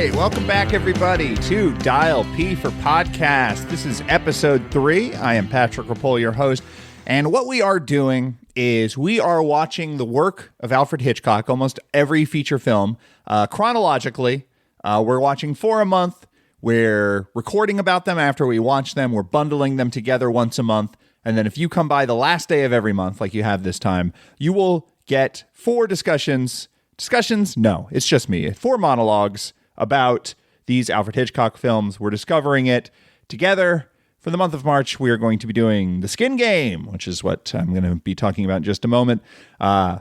right, welcome back everybody to Dial P for Podcast. This is episode 3. I am Patrick Ripoll, your host, and what we are doing is we are watching the work of Alfred Hitchcock, almost every feature film, chronologically. We're watching 4 a month. We're recording about them after we watch them. We're bundling them together once a month. And then if you come by the last day of every month, like you have this time, you will get 4 discussions. Discussions? No, it's just me. 4 monologues about these Alfred Hitchcock films. We're discovering it together. For the month of March, we are going to be doing The Skin Game, which is what I'm going to be talking about in just a moment.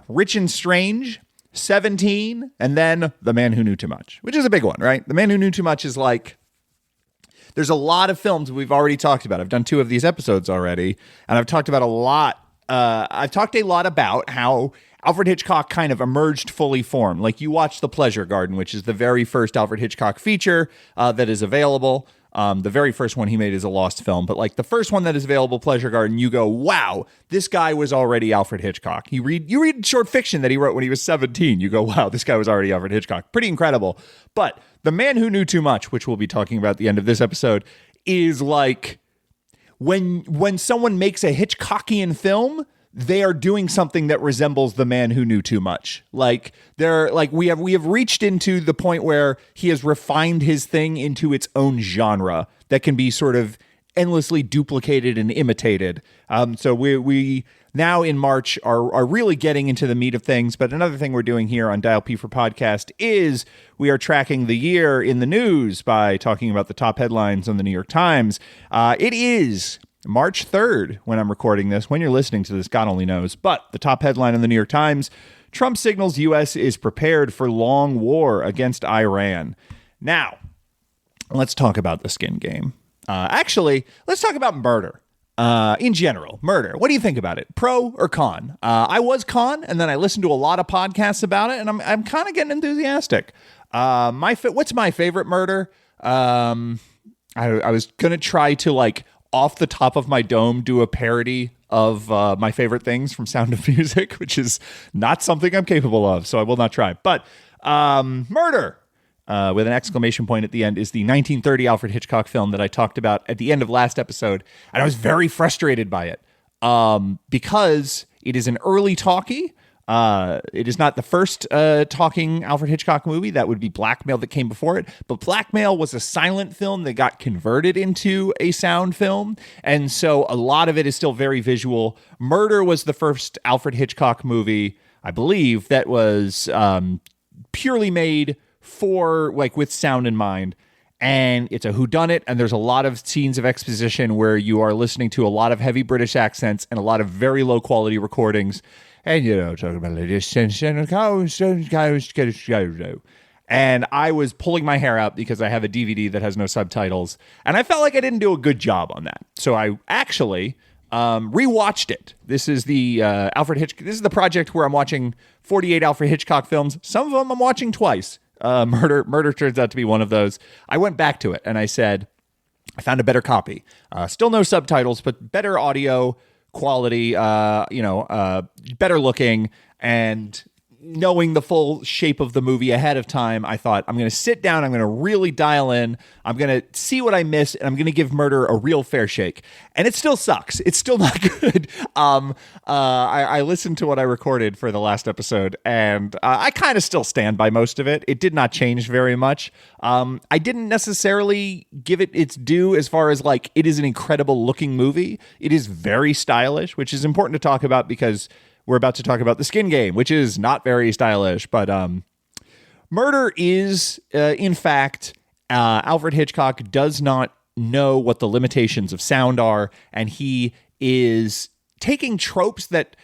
Rich and Strange, 17, and then The Man Who Knew Too Much, which is a big one, right? The Man Who Knew Too Much is like, there's a lot of films we've already talked about. I've done 2 of these episodes already, and I've talked about a lot. I've talked a lot about how Alfred Hitchcock kind of emerged fully formed. Like you watch The Pleasure Garden, which is the very first Alfred Hitchcock feature that is available. The very first one he made is a lost film, but like the first one that is available, Pleasure Garden, you go, wow, this guy was already Alfred Hitchcock. You read short fiction that he wrote when he was 17. You go, wow, this guy was already Alfred Hitchcock. Pretty incredible. But The Man Who Knew Too Much, which we'll be talking about at the end of this episode, is like when someone makes a Hitchcockian film, they are doing something that resembles The Man Who Knew Too Much. Like we have reached into the point where he has refined his thing into its own genre that can be sort of endlessly duplicated and imitated. So we now in March are really getting into the meat of things. But another thing we're doing here on Dial P for Podcast is we are tracking the year in the news by talking about the top headlines on the New York Times. It is March 3rd, when I'm recording this. When you're listening to this, God only knows. But the top headline in the New York Times, Trump signals U.S. is prepared for long war against Iran. Now, let's talk about The Skin Game. Actually, let's talk about murder. In general, murder. What do you think about it? Pro or con? I was con, and then I listened to a lot of podcasts about it, and I'm kind of getting enthusiastic. What's my favorite murder? I was going to try to, off the top of my dome, do a parody of my favorite things from Sound of Music, which is not something I'm capable of, so I will not try. But murder, with an exclamation point at the end, is the 1930 Alfred Hitchcock film that I talked about at the end of last episode, and I was very frustrated by it because it is an early talkie. It is not the first talking Alfred Hitchcock movie. That would be Blackmail that came before it. But Blackmail was a silent film that got converted into a sound film. And so a lot of it is still very visual. Murder was the first Alfred Hitchcock movie, I believe, that was purely made for, with sound in mind. And it's a whodunit, and there's a lot of scenes of exposition where you are listening to a lot of heavy British accents and a lot of very low quality recordings. And, talking about ladies and I was pulling my hair out because I have a DVD that has no subtitles. And I felt like I didn't do a good job on that. So I actually rewatched it. This is the Alfred Hitchcock. This is the project where I'm watching 48 Alfred Hitchcock films. Some of them I'm watching twice. Murder turns out to be one of those. I went back to it and I said, I found a better copy. Still no subtitles, but better audio quality, better looking, and knowing the full shape of the movie ahead of time, I thought, I'm going to sit down, I'm going to really dial in, I'm going to see what I missed, and I'm going to give Murder a real fair shake. And it still sucks. It's still not good. I listened to what I recorded for the last episode, and I kind of still stand by most of it. It did not change very much. I didn't necessarily give it its due as far as, it is an incredible looking movie. It is very stylish, which is important to talk about because we're about to talk about The Skin Game, which is not very stylish, but Murder is, in fact, Alfred Hitchcock does not know what the limitations of sound are, and he is taking tropes that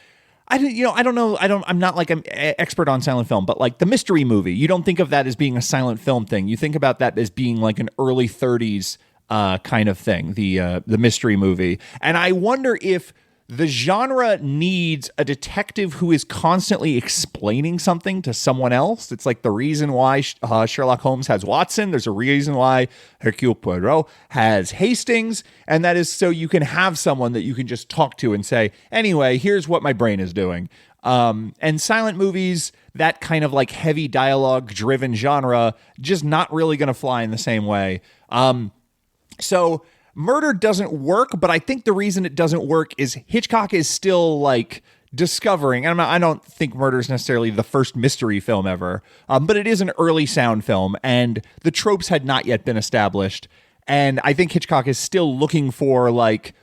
I'm not an expert on silent film, but the mystery movie, you don't think of that as being a silent film thing. You think about that as being an early 30s kind of thing, the mystery movie, and I wonder if the genre needs a detective who is constantly explaining something to someone else. It's the reason why Sherlock Holmes has Watson. There's a reason why Hercule Poirot has Hastings. And that is so you can have someone that you can just talk to and say, anyway, here's what my brain is doing. And silent movies, that kind of like heavy dialogue driven genre, just not really going to fly in the same way. So Murder doesn't work, but I think the reason it doesn't work is Hitchcock is still like discovering. And I don't think Murder is necessarily the first mystery film ever, but it is an early sound film, and the tropes had not yet been established. And I think Hitchcock is still looking for like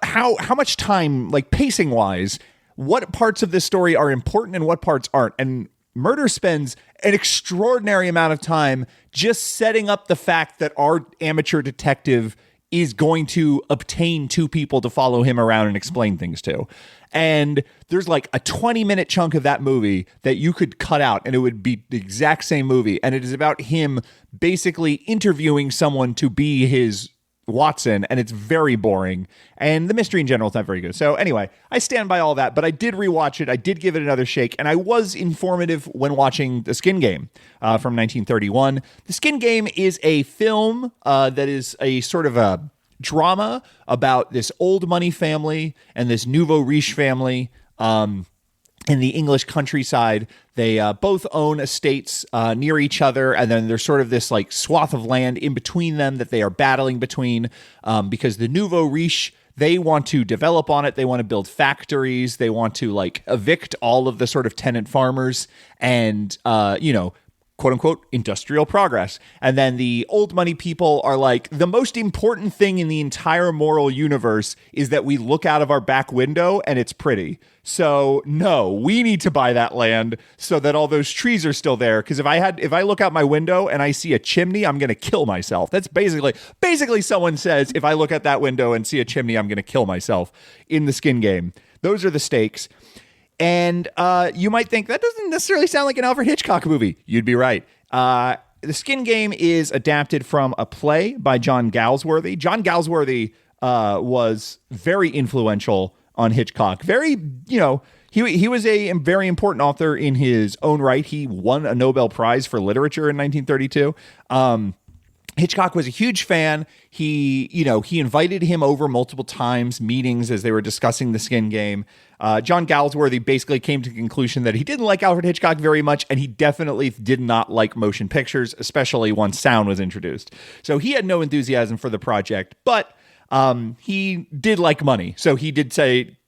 how much time, like pacing wise, what parts of this story are important and what parts aren't. And Murder spends an extraordinary amount of time just setting up the fact that our amateur detective is going to obtain two people to follow him around and explain things to. And there's like a 20-minute chunk of that movie that you could cut out and it would be the exact same movie. And it is about him basically interviewing someone to be his Watson, and it's very boring, and the mystery in general is not very good. So anyway, I stand by all that, but I did rewatch it. I did give it another shake, and I was informative when watching The Skin Game from 1931. The Skin Game is a film that is a sort of a drama about this old money family and this nouveau riche family in the English countryside. They both own estates near each other, and then there's sort of this like swath of land in between them that they are battling between because the nouveau riche, they want to develop on it. They want to build factories. They want to like evict all of the sort of tenant farmers and, quote unquote, industrial progress. And then the old money people are like, the most important thing in the entire moral universe is that we look out of our back window and it's pretty. So no, we need to buy that land so that all those trees are still there. Because if I look out my window and I see a chimney, I'm going to kill myself. That's basically someone says, if I look at that window and see a chimney, I'm going to kill myself in The Skin Game. Those are the stakes. And you might think that doesn't necessarily sound like an Alfred Hitchcock movie. You'd be right. The Skin Game is adapted from a play by John Galsworthy. John Galsworthy was very influential on Hitchcock. He was a very important author in his own right. He won a Nobel Prize for Literature in 1932. Hitchcock was a huge fan. He invited him over multiple times, meetings as they were discussing The Skin Game. John Galsworthy basically came to the conclusion that he didn't like Alfred Hitchcock very much, and he definitely did not like motion pictures, especially once sound was introduced. So he had no enthusiasm for the project, but he did like money. So he did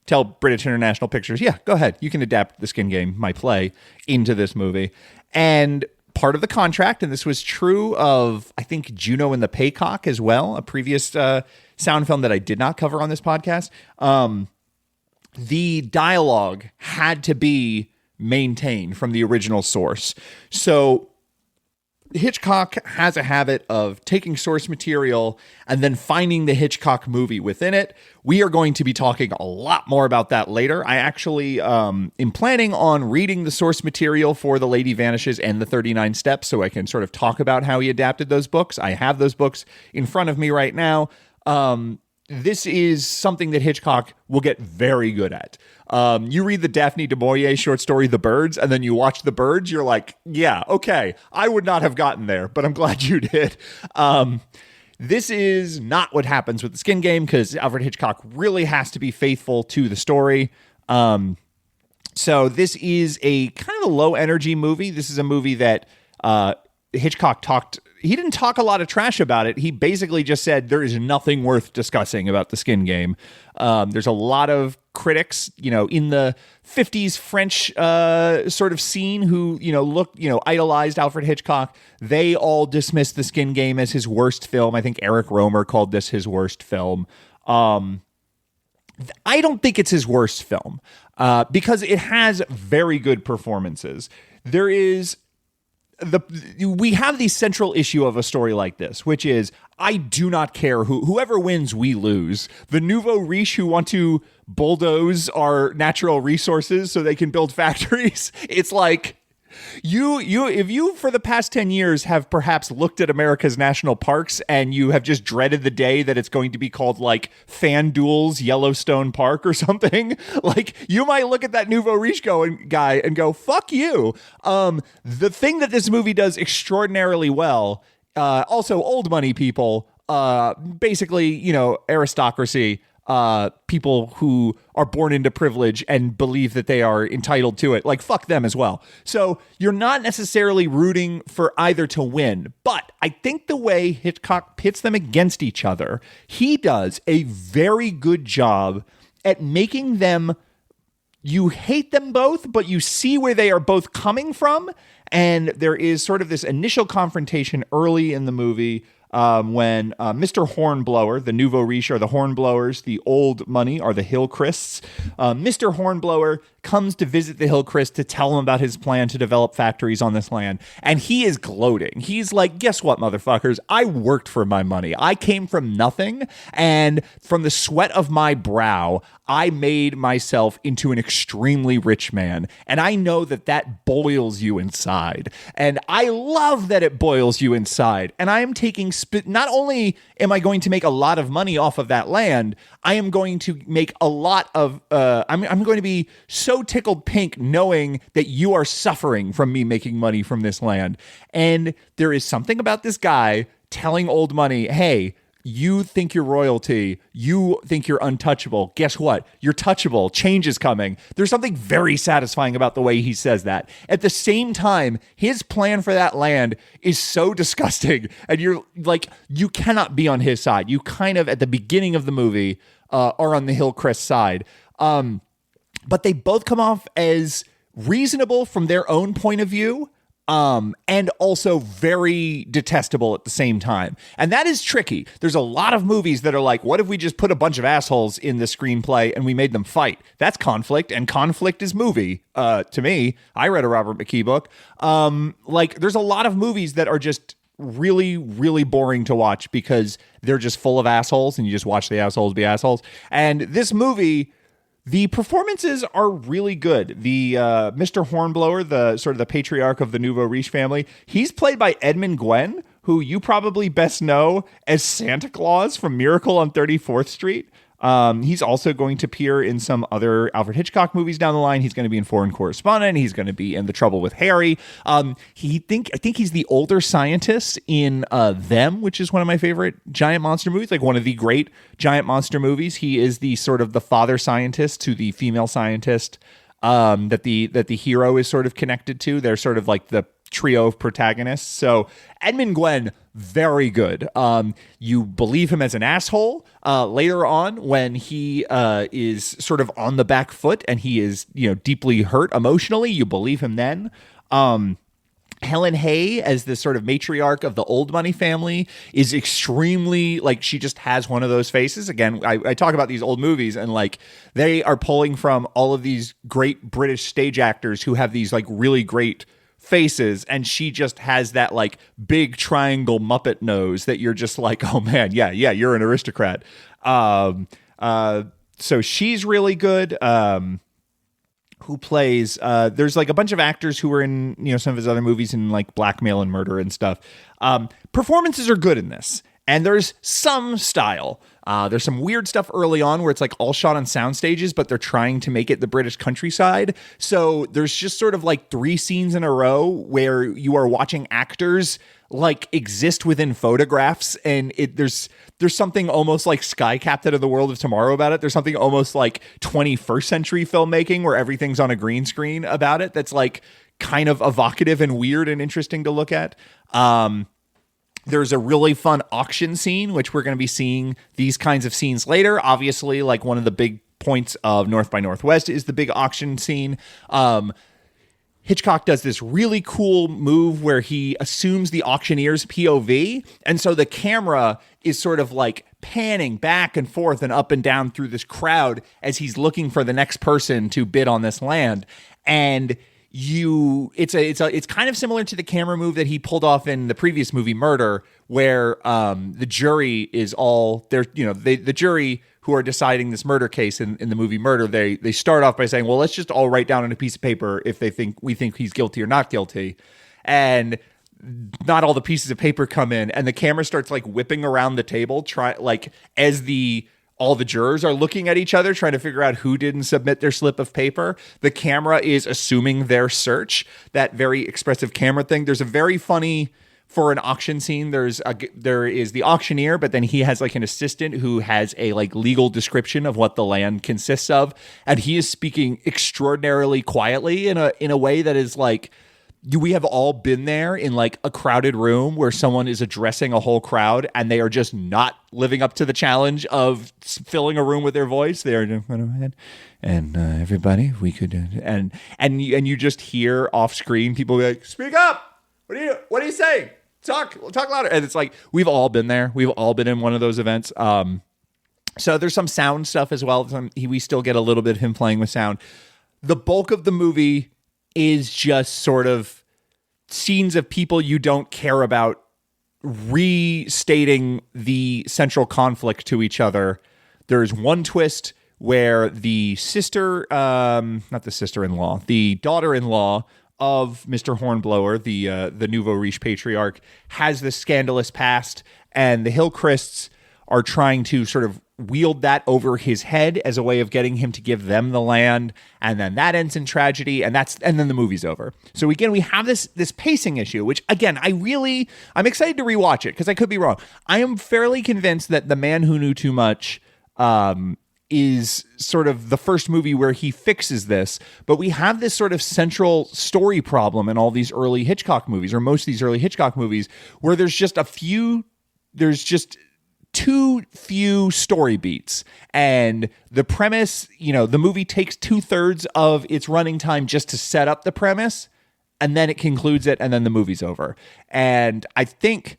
tell British International Pictures, yeah, go ahead. You can adapt The Skin Game, my play, into this movie. And part of the contract, and this was true of, I think, Juno and the Paycock as well, a previous sound film that I did not cover on this podcast, the dialogue had to be maintained from the original source. So Hitchcock has a habit of taking source material and then finding the Hitchcock movie within it. We are going to be talking a lot more about that later. I actually am planning on reading the source material for The Lady Vanishes and The 39 Steps so I can sort of talk about how he adapted those books. I have those books in front of me right now. This is something that Hitchcock will get very good at. You read the Daphne du Maurier short story, The Birds, and then you watch The Birds, you're like, yeah, okay, I would not have gotten there, but I'm glad you did. This is not what happens with The Skin Game because Alfred Hitchcock really has to be faithful to the story. So this is a kind of a low energy movie. This is a movie that Hitchcock he didn't talk a lot of trash about it. He basically just said there is nothing worth discussing about The Skin Game. There's a lot of critics, in the 50s French sort of scene who, idolized Alfred Hitchcock. They all dismissed The Skin Game as his worst film. I think Eric Romer called this his worst film. I don't think it's his worst film because it has very good performances. We have the central issue of a story like this, which is I do not care whoever wins, we lose. The nouveau riche who want to bulldoze our natural resources so they can build factories. It's like if you for the past 10 years have perhaps looked at America's national parks and you have just dreaded the day that it's going to be called like FanDuel's Yellowstone Park or something, like you might look at that nouveau riche guy and go, fuck you. The thing that this movie does extraordinarily well, also old money people, basically, aristocracy, people who are born into privilege and believe that they are entitled to it. Like, fuck them as well. So you're not necessarily rooting for either to win. But I think the way Hitchcock pits them against each other, he does a very good job at making them, you hate them both, but you see where they are both coming from. And there is sort of this initial confrontation early in the movie when Mr. Hornblower, the nouveau riche are the Hornblowers, the old money are the Hillcrists. Mr. Hornblower comes to visit the Hillcrists to tell him about his plan to develop factories on this land. And he is gloating. He's like, guess what, motherfuckers? I worked for my money. I came from nothing. And from the sweat of my brow, I made myself into an extremely rich man. And I know that that boils you inside. And I love that it boils you inside. And I am taking, not only am I going to make a lot of money off of that land, I am going to make a lot of, I'm going to be so tickled pink knowing that you are suffering from me making money from this land. And there is something about this guy telling old money, hey, you think you're royalty. You think you're untouchable. Guess what? You're touchable. Change is coming. There's something very satisfying about the way he says that. At the same time, his plan for that land is so disgusting. And you're like, you cannot be on his side. You kind of, at the beginning of the movie, are on the Hillcrest side. But they both come off as reasonable from their own point of view. And also very detestable at the same time. And that is tricky. There's a lot of movies that are like, what if we just put a bunch of assholes in the screenplay and we made them fight? That's conflict, and conflict is movie. To me, I read a Robert McKee book. Like, there's a lot of movies that are just really, really boring to watch because they're just full of assholes and you just watch the assholes be assholes. And this movie, the performances are really good. The Mr. Hornblower, the sort of the patriarch of the nouveau riche family, he's played by Edmund Gwenn, who you probably best know as Santa Claus from Miracle on 34th Street. He's also going to appear in some other Alfred Hitchcock movies down the line. He's going to be in Foreign Correspondent. He's going to be in The Trouble with Harry. I think he's the older scientist in Them, which is one of my favorite giant monster movies, like one of the great giant monster movies. He is the sort of the father scientist to the female scientist that the hero is sort of connected to. They're sort of like the trio of protagonists. So Edmund Gwenn, very good. You believe him as an asshole later on when he is sort of on the back foot and he is, deeply hurt emotionally. You believe him then. Helen Hay as the sort of matriarch of the old money family is extremely, like, she just has one of those faces. Again, I talk about these old movies and like they are pulling from all of these great British stage actors who have these like really great faces, and she just has that like big triangle Muppet nose that you're just like, oh man, yeah, you're an aristocrat. So she's really good. Who plays? There's like a bunch of actors who were in some of his other movies in like Blackmail and Murder and stuff. Performances are good in this, and there's some style. There's some weird stuff early on where it's like all shot on sound stages, but they're trying to make it the British countryside. So there's just sort of like 3 scenes in a row where you are watching actors like exist within photographs, and there's something almost like Sky Captain of the World of Tomorrow about it. There's something almost like 21st century filmmaking where everything's on a green screen about it. That's like kind of evocative and weird and interesting to look at. There's a really fun auction scene, which we're going to be seeing these kinds of scenes later. Obviously, like one of the big points of North by Northwest is the big auction scene. Hitchcock does this really cool move where he assumes the auctioneer's POV. And so the camera is sort of like panning back and forth and up and down through this crowd as he's looking for the next person to bid on this land. And it's kind of similar to the camera move that he pulled off in the previous movie Murder, where the jury is all there. The jury who are deciding this murder case in the movie Murder, they start off by saying, well, let's just all write down on a piece of paper if we think he's guilty or not guilty. And not all the pieces of paper come in, and the camera starts like whipping around the table, all the jurors are looking at each other, trying to figure out who didn't submit their slip of paper. The camera is assuming their search, that very expressive camera thing. There's a very funny for an auction scene, there is the auctioneer, but then he has like an assistant who has a like legal description of what the land consists of, and he is speaking extraordinarily quietly in a way that is like, we have all been there in like a crowded room where someone is addressing a whole crowd and they are just not living up to the challenge of filling a room with their voice. They're and everybody, we could and you just hear off screen people be like, "Speak up! What are you saying? Talk louder!" And it's like, we've all been there. We've all been in one of those events. So there's some sound stuff as well. We still get a little bit of him playing with sound. The bulk of the movie is just sort of scenes of people you don't care about restating the central conflict to each other. There's one twist where the not the sister-in-law, the daughter-in-law of Mr. Hornblower, the nouveau riche patriarch, has this scandalous past, and the Hillcrists are trying to sort of wield that over his head as a way of getting him to give them the land, and then that ends in tragedy, and then the movie's over. So again, we have this pacing issue, which again, I'm excited to rewatch it because I could be wrong. I am fairly convinced that The Man Who Knew Too Much is sort of the first movie where he fixes this, but we have this sort of central story problem in all these early Hitchcock movies, or most of these early Hitchcock movies, where there's just too few story beats, and the premise, the movie takes 2/3 of its running time just to set up the premise, and then it concludes it, and then the movie's over. And I think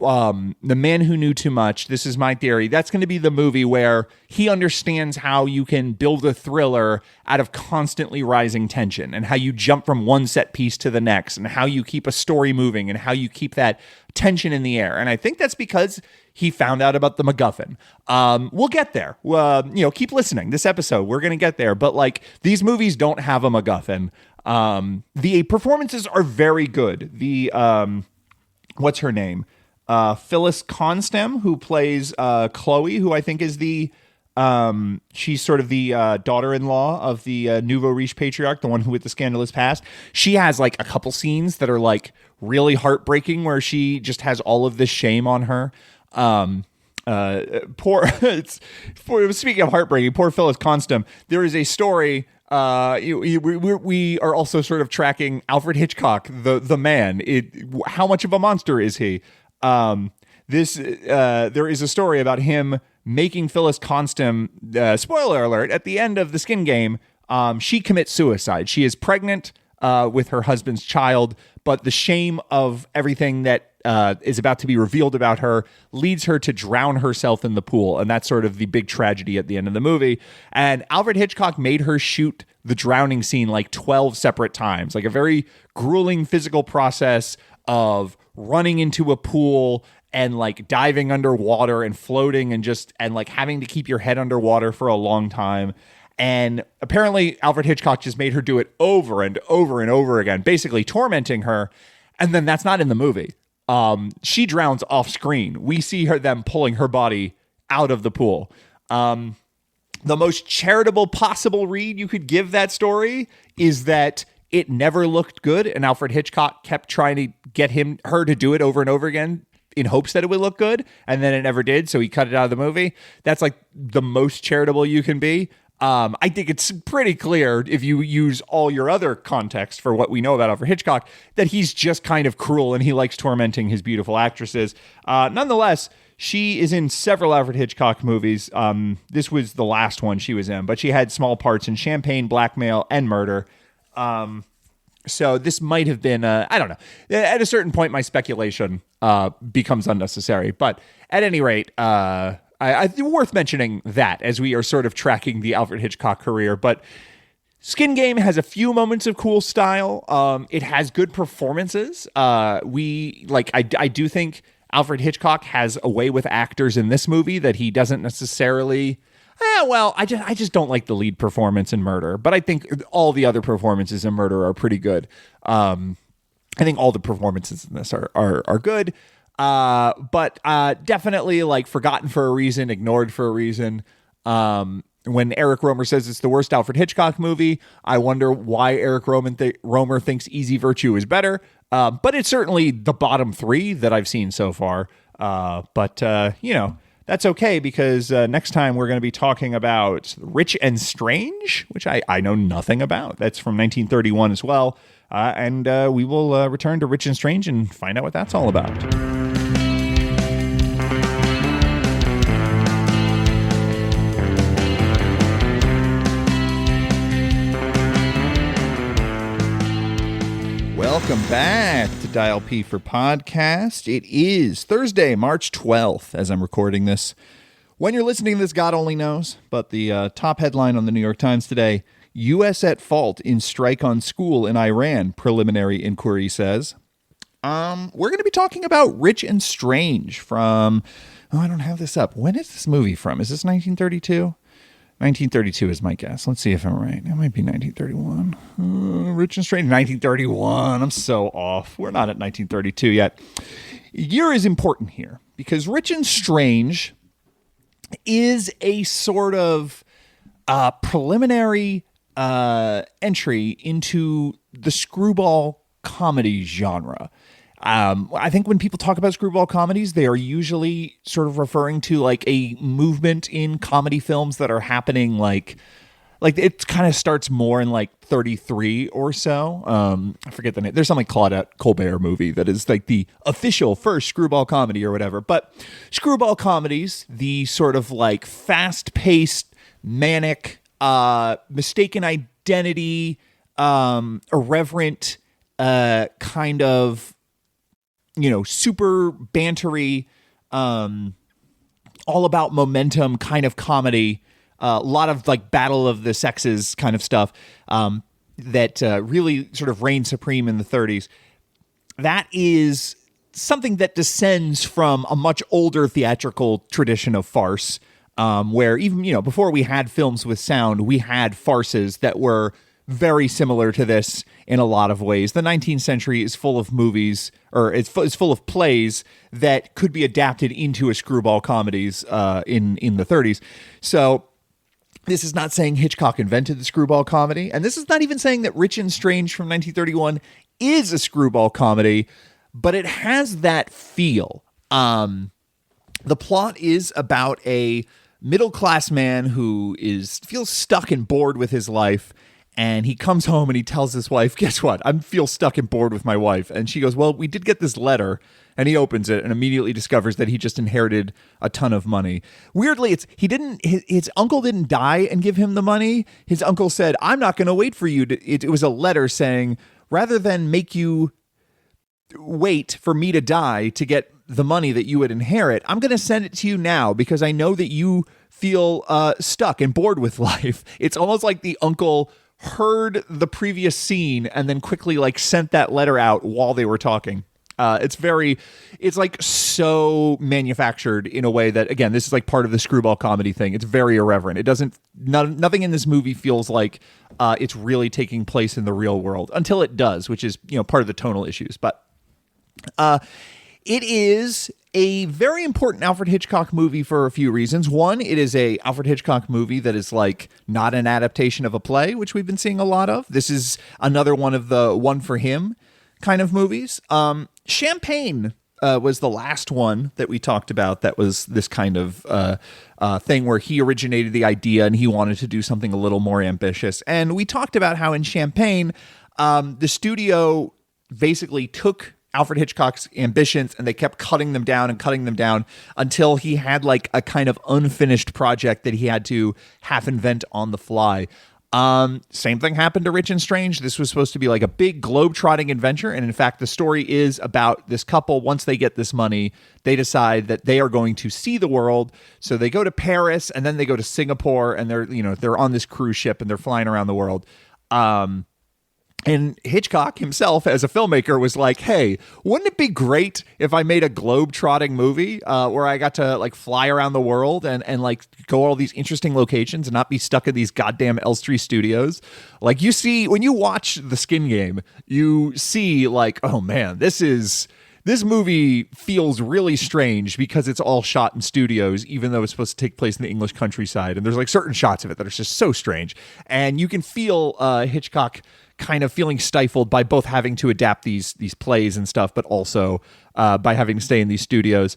The Man Who Knew Too Much, this is my theory, that's going to be the movie where he understands how you can build a thriller out of constantly rising tension, and how you jump from one set piece to the next, and how you keep a story moving, and how you keep that tension in the air. And I think that's because he found out about the MacGuffin. We'll get there. Keep listening. This episode, we're going to get there. But like, these movies don't have a MacGuffin. The performances are very good. What's her name? Phyllis Constam, who plays Chloe, who I think is she's sort of the daughter-in-law of the nouveau riche patriarch, the one who with the scandalous past. She has like a couple scenes that are like really heartbreaking, where she just has all of this shame on her. Speaking of heartbreaking, poor Phyllis Constam. There is a story. We are also sort of tracking Alfred Hitchcock, the man. How much of a monster is he? There is a story about him making Phyllis Constam, spoiler alert, at the end of the Skin Game, she commits suicide. She is pregnant with her husband's child, but the shame of everything that is about to be revealed about her leads her to drown herself in the pool, and that's sort of the big tragedy at the end of the movie. And Alfred Hitchcock made her shoot the drowning scene like 12 separate times, like a very grueling physical process of running into a pool and like diving underwater and floating and like having to keep your head underwater for a long time. And apparently Alfred Hitchcock just made her do it over and over and over again, basically tormenting her. And then that's not in the movie. She drowns off screen. We see them pulling her body out of the pool. The most charitable possible read you could give that story is that it never looked good, and Alfred Hitchcock kept trying to get her to do it over and over again in hopes that it would look good, and then it never did, so he cut it out of the movie. That's like the most charitable you can be. I think it's pretty clear, if you use all your other context for what we know about Alfred Hitchcock, that he's just kind of cruel and he likes tormenting his beautiful actresses. Nonetheless, she is in several Alfred Hitchcock movies. This was the last one she was in, but she had small parts in Champagne, Blackmail, and Murder. So this might have been, I don't know. At a certain point, my speculation becomes unnecessary. But at any rate, worth mentioning that as we are sort of tracking the Alfred Hitchcock career. But Skin Game has a few moments of cool style. It has good performances. I do think Alfred Hitchcock has a way with actors in this movie that he doesn't necessarily. I just don't like the lead performance in Murder, but I think all the other performances in Murder are pretty good. I think all the performances in this are good, but definitely like forgotten for a reason, ignored for a reason. When Eric Romer says it's the worst Alfred Hitchcock movie, I wonder why Eric Romer thinks Easy Virtue is better. But it's certainly the bottom three that I've seen so far. But that's okay, because next time we're going to be talking about Rich and Strange, which I know nothing about. That's from 1931 as well. And we will return to Rich and Strange and find out what that's all about. Welcome back to Dial P for Podcast. It is Thursday, March 12th, as I'm recording this. When you're listening to this, God only knows, but the top headline on the New York Times today, U.S. at fault in strike on school in Iran, preliminary inquiry says. We're going to be talking about Rich and Strange from, I don't have this up. When is this movie from? Is this 1932? 1932 is my guess. Let's see if I'm right. It might be 1931. Rich and Strange, 1931. I'm so off. We're not at 1932 yet. Year is important here because Rich and Strange is a sort of preliminary entry into the screwball comedy genre. I think when people talk about screwball comedies, they are usually sort of referring to like a movement in comedy films that are happening like it kind of starts more in like 33 or so. I forget the name. There's some like Claudette Colbert movie that is like the official first screwball comedy or whatever. But screwball comedies, the sort of like fast-paced, manic, mistaken identity, irreverent, kind of, super bantery, all about momentum kind of comedy, a lot of like battle of the sexes kind of stuff that really sort of reigned supreme in the 30s. That is something that descends from a much older theatrical tradition of farce, where even, before we had films with sound, we had farces that were very similar to this in a lot of ways. The 19th century is full of movies, or it's full of plays that could be adapted into a screwball comedies in the 30s. So this is not saying Hitchcock invented the screwball comedy, and this is not even saying that Rich and Strange from 1931 is a screwball comedy, but it has that feel. The plot is about a middle-class man who feels stuck and bored with his life. And he comes home and he tells his wife, guess what? I feel stuck and bored with my wife. And she goes, well, we did get this letter. And he opens it and immediately discovers that he just inherited a ton of money. Weirdly, his uncle didn't die and give him the money. His uncle said, I'm not going to wait for you. It was a letter saying, rather than make you wait for me to die to get the money that you would inherit, I'm going to send it to you now because I know that you feel stuck and bored with life. It's almost like the uncle heard the previous scene and then quickly like sent that letter out while they were talking. It's like so manufactured in a way that, again, this is like part of the screwball comedy thing. It's very irreverent. Nothing in this movie feels like it's really taking place in the real world until it does, which is, part of the tonal issues. But it is a very important Alfred Hitchcock movie for a few reasons. One, it is a Alfred Hitchcock movie that is like not an adaptation of a play, which we've been seeing a lot of. This is another one of the one for him kind of movies. Champagne was the last one that we talked about that was this kind of thing where he originated the idea and he wanted to do something a little more ambitious. And we talked about how in Champagne, the studio basically took Alfred Hitchcock's ambitions and they kept cutting them down until he had like a kind of unfinished project that he had to half invent on the fly. Same thing happened to Rich and Strange. This was supposed to be like a big globe-trotting adventure, and in fact the story is about this couple. Once they get this money, they decide that they are going to see the world, so they go to Paris and then they go to Singapore, and they're on this cruise ship and they're flying around the world. And Hitchcock himself, as a filmmaker, was like, hey, wouldn't it be great if I made a globe-trotting movie where I got to like fly around the world and like go all these interesting locations and not be stuck in these goddamn Elstree studios? Like, you see, when you watch The Skin Game, you see like, oh man, this is this movie feels really strange because it's all shot in studios, even though it's supposed to take place in the English countryside. And there's like certain shots of it that are just so strange. And you can feel Hitchcock kind of feeling stifled by both having to adapt these plays and stuff, but also by having to stay in these studios.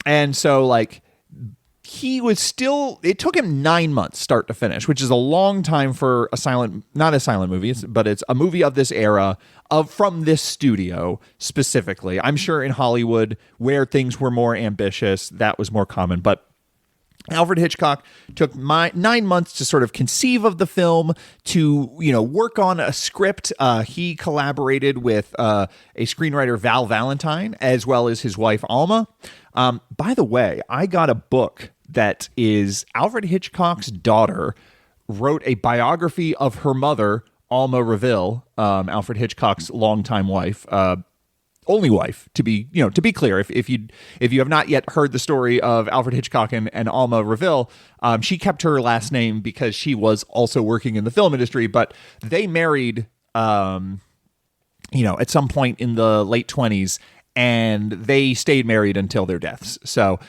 And so like it took him 9 months start to finish, which is a long time for not a silent movie, but it's a movie of this era from this studio specifically. I'm sure in Hollywood where things were more ambitious, that was more common, but Alfred Hitchcock took 9 months to sort of conceive of the film, to, work on a script. He collaborated with a screenwriter, Val Valentine, as well as his wife, Alma. By the way, I got a book that is Alfred Hitchcock's daughter wrote a biography of her mother, Alma Reville, Alfred Hitchcock's longtime wife, only wife, to be clear. If you have not yet heard the story of Alfred Hitchcock and Alma Reville, she kept her last name because she was also working in the film industry, but they married, at some point in the late 20s, and they stayed married until their deaths. So,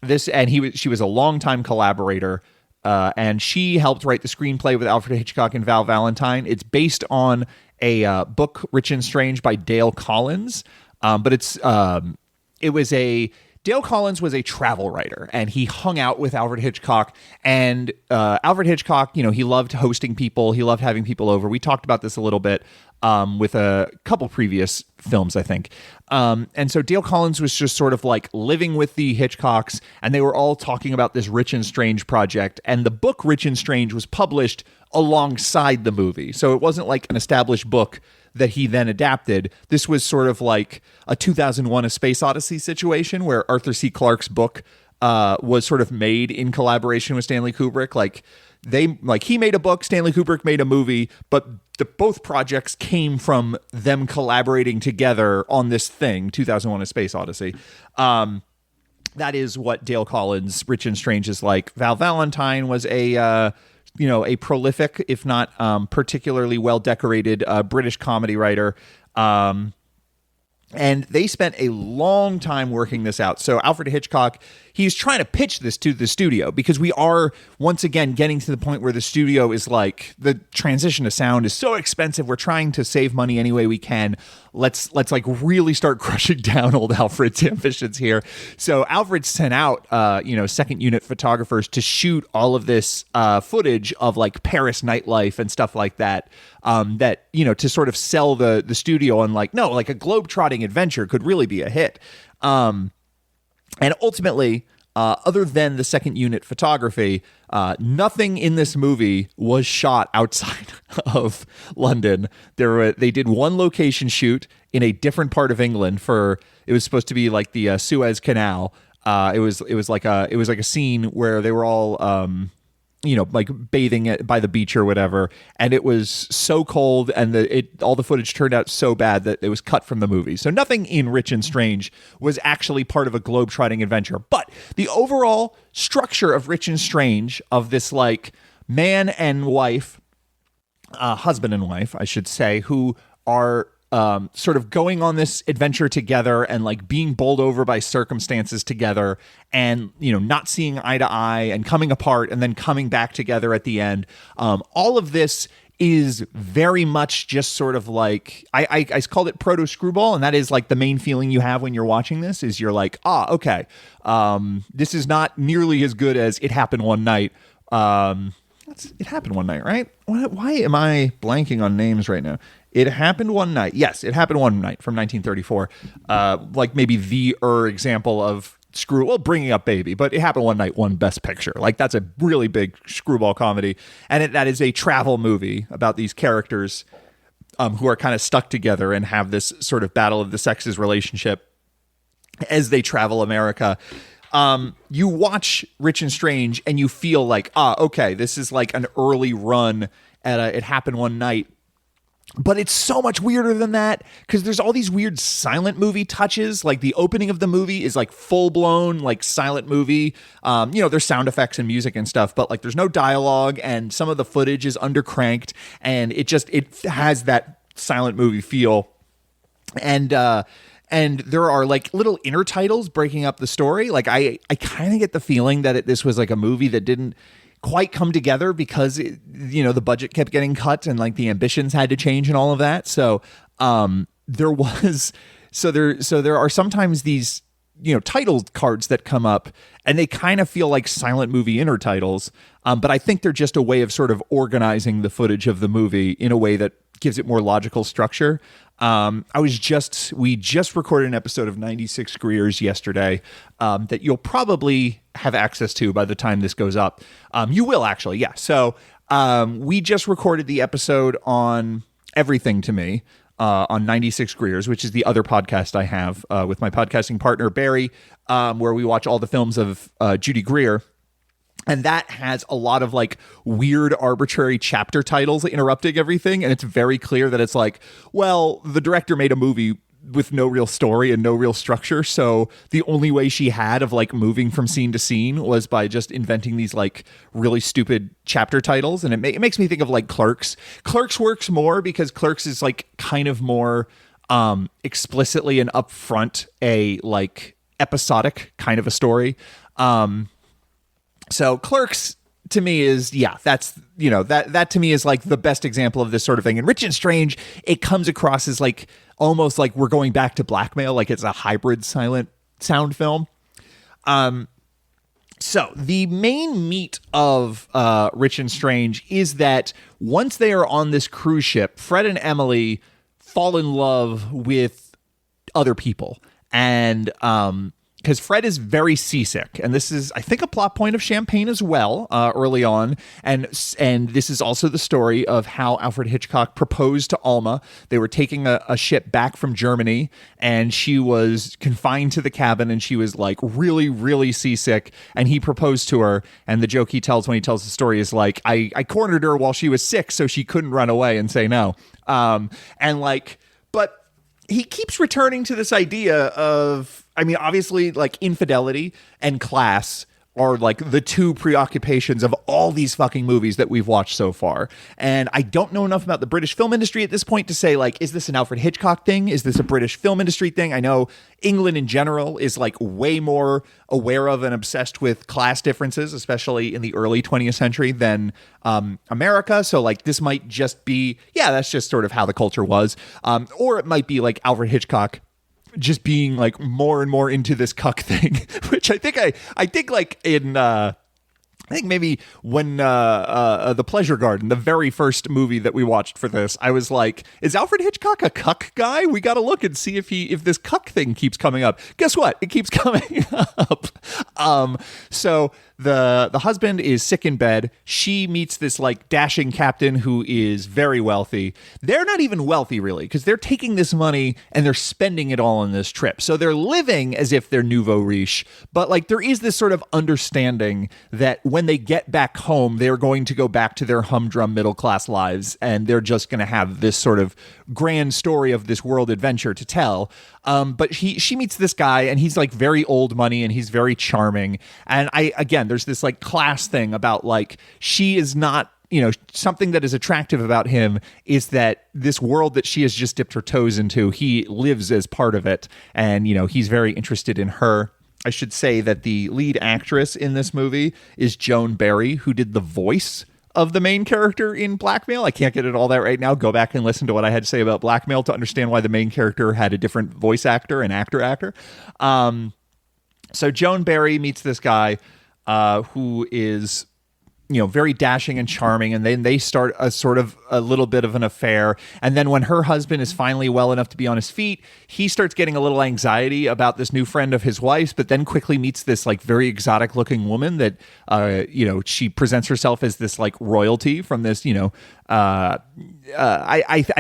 she was a longtime collaborator, and she helped write the screenplay with Alfred Hitchcock and Val Valentine. It's based on a book, Rich and Strange, by Dale Collins, but Dale Collins was a travel writer, and he hung out with Alfred Hitchcock. And Alfred Hitchcock, he loved hosting people. He loved having people over. We talked about this a little bit with a couple previous films, I think. And so Dale Collins was just sort of like living with the Hitchcocks, and they were all talking about this Rich and Strange project. And the book Rich and Strange was published alongside the movie. So it wasn't like an established book that he then adapted. This was sort of like a 2001 A Space Odyssey situation where Arthur C. Clarke's book was sort of made in collaboration with Stanley Kubrick. He made a book, Stanley Kubrick made a movie, but both projects came from them collaborating together on this thing, 2001 A Space Odyssey. That is what Dale Collins' Rich and Strange is like. Val Valentine was a prolific, if not particularly well-decorated British comedy writer. And they spent a long time working this out. So Alfred Hitchcock, he's trying to pitch this to the studio because we are once again getting to the point where the studio is like, the transition to sound is so expensive. We're trying to save money any way we can. Let's like really start crushing down old Alfred's ambitions here. So Alfred sent out, second unit photographers to shoot all of this footage of like Paris nightlife and stuff like that. To sort of sell the studio on like a globetrotting adventure could really be a hit. And ultimately, other than the second unit photography, nothing in this movie was shot outside of London. They did one location shoot in a different part of England it was supposed to be like the Suez Canal. It was like a scene where they were all bathing by the beach or whatever, and it was so cold, and all the footage turned out so bad that it was cut from the movie. So nothing in Rich and Strange was actually part of a globe-trotting adventure. But the overall structure of Rich and Strange, of this like man and wife, husband and wife, I should say, who are sort of going on this adventure together and like being bowled over by circumstances together, and not seeing eye to eye and coming apart and then coming back together at the end. All of this is very much just sort of like I called it pseudo-screwball, and that is like the main feeling you have when you're watching this is you're like, okay, this is not nearly as good as It Happened One Night. It Happened One Night, right? Why am I blanking on names right now? It Happened One Night. Yes, It Happened One Night from 1934. Like maybe the example of bringing up Baby, but It Happened One Night won Best Picture. Like that's a really big screwball comedy, and that is a travel movie about these characters who are kind of stuck together and have this sort of battle of the sexes relationship as they travel America. You watch Rich and Strange and you feel like, okay, this is like an early run at It Happened One Night. But it's so much weirder than that because there's all these weird silent movie touches. Like the opening of the movie is like full blown like silent movie. There's sound effects and music and stuff, but like there's no dialogue, and some of the footage is undercranked, and it has that silent movie feel. and there are like little inner titles breaking up the story. Like I kind of get the feeling that this was like a movie that didn't quite come together because the budget kept getting cut and like the ambitions had to change and all of that. So there are sometimes these title cards that come up and they kind of feel like silent movie inner titles. But I think they're just a way of sort of organizing the footage of the movie in a way that gives it more logical structure. We just recorded an episode of 96 Greers yesterday that you'll probably have access to by the time this goes up. You will actually, yeah. So we just recorded the episode on Everything to Me on 96 Greers, which is the other podcast I have with my podcasting partner, Barry, where we watch all the films of Judy Greer. And that has a lot of like weird arbitrary chapter titles interrupting everything. And it's very clear that it's like, well, the director made a movie with no real story and no real structure. So the only way she had of like moving from scene to scene was by just inventing these like really stupid chapter titles. And it makes me think of like Clerks. Clerks works more because Clerks is like kind of more explicitly and upfront a like episodic kind of a story. So Clerks to me is, that to me is like the best example of this sort of thing. And Rich and Strange, it comes across as like almost like we're going back to blackmail, like it's a hybrid silent sound film. So the main meat of Rich and Strange is that once they are on this cruise ship, Fred and Emily fall in love with other people. And because Fred is very seasick, and this is, I think, a plot point of Champagne as well, early on, and this is also the story of how Alfred Hitchcock proposed to Alma. They were taking a ship back from Germany, and she was confined to the cabin, and she was like really, really seasick, and he proposed to her, and the joke he tells when he tells the story is like, I cornered her while she was sick, so she couldn't run away and say no. But he keeps returning to this idea of, I mean, obviously, like infidelity and class are like the two preoccupations of all these fucking movies that we've watched so far. And I don't know enough about the British film industry at this point to say, like, is this an Alfred Hitchcock thing? Is this a British film industry thing? I know England in general is like way more aware of and obsessed with class differences, especially in the early 20th century, than America. So like this might just be, that's just sort of how the culture was. Or it might be like Alfred Hitchcock just being like more and more into this cuck thing, which I think like in I think maybe when The Pleasure Garden, the very first movie that we watched for this, I was like, is Alfred Hitchcock a cuck guy? We got to look and see if this cuck thing keeps coming up. Guess what? It keeps coming up. So the husband is sick in bed. She meets this like dashing captain who is very wealthy. They're not even wealthy really, because they're taking this money and they're spending it all on this trip. So they're living as if they're nouveau riche, but like there is this sort of understanding that when they get back home, they're going to go back to their humdrum middle class lives, and they're just going to have this sort of grand story of this world adventure to tell. But she meets this guy, and he's like very old money, and he's very charming. And there's this like class thing about like she is not, something that is attractive about him is that this world that she has just dipped her toes into, he lives as part of it, and he's very interested in her. I should say that the lead actress in this movie is Joan Barry, who did the voice of the main character in Blackmail. I can't get it all that right now. Go back and listen to what I had to say about Blackmail to understand why the main character had a different voice actor and actor. So Joan Barry meets this guy who is very dashing and charming, and then they start a sort of a little bit of an affair. And then when her husband is finally well enough to be on his feet, he starts getting a little anxiety about this new friend of his wife's, but then quickly meets this like very exotic looking woman that she presents herself as this like royalty from this I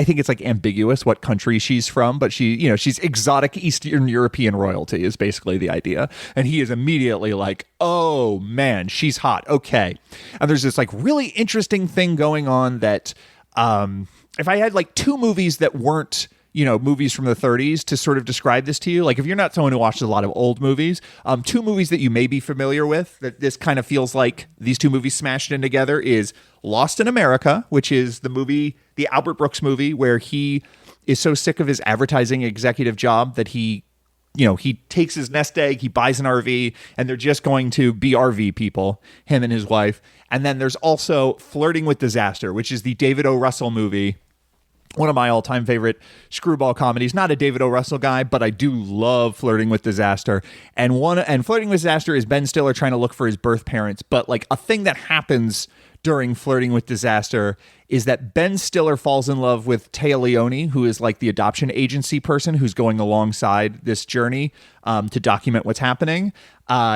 think it's like ambiguous what country she's from, but she's exotic Eastern European royalty is basically the idea. And he is immediately like, oh man, she's hot. Okay. And there's this like really interesting thing going on that if I had like two movies that weren't movies from the 30s to sort of describe this to you, like if you're not someone who watches a lot of old movies, two movies that you may be familiar with that this kind of feels like these two movies smashed in together is Lost in America, which is the Albert Brooks movie where he is so sick of his advertising executive job that he takes his nest egg, he buys an RV, and they're just going to be RV people, him and his wife. And then there's also Flirting with Disaster, which is the David O. Russell movie. One of my all-time favorite screwball comedies. Not a David O. Russell guy, but I do love Flirting with Disaster. And Flirting with Disaster is Ben Stiller trying to look for his birth parents. But like a thing that happens during Flirting with Disaster is that Ben Stiller falls in love with Téa Leoni, who is like the adoption agency person who's going alongside this journey to document what's happening.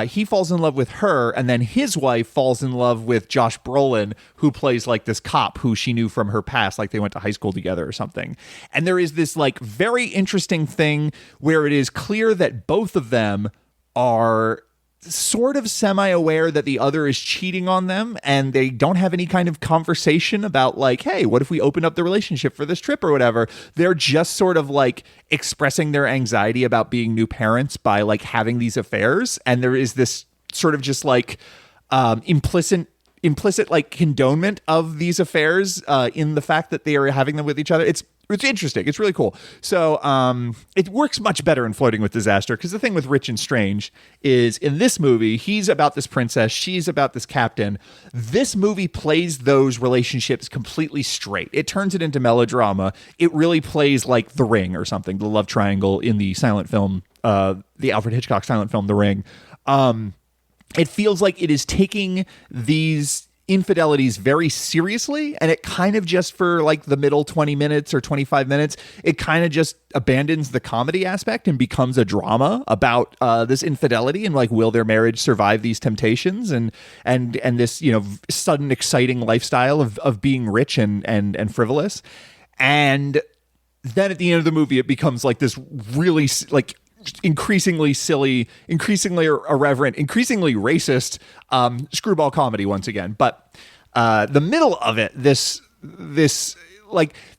He falls in love with her, and then his wife falls in love with Josh Brolin, who plays like this cop who she knew from her past, like they went to high school together or something. And there is this like very interesting thing where it is clear that both of them are sort of semi-aware that the other is cheating on them, and they don't have any kind of conversation about like, hey, what if we open up the relationship for this trip or whatever. They're just sort of like expressing their anxiety about being new parents by like having these affairs. And there is this sort of just like implicit like condonement of these affairs in the fact that they are having them with each other. It's interesting. It's really cool. So it works much better in Flirting with Disaster, because the thing with Rich and Strange is in this movie, he's about this princess, she's about this captain. This movie plays those relationships completely straight. It turns it into melodrama. It really plays like The Ring or something, the love triangle in the silent film, the Alfred Hitchcock silent film, The Ring. It feels like it is taking these infidelities very seriously, and it kind of just for like the middle 20 minutes or 25 minutes, it kind of just abandons the comedy aspect and becomes a drama about this infidelity and like, will their marriage survive these temptations and this, sudden exciting lifestyle of being rich and frivolous. And then at the end of the movie, it becomes like this really like increasingly silly, increasingly irreverent, increasingly racist screwball comedy once again. But the middle of it, this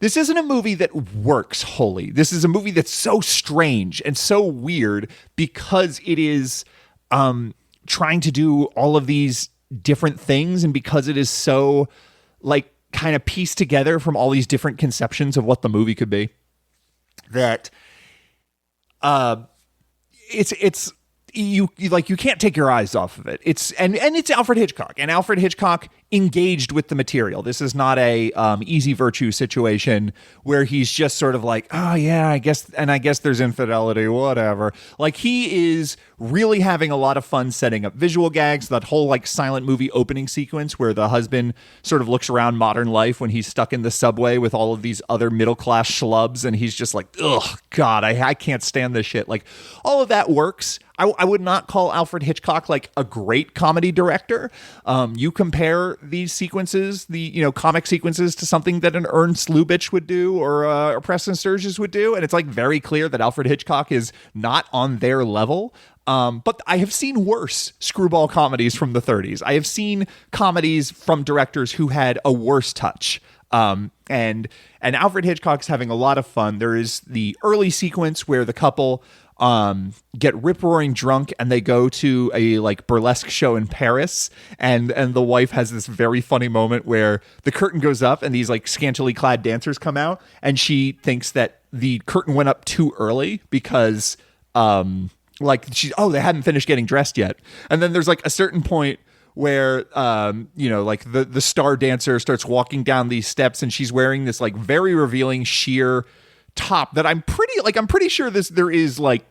isn't a movie that works wholly. This is a movie that's so strange and so weird because it is trying to do all of these different things, and because it is so like kind of pieced together from all these different conceptions of what the movie could be, that it's you can't take your eyes off of it. It's Alfred Hitchcock, and Alfred Hitchcock engaged with the material. This is not a easy virtue situation where he's just sort of like, oh yeah, I guess there's infidelity, whatever. Like, he is really having a lot of fun setting up visual gags. That whole like silent movie opening sequence where the husband sort of looks around modern life when he's stuck in the subway with all of these other middle class schlubs, and he's just like, ugh, God, I can't stand this shit. Like, all of that works. I would not call Alfred Hitchcock like a great comedy director. You compare these sequences, the comic sequences, to something that an Ernst Lubitsch would do or a Preston Sturges would do, and it's like very clear that Alfred Hitchcock is not on their level. But I have seen worse screwball comedies from the 30s. I have seen comedies from directors who had a worse touch. And Alfred Hitchcock's having a lot of fun. There is the early sequence where the couple get rip-roaring drunk and they go to a like burlesque show in Paris, and the wife has this very funny moment where the curtain goes up and these like scantily clad dancers come out, and she thinks that the curtain went up too early because they hadn't finished getting dressed yet. And then there's like a certain point where like the star dancer starts walking down these steps, and she's wearing this like very revealing sheer top that I'm pretty sure there is like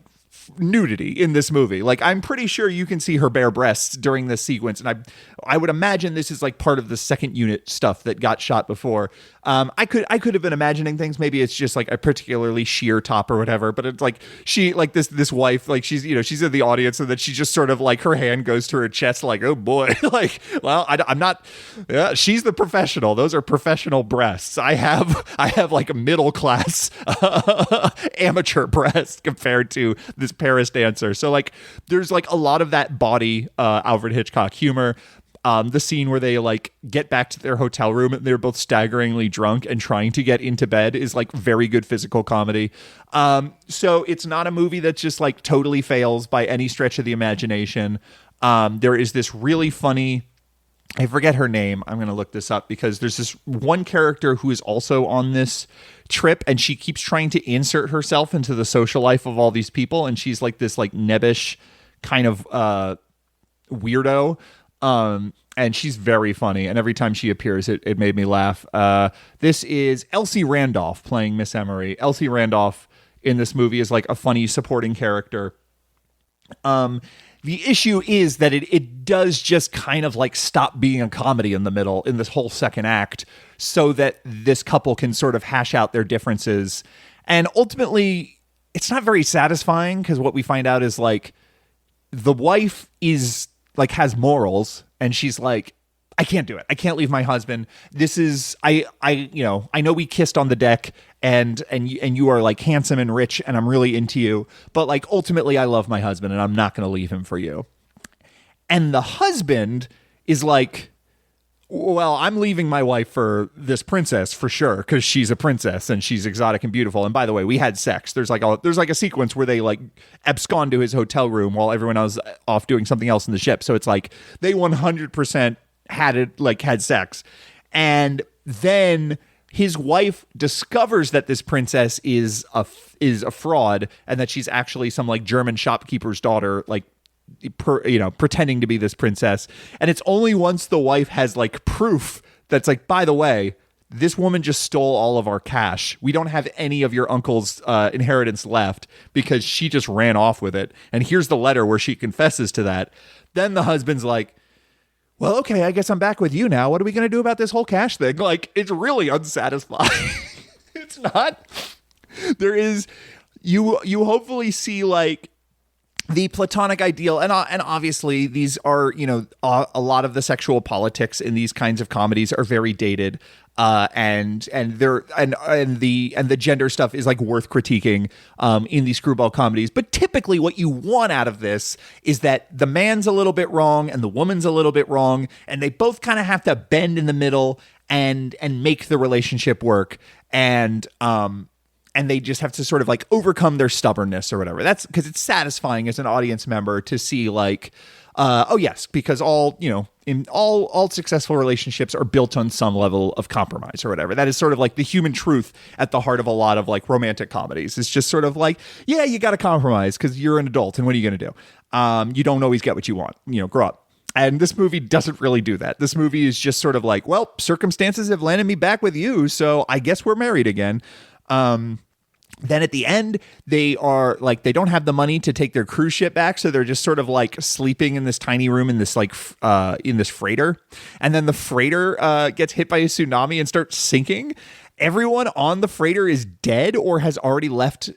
nudity in this movie. Like, I'm pretty sure you can see her bare breasts during this sequence, and I would imagine this is like part of the second unit stuff that got shot before. I could have been imagining things. Maybe it's just like a particularly sheer top or whatever, but it's like she like this wife, like she's in the audience, and that she just sort of like her hand goes to her chest like, oh boy. Like, well, I'm not, yeah, she's the professional. Those are professional breasts. I have like a middle class amateur breast compared to this Paris dancer. So like there's like a lot of that body Alfred Hitchcock humor. The scene where they like get back to their hotel room and they're both staggeringly drunk and trying to get into bed is like very good physical comedy. So it's not a movie that just like totally fails by any stretch of the imagination. There is this really funny I forget her name. I'm going to look this up because there's this one character who is also on this trip, and she keeps trying to insert herself into the social life of all these people, and she's like this like nebbish kind of weirdo. And she's very funny, and every time she appears, it made me laugh. This is Elsie Randolph playing Miss Emery. Elsie Randolph in this movie is like a funny supporting character. The issue is that it does just kind of like stop being a comedy in the middle in this whole second act so that this couple can sort of hash out their differences. And ultimately, it's not very satisfying because what we find out is like the wife is like has morals and she's like, I can't do it. I can't leave my husband. This is I know we kissed on the deck and you are like handsome and rich and I'm really into you, but like ultimately I love my husband and I'm not going to leave him for you. And the husband is like, well, I'm leaving my wife for this princess for sure because she's a princess and she's exotic and beautiful. And by the way, we had sex. There's like a sequence where they like abscond to his hotel room while everyone else off doing something else in the ship. So it's like they 100% had sex. And then his wife discovers that this princess is a fraud and that she's actually some like German shopkeeper's daughter, like pretending to be this princess. And it's only once the wife has like proof that's like, by the way, this woman just stole all of our cash. We don't have any of your uncle's inheritance left because she just ran off with it. And here's the letter where she confesses to that. Then the husband's like, well, okay, I guess I'm back with you now. What are we going to do about this whole cash thing? Like, it's really unsatisfying. It's not. There is, you hopefully see like the platonic ideal, and obviously these are, a lot of the sexual politics in these kinds of comedies are very dated. And the gender stuff is like worth critiquing in these screwball comedies. But typically what you want out of this is that the man's a little bit wrong and the woman's a little bit wrong, and they both kind of have to bend in the middle and make the relationship work. And they just have to sort of like overcome their stubbornness or whatever. That's because it's satisfying as an audience member to see like, oh yes, because all successful relationships are built on some level of compromise or whatever. That is sort of like the human truth at the heart of a lot of like romantic comedies. It's just sort of like, yeah, you got to compromise because you're an adult and what are you going to do? You don't always get what you want, grow up. And this movie doesn't really do that. This movie is just sort of like, well, circumstances have landed me back with you, so I guess we're married again. Then at the end, they are like, they don't have the money to take their cruise ship back. So they're just sort of like sleeping in this tiny room in this like, in this freighter. And then the freighter gets hit by a tsunami and starts sinking. Everyone on the freighter is dead or has already left.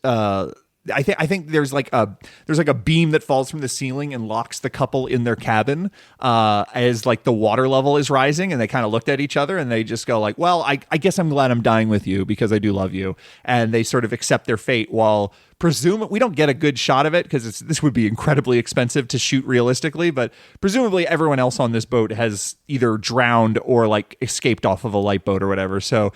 I think there's like a beam that falls from the ceiling and locks the couple in their cabin as like the water level is rising, and they kind of looked at each other and they just go like, well, I guess I'm glad I'm dying with you because I do love you, and they sort of accept their fate. While we don't get a good shot of it because this would be incredibly expensive to shoot realistically, but presumably everyone else on this boat has either drowned or like escaped off of a lifeboat or whatever. So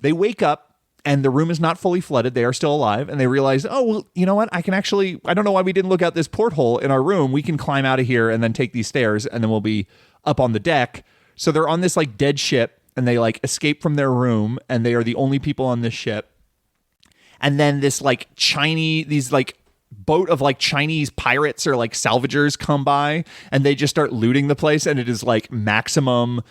they wake up and the room is not fully flooded. They are still alive. And they realize, oh, well, you know what? I don't know why we didn't look out this porthole in our room. We can climb out of here and then take these stairs and then we'll be up on the deck. So they're on this like dead ship and they like escape from their room and they are the only people on this ship. And then this like boat of like Chinese pirates or like salvagers come by and they just start looting the place. And it is like maximum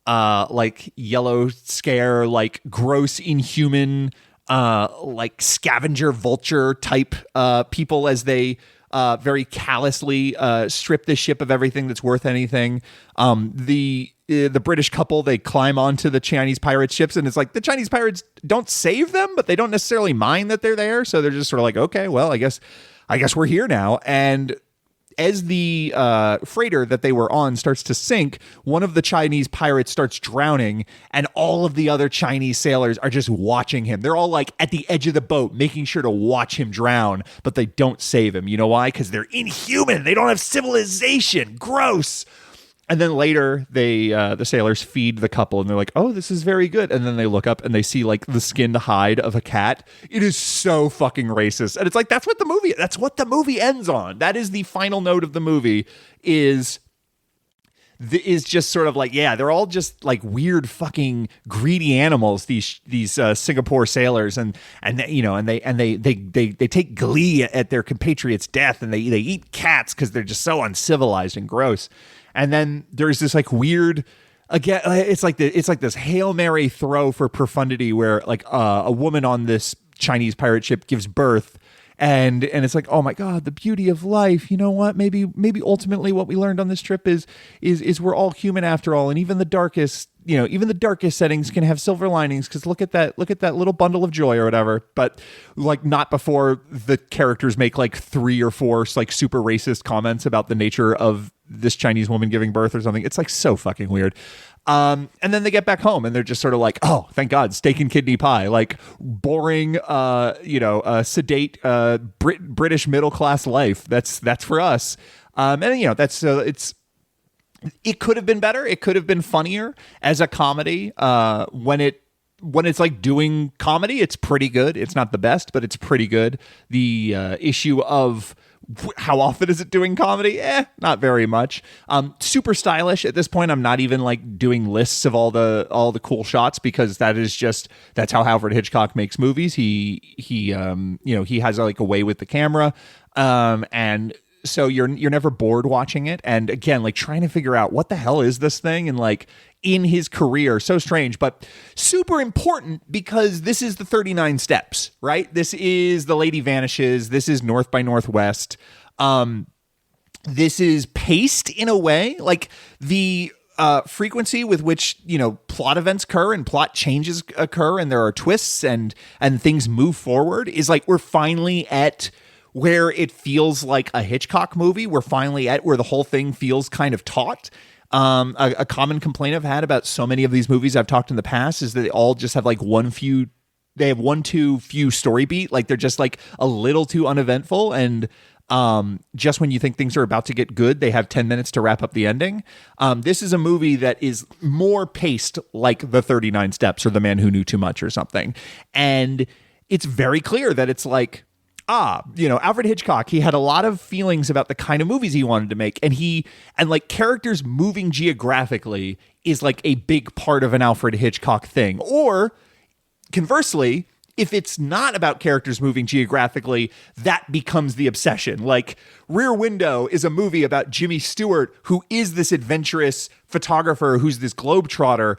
like yellow scare, like gross, inhuman, like scavenger vulture type people as they very callously strip the ship of everything that's worth anything. The British couple, they climb onto the Chinese pirate ships, and it's like the Chinese pirates don't save them, but they don't necessarily mind that they're there. So they're just sort of like, okay, well, I guess we're here now. And as the freighter that they were on starts to sink, one of the Chinese pirates starts drowning, and all of the other Chinese sailors are just watching him. They're all like at the edge of the boat, making sure to watch him drown, but they don't save him. You know why? Because they're inhuman. They don't have civilization. Gross. And then later, the sailors feed the couple, and they're like, "Oh, this is very good." And then they look up and they see like the skinned hide of a cat. It is so fucking racist, and it's like that's what the movie ends on. That is the final note of the movie. Is is just sort of like, yeah, they're all just like weird fucking greedy animals, these Singapore sailors, and they take glee at their compatriots' death, and they eat cats because they're just so uncivilized and gross. And then there's this like weird, again, it's like this Hail Mary throw for profundity where like a woman on this Chinese pirate ship gives birth. And it's like, oh my God, the beauty of life. You know what? Maybe ultimately what we learned on this trip is we're all human after all. And even the darkest settings can have silver linings, because look at that little bundle of joy or whatever. But like, not before the characters make like 3 or 4 like super racist comments about the nature of this Chinese woman giving birth or something. It's like so fucking weird. And then they get back home and they're just sort of like, oh, thank God, steak and kidney pie, like boring, sedate, British middle class life. That's for us. It could have been better. It could have been funnier as a comedy. When it's like doing comedy, it's pretty good. It's not the best, but it's pretty good. The issue of how often is it doing comedy? Not very much. Super stylish at this point. I'm not even like doing lists of all the cool shots, because that's how Alfred Hitchcock makes movies. He has like a way with the camera, and so you're never bored watching it. And again, like trying to figure out what the hell is this thing, and like in his career, so strange, but super important, because this is the 39 steps, right? This is The Lady Vanishes. This is North by Northwest. This is paced in a way, like the frequency with which, plot events occur and plot changes occur and there are twists and things move forward is like, we're finally at where it feels like a Hitchcock movie. We're finally at where the whole thing feels kind of taut. A common complaint I've had about so many of these movies I've talked in the past is that they all just have like they have one too few story beat. Like they're just like a little too uneventful. And just when you think things are about to get good, they have 10 minutes to wrap up the ending. This is a movie that is more paced like The 39 Steps or The Man Who Knew Too Much or something. And it's very clear that it's like, Alfred Hitchcock, he had a lot of feelings about the kind of movies he wanted to make. And like characters moving geographically is like a big part of an Alfred Hitchcock thing. Or conversely, if it's not about characters moving geographically, that becomes the obsession. Like Rear Window is a movie about Jimmy Stewart, who is this adventurous photographer who's this globetrotter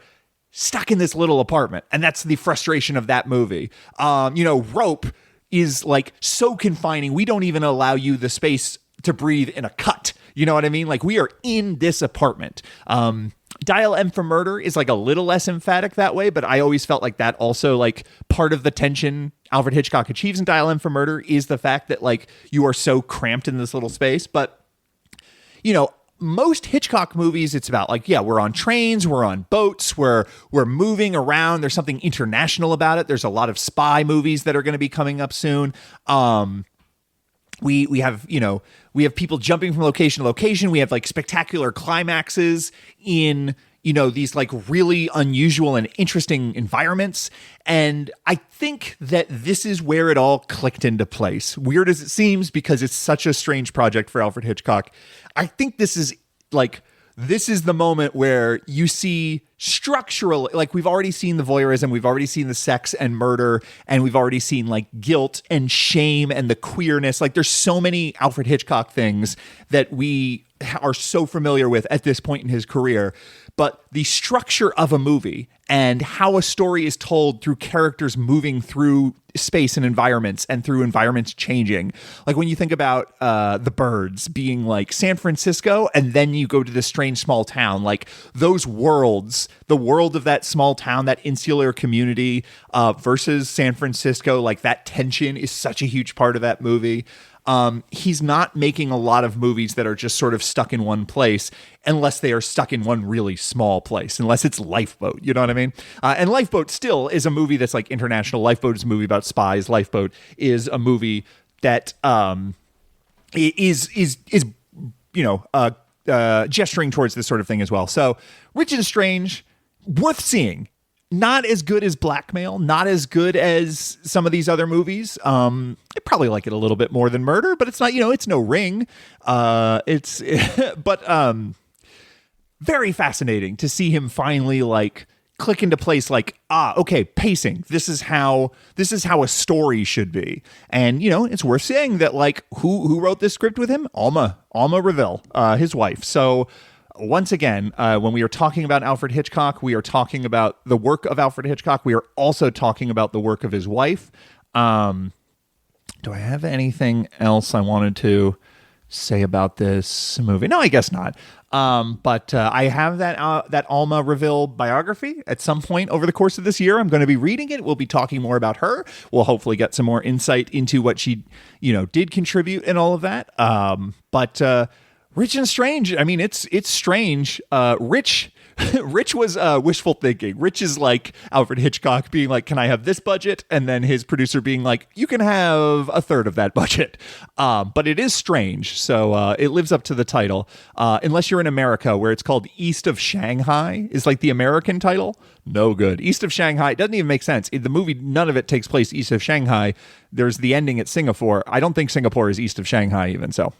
stuck in this little apartment. And that's the frustration of that movie. Rope is like so confining. We don't even allow you the space to breathe in a cut. You know what I mean? Like we are in this apartment. Dial M for Murder is like a little less emphatic that way, but I always felt like that also like part of the tension Alfred Hitchcock achieves in Dial M for Murder is the fact that like you are so cramped in this little space. But, most Hitchcock movies, it's about like, we're on trains, we're on boats, we're moving around. There's something international about it. There's a lot of spy movies that are going to be coming up soon. We have people jumping from location to location. We have like spectacular climaxes in, these like really unusual and interesting environments. And I think that this is where it all clicked into place. Weird as it seems, because it's such a strange project for Alfred Hitchcock. I think this is the moment where you see structural, like we've already seen the voyeurism, we've already seen the sex and murder, and we've already seen like guilt and shame and the queerness. Like there's so many Alfred Hitchcock things that we are so familiar with at this point in his career. But the structure of a movie and how a story is told through characters moving through space and environments and through environments changing. Like when you think about The Birds being like San Francisco, and then you go to this strange small town, like those worlds, the world of that small town, that insular community versus San Francisco, like that tension is such a huge part of that movie. He's not making a lot of movies that are just sort of stuck in one place, unless they are stuck in one really small place, unless it's Lifeboat, you know what I mean? And Lifeboat still is a movie that's like international. Lifeboat is a movie about spies. Lifeboat is a movie that is gesturing towards this sort of thing as well. So Rich and Strange, worth seeing. Not as good as Blackmail, not as good as some of these other movies. I probably like it a little bit more than Murder, but it's not, it's no Ring. But very fascinating to see him finally like click into place, like, okay, pacing. This is how a story should be. And, it's worth saying that, like, who wrote this script with him? Alma Reville, his wife. So once again, when we are talking about Alfred Hitchcock, we are talking about the work of Alfred Hitchcock. We are also talking about the work of his wife. Do I have anything else I wanted to say about this movie? No, I guess not. But I have that Alma Reville biography at some point over the course of this year. I'm going to be reading it. We'll be talking more about her. We'll hopefully get some more insight into what she, did contribute and all of that. But Rich and Strange, I mean, it's strange. Rich was wishful thinking. Rich is like Alfred Hitchcock being like, can I have this budget? And then his producer being like, you can have a third of that budget. But it is strange. So it lives up to the title. Unless you're in America, where it's called East of Shanghai is like the American title. No good. East of Shanghai. It doesn't even make sense. The movie, none of it takes place east of Shanghai. There's the ending at Singapore. I don't think Singapore is east of Shanghai even. So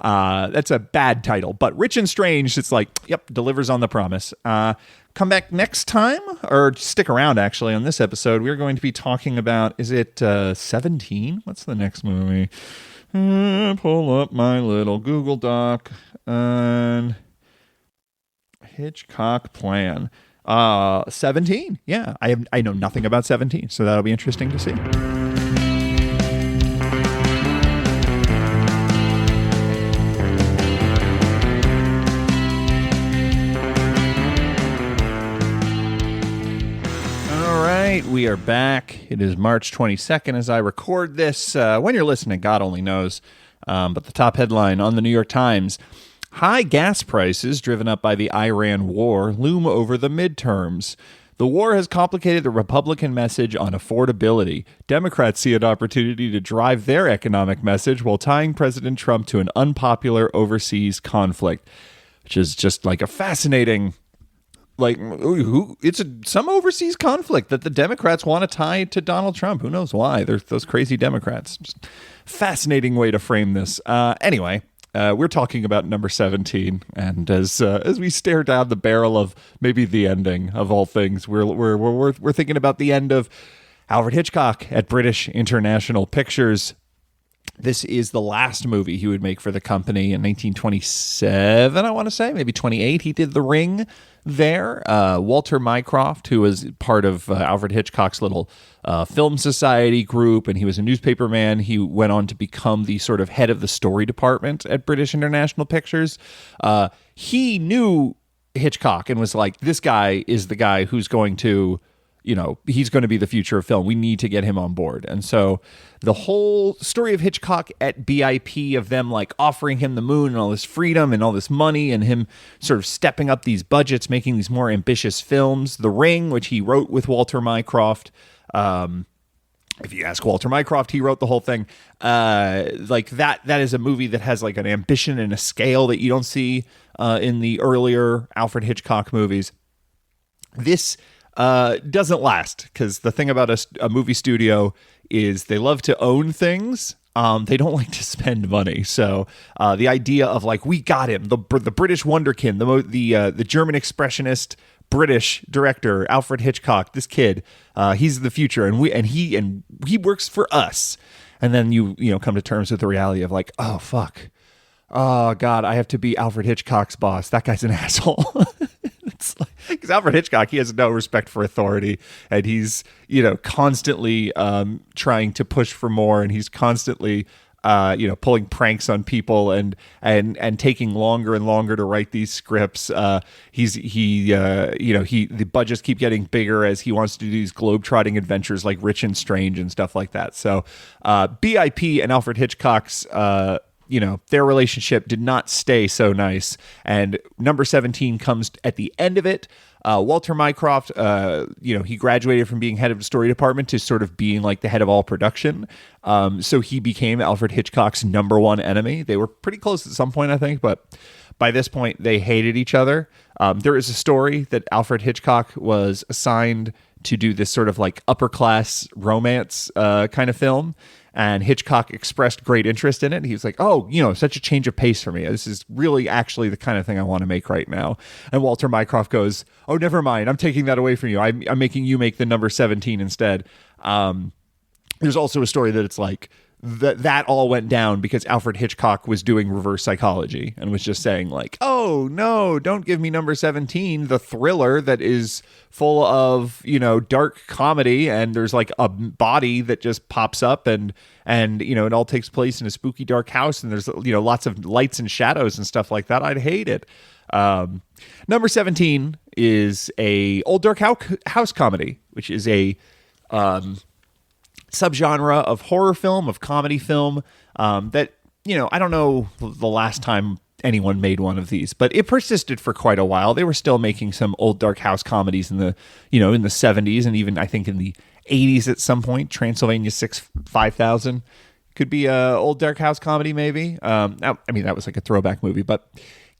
that's a bad title. But Rich and Strange, it's like, yep, delivers on the promise. Come back next time, or stick around actually on this episode. We're going to be talking about, is it 17? What's the next movie? Pull up my little Google Doc and Hitchcock plan. 17. Yeah, I know nothing about 17, so that'll be interesting to see. We are back. It is March 22nd as I record this. When you're listening, God only knows. But the top headline on the New York Times: high gas prices driven up by the Iran war loom over the midterms. The war has complicated the Republican message on affordability. Democrats see an opportunity to drive their economic message while tying President Trump to an unpopular overseas conflict, which is just like a fascinating... some overseas conflict that the Democrats want to tie to Donald Trump. Who knows why? They're those crazy Democrats. Just fascinating way to frame this. Anyway, we're talking about number 17, and as we stare down the barrel of maybe the ending of all things, we're thinking about the end of Alfred Hitchcock at British International Pictures. This is the last movie he would make for the company in 1927, I want to say, maybe 28. He did The Ring there. Walter Mycroft, who was part of Alfred Hitchcock's little film society group, and he was a newspaper man. He went on to become the sort of head of the story department at British International Pictures. He knew Hitchcock and was like, this guy is the guy who's going to... he's going to be the future of film. We need to get him on board. And so the whole story of Hitchcock at BIP, of them like offering him the moon and all this freedom and all this money, and him sort of stepping up these budgets, making these more ambitious films. The Ring, which he wrote with Walter Mycroft. If you ask Walter Mycroft, he wrote the whole thing. Like that is a movie that has like an ambition and a scale that you don't see in the earlier Alfred Hitchcock movies. This doesn't last, because the thing about a movie studio is they love to own things. They don't like to spend money. So the idea of like, we got him, the British wonderkind, the German expressionist British director Alfred Hitchcock, this kid, he's the future, and he works for us. And then you come to terms with the reality of like, oh fuck, oh god, I have to be Alfred Hitchcock's boss. That guy's an asshole. It's like, because Alfred Hitchcock, he has no respect for authority, and he's constantly trying to push for more, and he's constantly pulling pranks on people and taking longer and longer to write these scripts. The budgets keep getting bigger as he wants to do these globetrotting adventures like Rich and Strange and stuff like that. So BIP and Alfred Hitchcock's their relationship did not stay so nice. And number 17 comes at the end of it. Walter Mycroft, he graduated from being head of the story department to sort of being like the head of all production. So he became Alfred Hitchcock's number one enemy. They were pretty close at some point, I think, but by this point they hated each other. There is a story that Alfred Hitchcock was assigned to do this sort of like upper class romance kind of film. And Hitchcock expressed great interest in it. He was like, oh, such a change of pace for me. This is really actually the kind of thing I want to make right now. And Walter Mycroft goes, oh, never mind. I'm taking that away from you. I'm making you make the number 17 instead. There's also a story that it's like that all went down because Alfred Hitchcock was doing reverse psychology and was just saying like, oh, no, don't give me number 17, the thriller that is full of, dark comedy. And there's like a body that just pops up and it all takes place in a spooky dark house. And there's, lots of lights and shadows and stuff like that. I'd hate it. Number 17 is a old dark house comedy, which is a subgenre of horror film, of comedy film, that, I don't know the last time anyone made one of these, but it persisted for quite a while. They were still making some old dark house comedies in the 70s and even I think in the 80s at some point. Transylvania 5000 could be a old dark house comedy maybe. That was like a throwback movie, but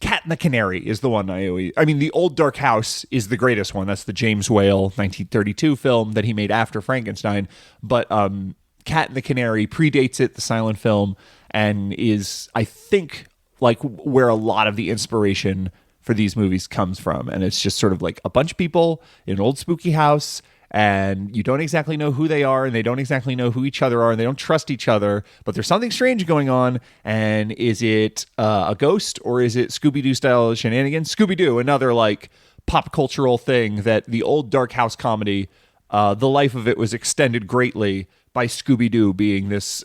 Cat and the Canary is the one the Old Dark House is the greatest one. That's the James Whale 1932 film that he made after Frankenstein. But Cat and the Canary predates it, the silent film, and is, I think, like where a lot of the inspiration for these movies comes from. And it's just sort of like a bunch of people in an old spooky house, and you don't exactly know who they are, and they don't exactly know who each other are, and they don't trust each other, but there's something strange going on. And is it a ghost, or is it Scooby-Doo style shenanigans? Scooby-Oo, another like pop cultural thing that the old dark house comedy, the life of it was extended greatly by Scooby-Doo being this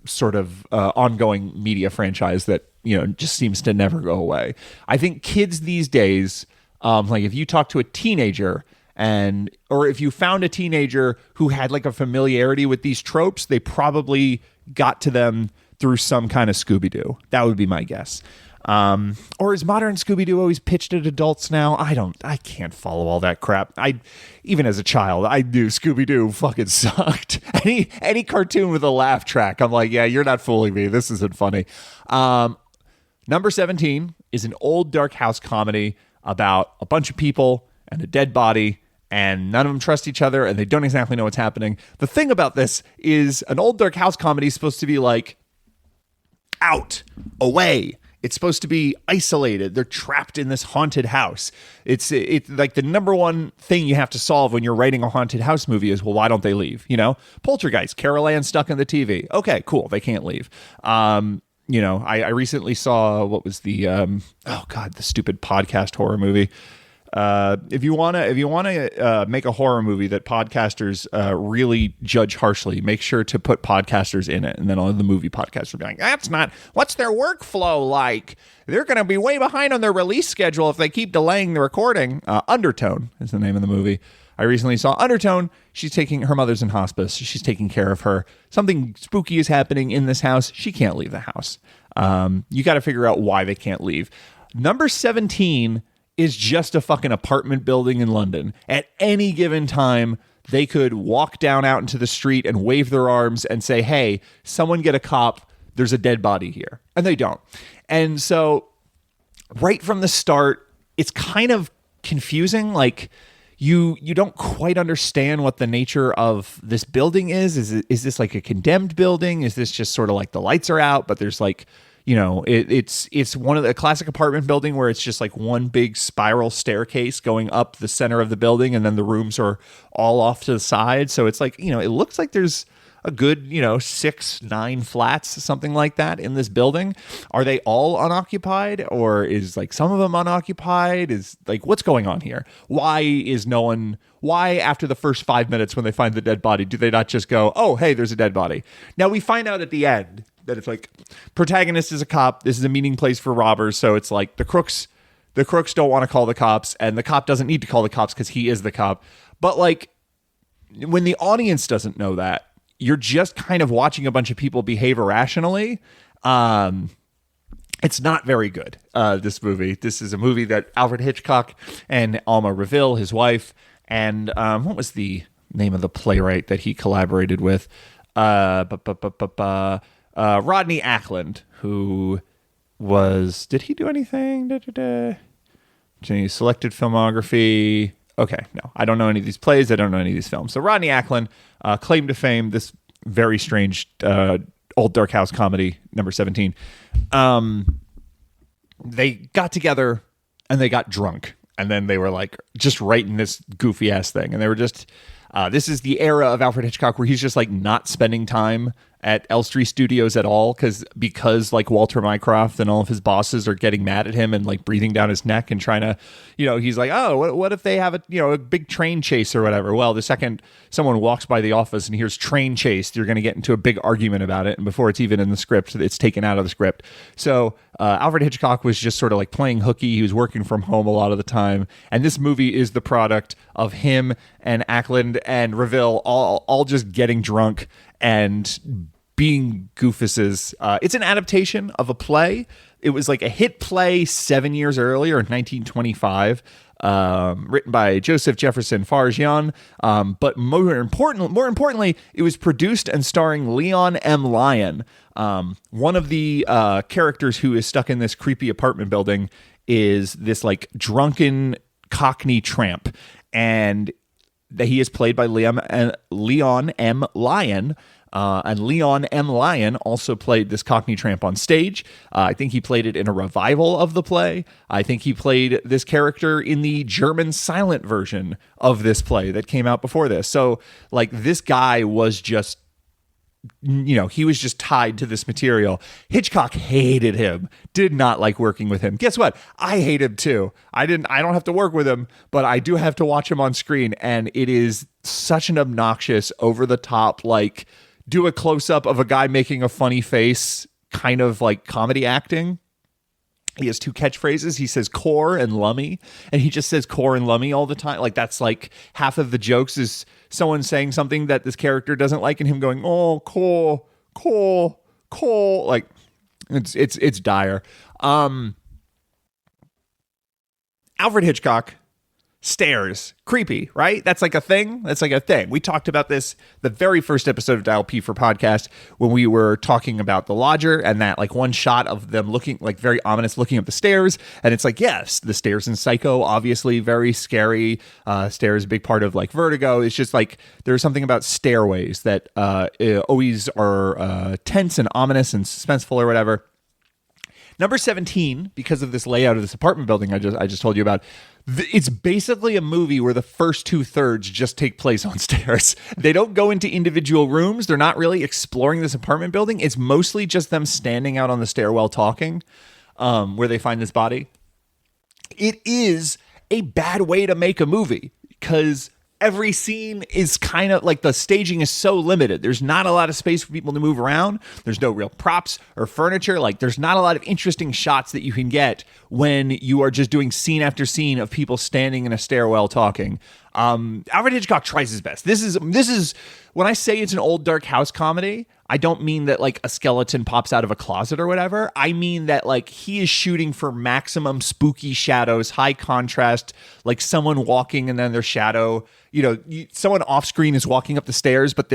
sort of ongoing media franchise that, just seems to never go away. I think kids these days, like if you talk to a teenager, or if you found a teenager who had like a familiarity with these tropes, they probably got to them through some kind of Scooby-Doo. That would be my guess. Or is modern Scooby-Doo always pitched at adults now? I can't follow all that crap. Even as a child, I knew Scooby-Doo fucking sucked. Any cartoon with a laugh track, I'm like, yeah, you're not fooling me. This isn't funny. Number 17 is an old dark house comedy about a bunch of people and a dead body, and none of them trust each other, and they don't exactly know what's happening. The thing about this is an old dark house comedy is supposed to be like out, away. It's supposed to be isolated. They're trapped in this haunted house. It's like the number one thing you have to solve when you're writing a haunted house movie is, well, why don't they leave? Poltergeist, Carol Ann stuck in the TV. Okay, cool. They can't leave. I recently saw, what was the, the stupid podcast horror movie. If you want to make a horror movie that podcasters really judge harshly, make sure to put podcasters in it, and then all the movie podcasters will be like, "That's not what's their workflow like? They're going to be way behind on their release schedule if they keep delaying the recording." Undertone is the name of the movie. I recently saw Undertone. Her mother's in hospice. She's taking care of her. Something spooky is happening in this house. She can't leave the house. You got to figure out why they can't leave. Number 17 is just a fucking apartment building in London. At any given time, they could walk down out into the street and wave their arms and say, hey, someone get a cop. There's a dead body here. And they don't. And so right from the start, it's kind of confusing. Like you don't quite understand what the nature of this building is. Is this like a condemned building? Is this just sort of like the lights are out, but there's like, it's one of the classic apartment building where it's just like one big spiral staircase going up the center of the building, and then the rooms are all off to the side. So it's like, it looks like there's a good, 6-9 flats, something like that in this building. Are they all unoccupied, or is like some of them unoccupied? Is like, what's going on here? Why after the first 5 minutes when they find the dead body, do they not just go, oh, hey, there's a dead body? Now we find out at the end that it's like protagonist is a cop. This is a meeting place for robbers. So it's like the crooks don't want to call the cops, and the cop doesn't need to call the cops because he is the cop. But like when the audience doesn't know that, you're just kind of watching a bunch of people behave irrationally. It's not very good, this movie. This is a movie that Alfred Hitchcock and Alma Reville, his wife, and what was the name of the playwright that he collaborated with? Rodney Ackland, who did he do anything? Selected filmography. okay, no, I don't know any of these plays. I don't know any of these films. So Rodney Ackland, claim to fame, this very strange old dark house comedy, number 17. They got together and they got drunk. And then they were like just writing this goofy ass thing. And they were just, this is the era of Alfred Hitchcock where he's just like not spending time at Elstree Studios at all because like Walter Mycroft and all of his bosses are getting mad at him and like breathing down his neck and trying to, he's like, oh, what if they have a big train chase or whatever? Well, the second someone walks by the office and hears train chase, you're going to get into a big argument about it. And before it's even in the script, it's taken out of the script. So Alfred Hitchcock was just sort of like playing hooky. He was working from home a lot of the time. And this movie is the product of him and Ackland and Reville all just getting drunk and being goofuses. It's an adaptation of a play. It was like a hit play 7 years earlier in 1925, written by Joseph Jefferson Farjian. But more importantly, it was produced and starring Leon M. Lyon. One of the characters who is stuck in this creepy apartment building is this like drunken Cockney tramp, and that he is played by Leon M. Lyon. And Leon M. Lyon also played this Cockney tramp on stage. I think he played it in a revival of the play. I think he played this character in the German silent version of this play that came out before this. So, like, this guy was just, he was just tied to this material. Hitchcock hated him, did not like working with him. Guess what? I hate him too. I don't have to work with him, but I do have to watch him on screen. And it is such an obnoxious, over the top, like, do a close-up of a guy making a funny face, kind of like comedy acting. He has two catchphrases. He says core and lummy, and he just says core and lummy all the time. Like, that's like half of the jokes is someone saying something that this character doesn't like and him going, oh, core. Like, it's dire. Alfred Hitchcock. Stairs. Creepy, right? That's like a thing. We talked about this the very first episode of Dial P for Podcast when we were talking about The Lodger and that like one shot of them looking like very ominous looking up the stairs. And it's like, yes, the stairs in Psycho, obviously very scary. Stairs, a big part of like Vertigo. It's just like there's something about stairways that always are tense and ominous and suspenseful or whatever. Number 17, because of this layout of this apartment building I just told you about, it's basically a movie where the first 2/3 just take place on stairs. They don't go into individual rooms. They're not really exploring this apartment building. It's mostly just them standing out on the stairwell talking, where they find this body. It is a bad way to make a movie because every scene is kind of like the staging is so limited. There's not a lot of space for people to move around. There's no real props or furniture. Like, there's not a lot of interesting shots that you can get when you are just doing scene after scene of people standing in a stairwell talking. Alfred Hitchcock tries his best. This is when I say it's an old dark house comedy, I don't mean that like a skeleton pops out of a closet or whatever. I mean that like he is shooting for maximum spooky shadows, high contrast, like someone walking and then their shadow, someone off screen is walking up the stairs, but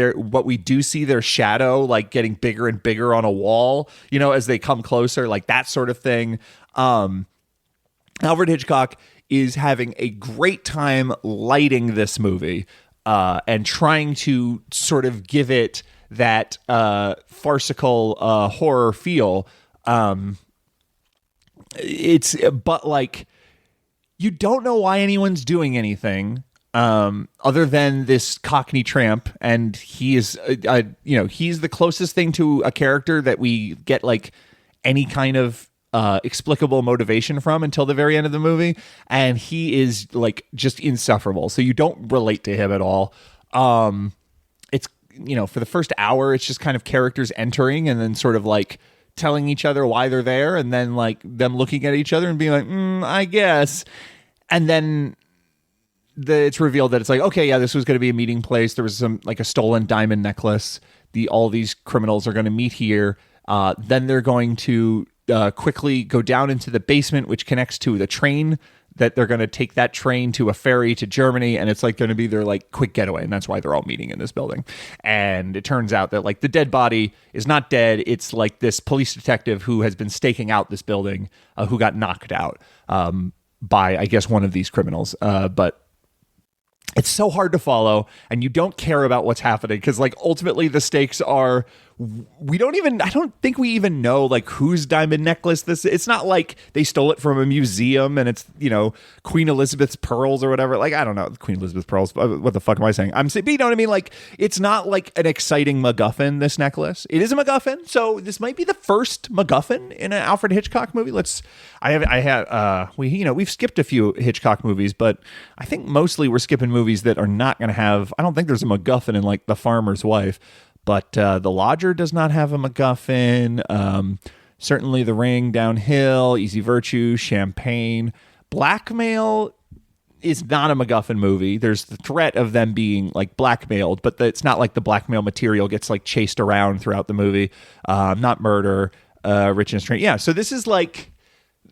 we do see their shadow like getting bigger and bigger on a wall, as they come closer, like that sort of thing. Alfred Hitchcock is having a great time lighting this movie and trying to sort of give it that farcical horror feel. But like, you don't know why anyone's doing anything other than this Cockney tramp, and he is, he's the closest thing to a character that we get like any kind of explicable motivation from until the very end of the movie, and he is like just insufferable. So you don't relate to him at all. It's for the first hour, it's just kind of characters entering and then sort of like telling each other why they're there, and then like them looking at each other and being like, I guess, and then it's revealed that it's like, okay, yeah, this was going to be a meeting place. There was some like a stolen diamond necklace. All these criminals are going to meet here. Then they're going to quickly go down into the basement, which connects to the train, that they're going to take that train to a ferry to Germany, and it's like going to be their like quick getaway, and that's why they're all meeting in this building. And it turns out that like the dead body is not dead. It's like this police detective who has been staking out this building, who got knocked out by, I guess, one of these criminals. But it's so hard to follow, and you don't care about what's happening because, like, ultimately the stakes are I don't think we even know, like, whose diamond necklace this is. It's not like they stole it from a museum and it's, Queen Elizabeth's pearls or whatever. Like, I don't know, Queen Elizabeth's pearls. What the fuck am I saying? I'm saying, but you know what I mean? Like, it's not like an exciting MacGuffin, this necklace. It is a MacGuffin, so this might be the first MacGuffin in an Alfred Hitchcock movie. We've skipped a few Hitchcock movies, but I think mostly we're skipping movies that are not going to have, I don't think there's a MacGuffin in, like, The Farmer's Wife. But The Lodger does not have a MacGuffin. Certainly The Ring, Downhill, Easy Virtue, Champagne. Blackmail is not a MacGuffin movie. There's the threat of them being, like, blackmailed, but it's not like the blackmail material gets, like, chased around throughout the movie. Not Murder, Rich and Strange. Yeah, so this is, like,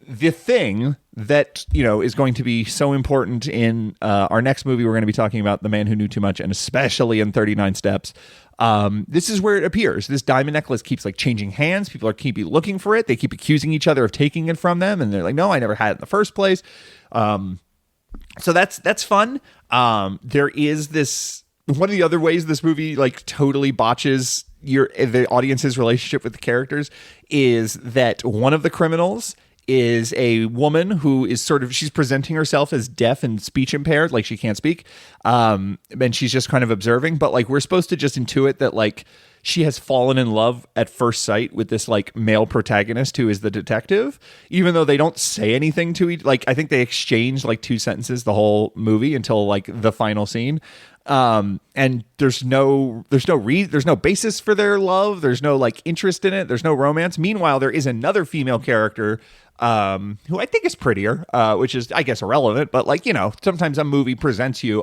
the thing that, is going to be so important in our next movie. We're going to be talking about The Man Who Knew Too Much, and especially in 39 Steps. This is where it appears. This diamond necklace keeps, like, changing hands. People keep looking for it. They keep accusing each other of taking it from them, and they're like, "No, I never had it in the first place." So that's fun. There is this one of the other ways this movie, like, totally botches the audience's relationship with the characters is that one of the criminals is a woman who is she's presenting herself as deaf and speech impaired, like she can't speak. And she's just kind of observing, but, like, we're supposed to just intuit that, like, she has fallen in love at first sight with this, like, male protagonist who is the detective, even though they don't say anything to each. Like, I think they exchange, like, 2 sentences the whole movie until, like, the final scene. And there's no basis for their love. There's no, like, interest in it. There's no romance. Meanwhile, there is another female character who I think is prettier, which is, I guess, irrelevant, but, like, sometimes a movie presents you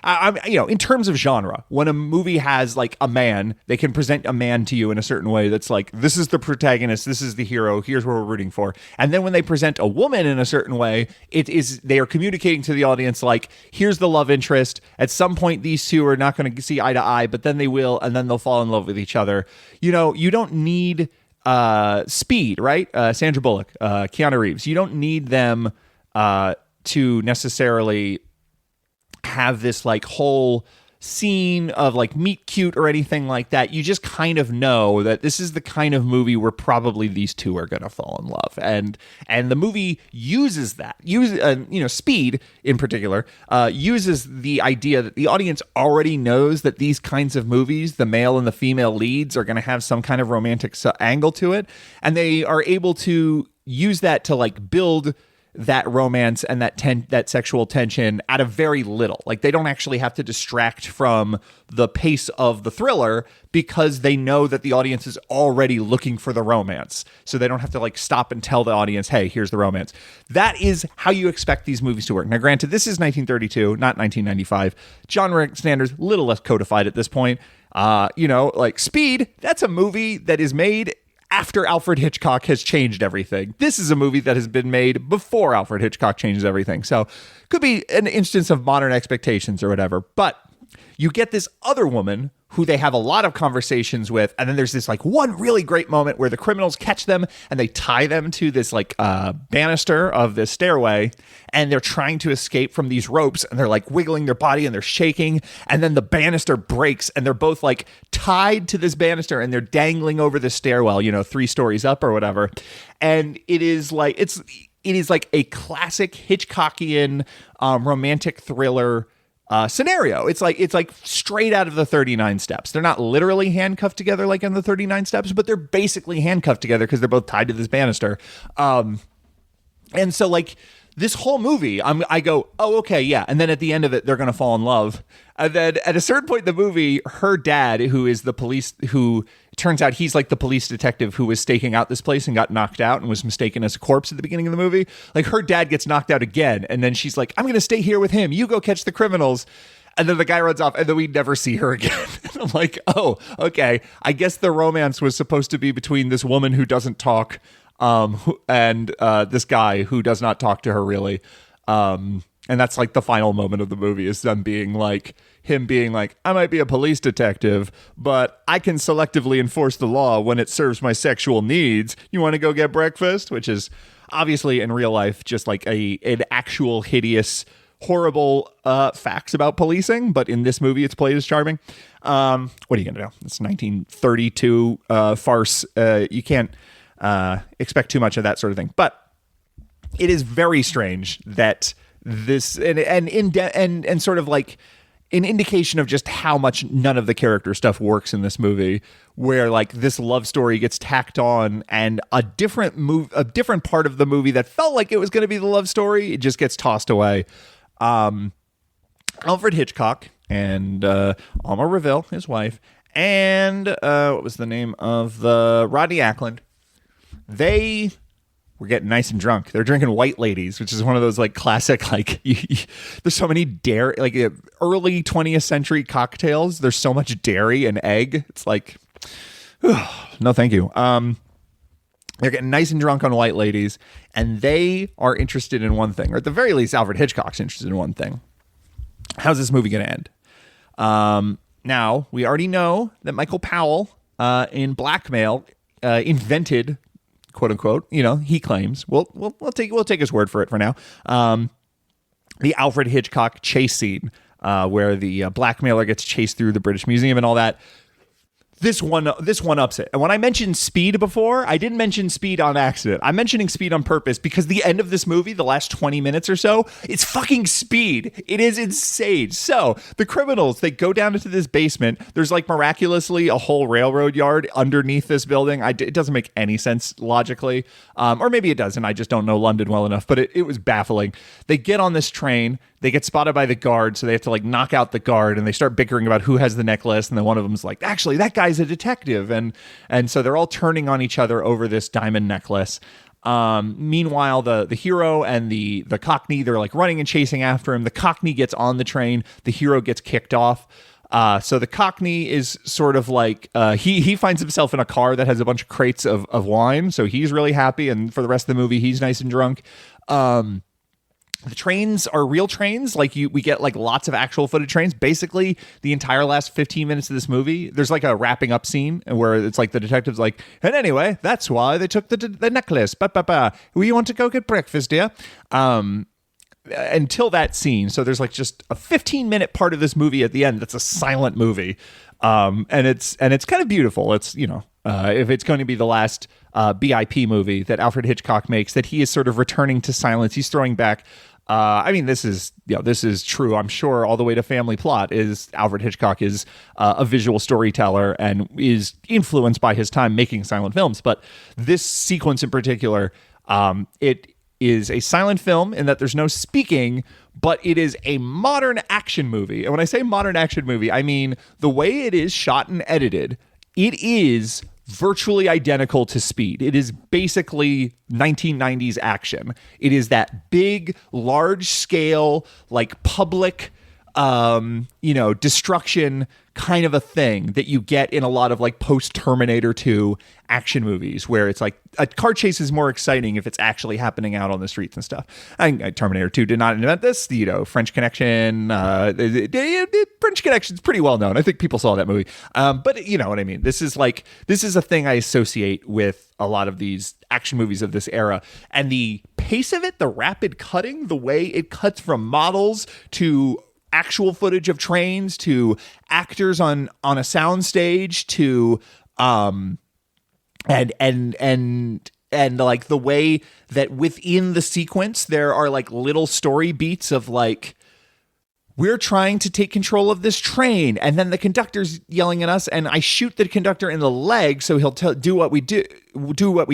in terms of genre, when a movie has, like, a man, they can present a man to you in a certain way that's like, this is the protagonist, this is the hero, here's what we're rooting for. And then when they present a woman in a certain way, they are communicating to the audience, like, here's the love interest. At some point, these two are not going to see eye to eye, but then they will, and then they'll fall in love with each other. You don't need Speed, right? Sandra Bullock, Keanu Reeves. You don't need them to necessarily have this, like, whole scene of, like, meet cute or anything like that. You just kind of know that this is the kind of movie where probably these two are going to fall in love, and the movie uses that. Speed in particular uses the idea that the audience already knows that these kinds of movies, the male and the female leads, are going to have some kind of romantic angle to it, and they are able to use that to, like, build that romance and that sexual tension out of very little. Like, they don't actually have to distract from the pace of the thriller because they know that the audience is already looking for the romance. So they don't have to, like, stop and tell the audience, hey, here's the romance. That is how you expect these movies to work. Now, granted, this is 1932, not 1995. Genre standards, a little less codified at this point. Like Speed, that's a movie that is made after Alfred Hitchcock has changed everything. This is a movie that has been made before Alfred Hitchcock changes everything. So could be an instance of modern expectations or whatever. But you get this other woman who they have a lot of conversations with, and then there's this, like, one really great moment where the criminals catch them and they tie them to this, like, banister of this stairway, and they're trying to escape from these ropes, and they're, like, wiggling their body and they're shaking, and then the banister breaks and they're both, like, tied to this banister and they're dangling over the stairwell, 3 stories up or whatever. And it is like a classic Hitchcockian romantic thriller scenario. It's like straight out of the 39 Steps. They're not literally handcuffed together like in the 39 Steps, but they're basically handcuffed together because they're both tied to this banister. And so, like, this whole movie, I go, oh, okay, yeah. And then at the end of it, they're going to fall in love. And then at a certain point in the movie, her dad, who is the police, who turns out he's, like, the police detective who was staking out this place and got knocked out and was mistaken as a corpse at the beginning of the movie. Like, her dad gets knocked out again. And then she's like, I'm going to stay here with him. You go catch the criminals. And then the guy runs off, and then we never see her again. I'm like, oh, okay. I guess the romance was supposed to be between this woman who doesn't talk and this guy who does not talk to her really. And that's, like, the final moment of the movie is him being like, I might be a police detective, but I can selectively enforce the law when it serves my sexual needs. You want to go get breakfast? Which is obviously in real life just like an actual hideous horrible facts about policing, but in this movie, it's played as charming. What are you going to do? It's 1932 farce. You can't expect too much of that sort of thing. But it is very strange that this and sort of like an indication of just how much none of the character stuff works in this movie, where like this love story gets tacked on and a different part of the movie that felt like it was going to be the love story, it just gets tossed away. Alfred Hitchcock and Alma Reville, his wife, and what was the name of the Rodney Ackland? They were getting nice and drunk. They're drinking White Ladies, which is one of those like classic, like there's so many dairy, like early 20th century cocktails. There's so much dairy and egg. It's like, no, thank you. They're getting nice and drunk on White Ladies, and they are interested in one thing, or at the very least, Alfred Hitchcock's interested in one thing. How's this movie going to end? Now, we already know that Michael Powell in Blackmail invented, quote unquote, he claims. We'll take his word for it for now. The Alfred Hitchcock chase scene, where the blackmailer gets chased through the British Museum and all that. This one ups it. And when I mentioned speed before, I didn't mention speed on accident. I'm mentioning speed on purpose because the end of this movie, the last 20 minutes or so, it's fucking speed. It is insane. So the criminals, they go down into this basement. There's like miraculously a whole railroad yard underneath this building. It doesn't make any sense logically. Or maybe it does, and I just don't know London well enough, but it was baffling. They get on this train. They get spotted by the guard, so they have to like knock out the guard, and they start bickering about who has the necklace. And then one of them's like, actually, that guy's a detective. And so they're all turning on each other over this diamond necklace. Meanwhile, the hero and the Cockney, they're like running and chasing after him. The Cockney gets on the train. The hero gets kicked off. So the Cockney is sort of like, he finds himself in a car that has a bunch of crates of wine. So he's really happy. And for the rest of the movie, he's nice and drunk. The trains are real trains. Like we get like lots of actual footage trains. Basically, the entire last 15 minutes of this movie, there's like a wrapping up scene where it's like the detective's like, and anyway, that's why they took the necklace. We want to go get breakfast, dear. Until that scene. So there's like just a 15-minute part of this movie at the end that's a silent movie. And it's kind of beautiful. It's, if it's going to be the last BIP movie that Alfred Hitchcock makes, that he is sort of returning to silence. He's throwing back. This is true. I'm sure all the way to Family Plot is Alfred Hitchcock is a visual storyteller and is influenced by his time making silent films. But this sequence in particular, it is a silent film in that there's no speaking, but it is a modern action movie. And when I say modern action movie, I mean the way it is shot and edited, it is virtually identical to Speed. It is basically 1990s action. It is that big, large scale, like public, destruction kind of a thing that you get in a lot of like post Terminator 2 action movies, where it's like a car chase is more exciting if it's actually happening out on the streets and stuff. Terminator 2 did not invent this. French Connection, French Connection is pretty well known. I think people saw that movie. But you know what I mean? This is a thing I associate with a lot of these action movies of this era. And the pace of it, the rapid cutting, the way it cuts from models to actual footage of trains to actors on a soundstage to and like the way that within the sequence there are like little story beats of like, we're trying to take control of this train, and then the conductor's yelling at us, and I shoot the conductor in the leg so he'll do what we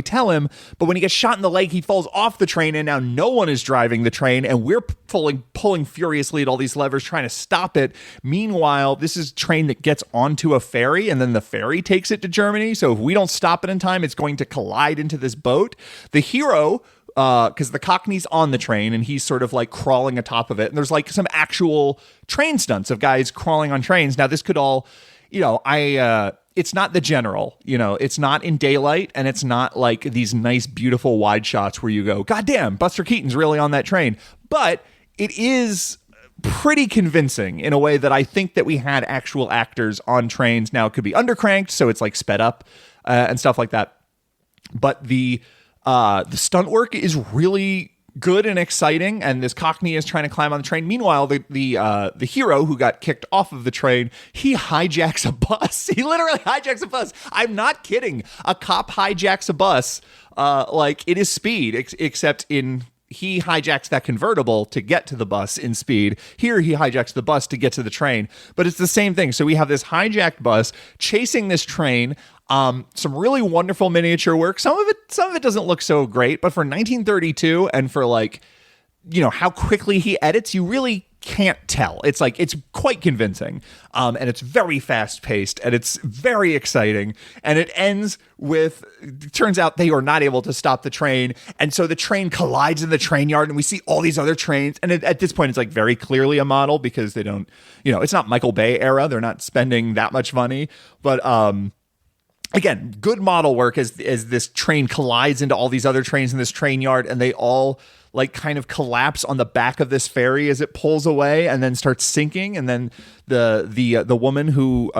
tell him. But when he gets shot in the leg, he falls off the train, and now no one is driving the train, and we're pulling furiously at all these levers trying to stop it. Meanwhile, this is a train that gets onto a ferry, and then the ferry takes it to Germany. So if we don't stop it in time, it's going to collide into this boat. The hero, because the Cockney's on the train and he's sort of like crawling atop of it, and there's like some actual train stunts of guys crawling on trains. Now this could all, it's not the general, it's not in daylight, and it's not like these nice beautiful wide shots where you go, God damn, Buster Keaton's really on that train. But it is pretty convincing in a way that I think that we had actual actors on trains. Now it could be undercranked, so it's like sped up and stuff like that. But the stunt work is really good and exciting, and this Cockney is trying to climb on the train. Meanwhile, the hero who got kicked off of the train, he hijacks a bus. He literally hijacks a bus. I'm not kidding. A cop hijacks a bus like it is Speed, except he hijacks that convertible to get to the bus in Speed. Here, he hijacks the bus to get to the train. But it's the same thing. So we have this hijacked bus chasing this train. Some really wonderful miniature work. Some of it doesn't look so great, but for 1932 and for how quickly he edits, you really can't tell. It's quite convincing. And it's very fast paced and it's very exciting. And it ends with, it turns out they are not able to stop the train. And so the train collides in the train yard and we see all these other trains. And at this point, it's very clearly a model because they don't, it's not Michael Bay era. They're not spending that much money, but, again, good model work as this train collides into all these other trains in this train yard, and they all kind of collapse on the back of this ferry as it pulls away and then starts sinking. And then the woman who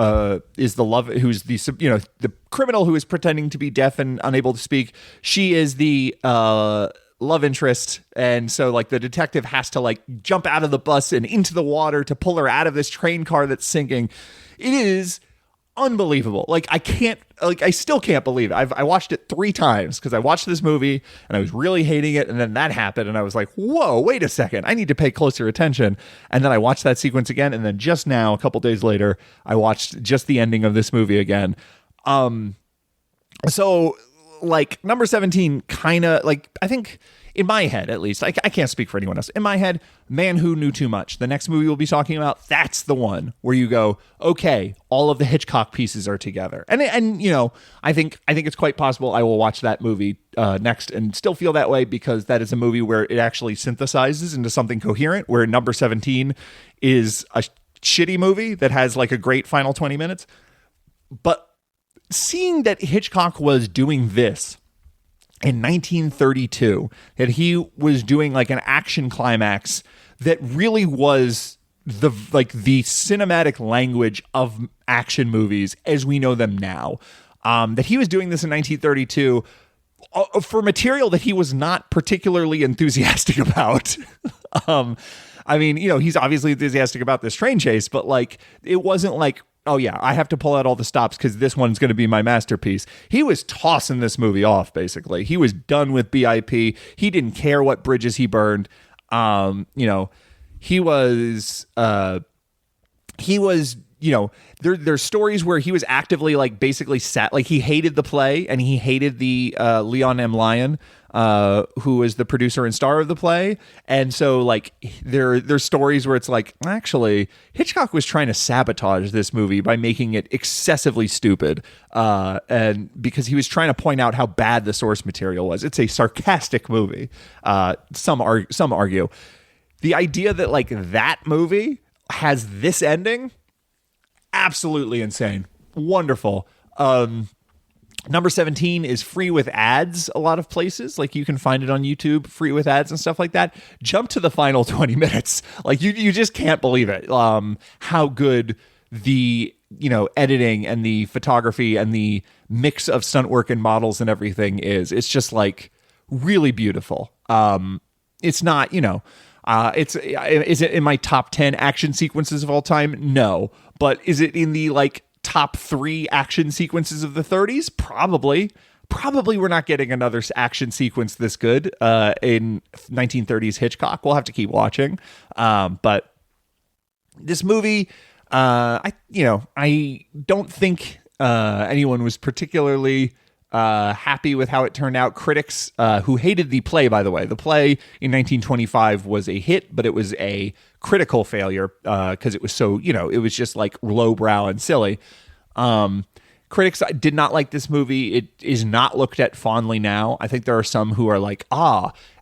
is who's the criminal who is pretending to be deaf and unable to speak, she is the love interest, and so the detective has to jump out of the bus and into the water to pull her out of this train car that's sinking. It is unbelievable. I still can't believe it. I watched it 3 times because I watched this movie and I was really hating it, and then that happened and I was like, whoa, wait a second, I need to pay closer attention. And then I watched that sequence again, and then just now, a couple days later, I watched just the ending of this movie again. So number 17 kind of I think in my head, at least, I can't speak for anyone else. In my head, Man Who Knew Too Much. The next movie we'll be talking about, that's the one where you go, okay, all of the Hitchcock pieces are together. And I think it's quite possible I will watch that movie next and still feel that way, because that is a movie where it actually synthesizes into something coherent, where number 17 is a shitty movie that has a great final 20 minutes. But seeing that Hitchcock was doing this in 1932, that he was doing an action climax that really was the cinematic language of action movies as we know them now, that he was doing this in 1932 for material that he was not particularly enthusiastic about. He's obviously enthusiastic about this train chase, but it wasn't oh yeah, I have to pull out all the stops because this one's going to be my masterpiece. He was tossing this movie off, basically. He was done with BIP. He didn't care what bridges he burned. He was, there's stories where he was actively basically he hated the play, and he hated the Leon M. Lyon, who is the producer and star of the play. And so there's stories where it's actually Hitchcock was trying to sabotage this movie by making it excessively stupid, and because he was trying to point out how bad the source material was. It's a sarcastic movie. Some argue the idea that that movie has this ending, absolutely insane. Wonderful. Number 17 is free with ads a lot of places. You can find it on YouTube, free with ads and stuff like that. Jump to the final 20 minutes. You just can't believe it. How good the, editing and the photography and the mix of stunt work and models and everything is. It's just really beautiful. It's not, is it in my top 10 action sequences of all time? No. But is it in the top 3 action sequences of the 30s? Probably we're not getting another action sequence this good in 1930s Hitchcock. We'll have to keep watching. But this movie, I don't think anyone was particularly happy with how it turned out. Critics who hated the play, by the way. The play in 1925 was a hit, but it was a critical failure because it was so, it was just lowbrow and silly. Critics did not like this movie. It is not looked at fondly now. I think there are some who are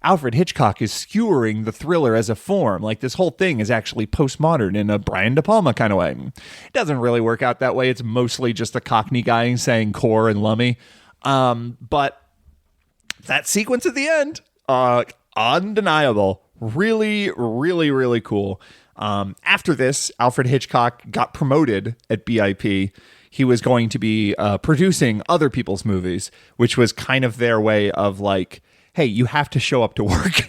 Alfred Hitchcock is skewering the thriller as a form. This whole thing is actually postmodern in a Brian De Palma kind of way. It doesn't really work out that way. It's mostly just a Cockney guy saying core and lummy. But that sequence at the end, undeniable. Really, really, really cool. After this, Alfred Hitchcock got promoted at BIP. He was going to be producing other people's movies, which was kind of their way of hey, you have to show up to work.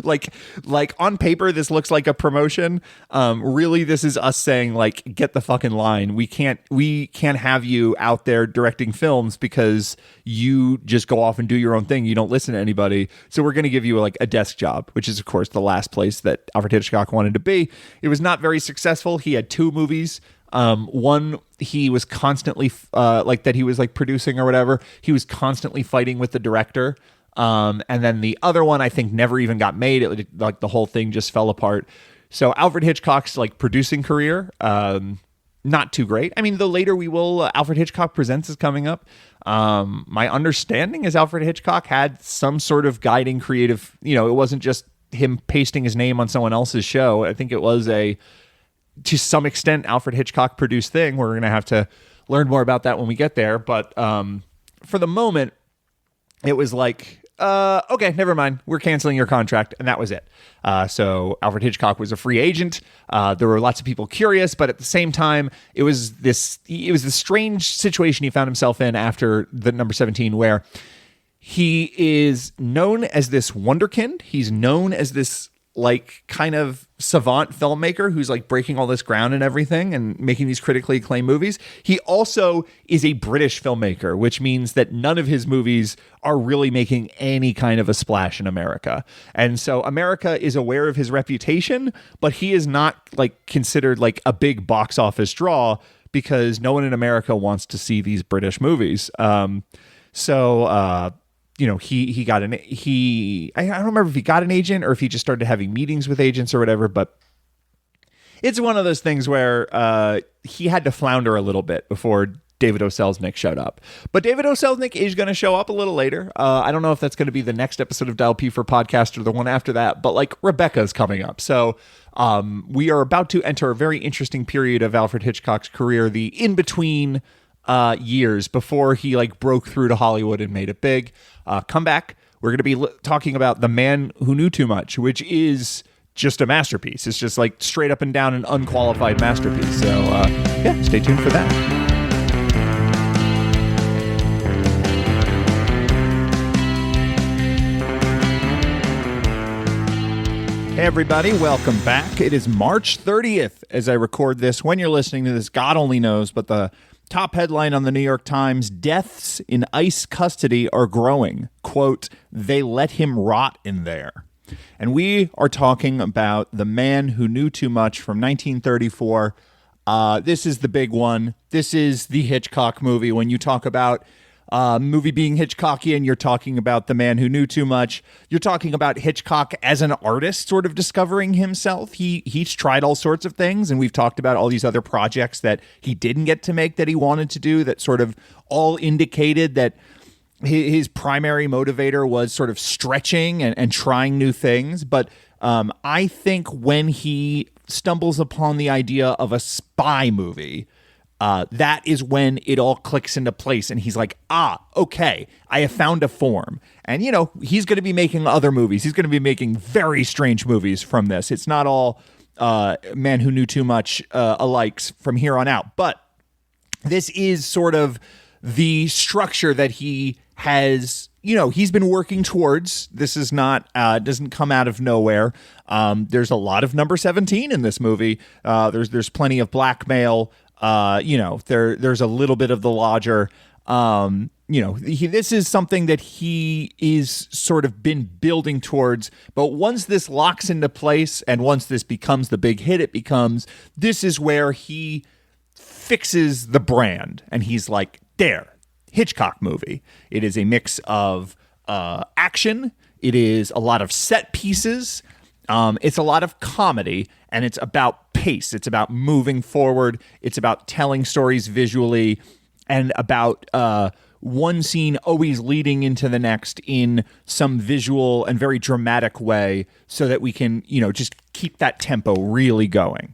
like on paper, this looks like a promotion. Really, this is us saying, like, get the fucking line. We can't have you out there directing films because you just go off and do your own thing. You don't listen to anybody. So we're going to give you like a desk job, which is, of course, the last place that Alfred Hitchcock wanted to be. It was not very successful. He had 2 movies. One, he was constantly that he was like producing or whatever. He was constantly fighting with the director. And then the other one, I think, never even got made. It, like, the whole thing just fell apart. So Alfred Hitchcock's like producing career, not too great. I mean, the later we will, Alfred Hitchcock Presents is coming up. My understanding is Alfred Hitchcock had some sort of guiding creative, it wasn't just him pasting his name on someone else's show. I think it was to some extent, Alfred Hitchcock produced thing. We're going to have to learn more about that when we get there. But for the moment, it was like, okay, never mind. We're canceling your contract. And that was it. So Alfred Hitchcock was a free agent. There were lots of people curious, but at the same time, it was this strange situation he found himself in after the number 17, where he is known as this wonderkind. He's known as this like kind of savant filmmaker who's like breaking all this ground and everything and making these critically acclaimed movies. He also is a British filmmaker, which means that none of his movies are really making any kind of a splash in America. And so America is aware of his reputation, but he is not like considered like a big box office draw because no one in America wants to see these British movies. He got I don't remember if he got an agent or if he just started having meetings with agents or whatever, but it's one of those things where he had to flounder a little bit before David O. Selznick showed up. But David O. Selznick is going to show up a little later. I don't know if that's going to be the next episode of Dial P for Podcast or the one after that, but like Rebecca's coming up. So we are about to enter a very interesting period of Alfred Hitchcock's career, the in-between years before he like broke through to Hollywood and made it big. Come back. We're going to be talking about The Man Who Knew Too Much, which is just a masterpiece. It's just like straight up and down an unqualified masterpiece. So stay tuned for that. Hey everybody, welcome back. It is March 30th as I record this. When you're listening to this, God only knows, but the top headline on the New York Times, deaths in ICE custody are growing. Quote, they let him rot in there. And we are talking about The Man Who Knew Too Much from 1934. This is the big one. This is the Hitchcock movie. When you talk about movie being Hitchcockian, you're talking about The Man Who Knew Too Much. You're talking about Hitchcock as an artist sort of discovering himself. He's tried all sorts of things, and we've talked about all these other projects that he didn't get to make that he wanted to do that sort of all indicated that his primary motivator was sort of stretching and trying new things. But I think when he stumbles upon the idea of a spy movie, that is when it all clicks into place and he's like, okay, I have found a form. And, he's going to be making other movies. He's going to be making very strange movies from this. It's not all Man Who Knew Too Much alikes from here on out. But this is sort of the structure that he has, he's been working towards. This is not, doesn't come out of nowhere. There's a lot of number 17 in this movie. There's plenty of blackmail. There's a little bit of the lodger. This is something that he is sort of been building towards. But once this locks into place and once this becomes the big hit, this is where he fixes the brand. And he's like, there, Hitchcock movie. It is a mix of action. It is a lot of set pieces. It's a lot of comedy, and it's about pace. It's about moving forward. It's about telling stories visually, and about one scene always leading into the next in some visual and very dramatic way so that we can, just keep that tempo really going.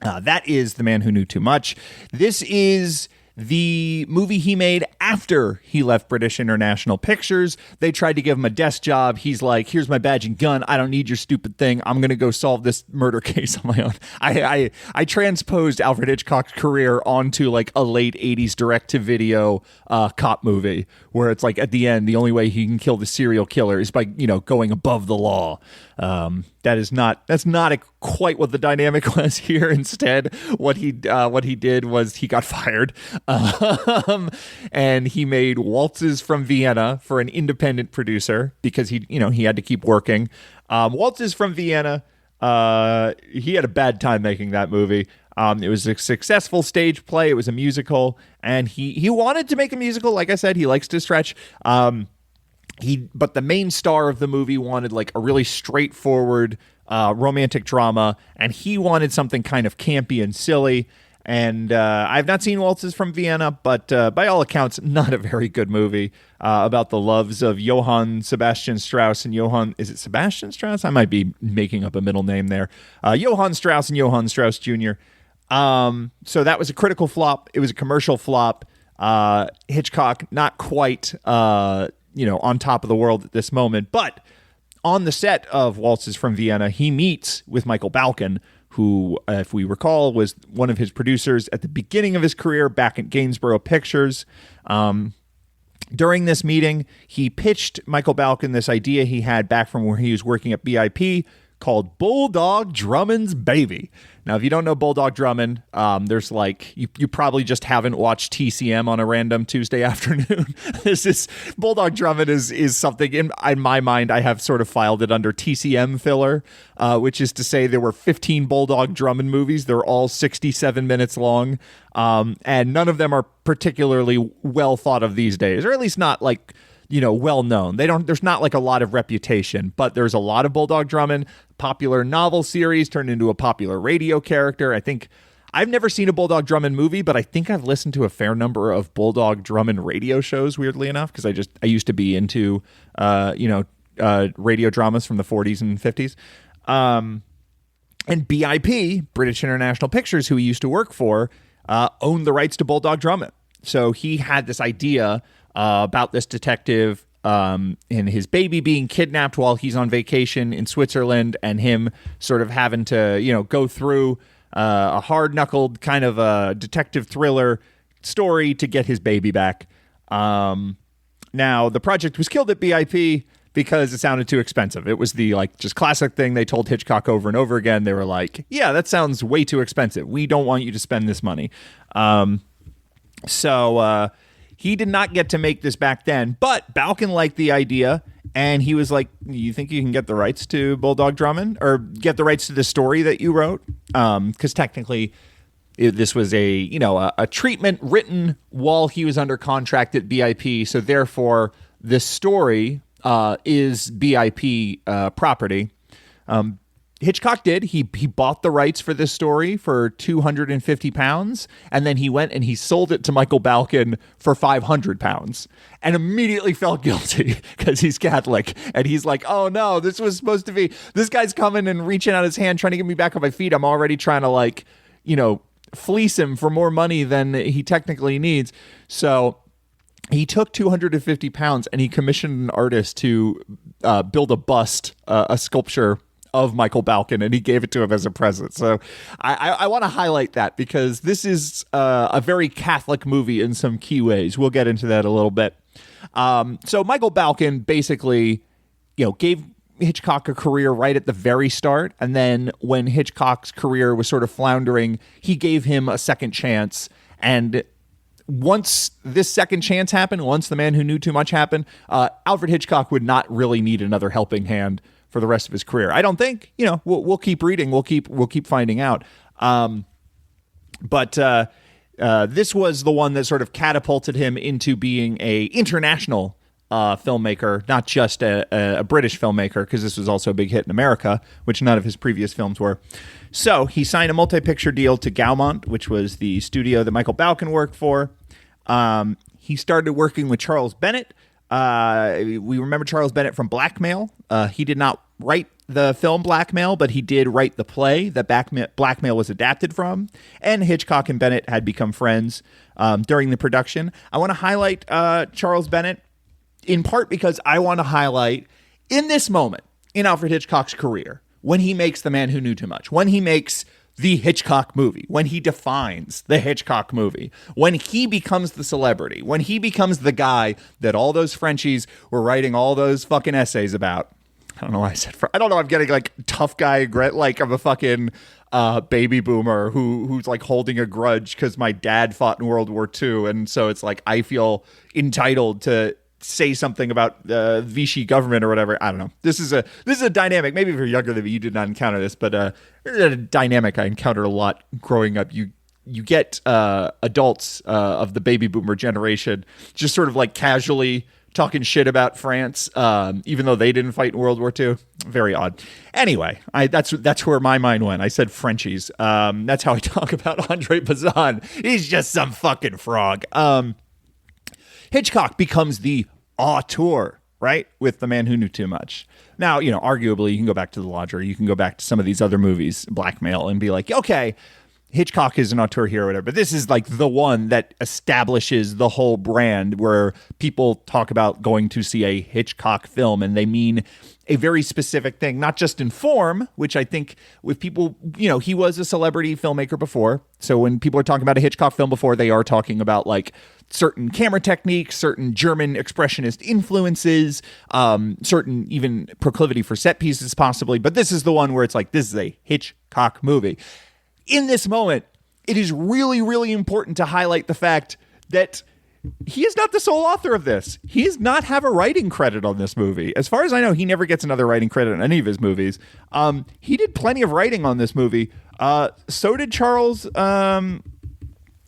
That is The Man Who Knew Too Much. This is the movie he made after he left British International Pictures, they tried to give him a desk job. He's like, here's my badge and gun. I don't need your stupid thing. I'm going to go solve this murder case on my own. I transposed Alfred Hitchcock's career onto like a late 80s direct-to-video cop movie where it's like at the end, the only way he can kill the serial killer is by, going above the law. That's not quite what the dynamic was here. Instead, what he did was he got fired, and he made Waltzes from Vienna for an independent producer because he had to keep working. Waltzes from Vienna, he had a bad time making that movie. It was a successful stage play. It was a musical, and he wanted to make a musical. Like I said, he likes to stretch. But the main star of the movie wanted like a really straightforward romantic drama, and he wanted something kind of campy and silly. And I've not seen Waltzes from Vienna, but by all accounts, not a very good movie about the loves of Johann Sebastian Strauss and Johann. Is it Sebastian Strauss? I might be making up a middle name there. Johann Strauss and Johann Strauss Jr. So that was a critical flop. It was a commercial flop. Hitchcock, not quite on top of the world at this moment. But on the set of Waltzes from Vienna, he meets with Michael Balcon, who, if we recall, was one of his producers at the beginning of his career back at Gainsborough Pictures. During this meeting, he pitched Michael Balcon this idea he had back from where he was working at BIP called Bulldog Drummond's Baby. Now, if you don't know Bulldog Drummond, there's like, you probably just haven't watched TCM on a random Tuesday afternoon. Bulldog Drummond is something in my mind. I have sort of filed it under TCM filler, which is to say there were 15 Bulldog Drummond movies. They're all 67 minutes long. And none of them are particularly well thought of these days, or at least not like, well known. There's not like a lot of reputation, but there's a lot of Bulldog Drummond. Popular novel series turned into a popular radio character. I think I've never seen a Bulldog Drummond movie, but I think I've listened to a fair number of Bulldog Drummond radio shows, weirdly enough, because I used to be into radio dramas from the 40s and 50s. And BIP, British International Pictures, who he used to work for, owned the rights to Bulldog Drummond. So he had this idea about this detective and his baby being kidnapped while he's on vacation in Switzerland, and him sort of having to, go through a hard-knuckled kind of a detective thriller story to get his baby back. Now, the project was killed at BIP because it sounded too expensive. It was the just classic thing they told Hitchcock over and over again. They were like, yeah, that sounds way too expensive. We don't want you to spend this money. So he did not get to make this back then, but Balcon liked the idea, and he was like, you think you can get the rights to Bulldog Drummond, or get the rights to the story that you wrote? Because technically this was a treatment written while he was under contract at BIP, so therefore this story is BIP property. Hitchcock did. He bought the rights for this story for £250, and then he went and he sold it to Michael Balcon for £500, and immediately felt guilty because he's Catholic, and he's like, oh no, this was supposed to be, this guy's coming and reaching out his hand trying to get me back on my feet. I'm already trying to fleece him for more money than he technically needs. So he took £250 and he commissioned an artist to build a bust, a sculpture of Michael Balcon, and he gave it to him as a present. So I want to highlight that because this is a very Catholic movie in some key ways. We'll get into that a little bit. So Michael Balcon basically, gave Hitchcock a career right at the very start, and then when Hitchcock's career was sort of floundering, he gave him a second chance. And once this second chance happened, once The Man Who Knew Too Much happened, Alfred Hitchcock would not really need another helping hand for the rest of his career. I don't think, we'll keep reading. We'll keep finding out. But this was the one that sort of catapulted him into being a international filmmaker, not just a British filmmaker, because this was also a big hit in America, which none of his previous films were. So he signed a multi-picture deal to Gaumont, which was the studio that Michael Balcon worked for. He started working with Charles Bennett. We remember Charles Bennett from Blackmail. He did not write the film Blackmail, but he did write the play that Blackmail was adapted from, and Hitchcock and Bennett had become friends during the production. I want to highlight Charles Bennett in part because I want to highlight in this moment in Alfred Hitchcock's career, when he makes The Man Who Knew Too Much, when he makes the Hitchcock movie, when he defines the Hitchcock movie, when he becomes the celebrity, when he becomes the guy that all those Frenchies were writing all those fucking essays about. I don't know why I said I don't know. I'm getting like tough guy regret, like I'm a fucking baby boomer who's like holding a grudge because my dad fought in World War II, and so it's like I feel entitled to say something about the Vichy government or whatever. I don't know. This is a dynamic. Maybe if you're younger than me, you did not encounter this, but this is a dynamic I encountered a lot growing up. You get adults of the baby boomer generation just sort of like casually talking shit about France, even though they didn't fight in World War II. Very odd. Anyway, that's where my mind went. I said Frenchies. That's how I talk about Andre Bazin. He's just some fucking frog. Hitchcock becomes the auteur, right, with The Man Who Knew Too Much. Now, arguably, you can go back to The Lodger. You can go back to some of these other movies, Blackmail, and be like, okay, Hitchcock is an auteur here or whatever. But this is like the one that establishes the whole brand where people talk about going to see a Hitchcock film and they mean a very specific thing, not just in form, which I think with people, he was a celebrity filmmaker before. So when people are talking about a Hitchcock film before, they are talking about like certain camera techniques, certain German expressionist influences, certain even proclivity for set pieces possibly. But this is the one where it's like, this is a Hitchcock movie. In this moment, it is really, really important to highlight the fact that he is not the sole author of this. He does not have a writing credit on this movie. As far as I know, he never gets another writing credit on any of his movies. He did plenty of writing on this movie. So did Charles. So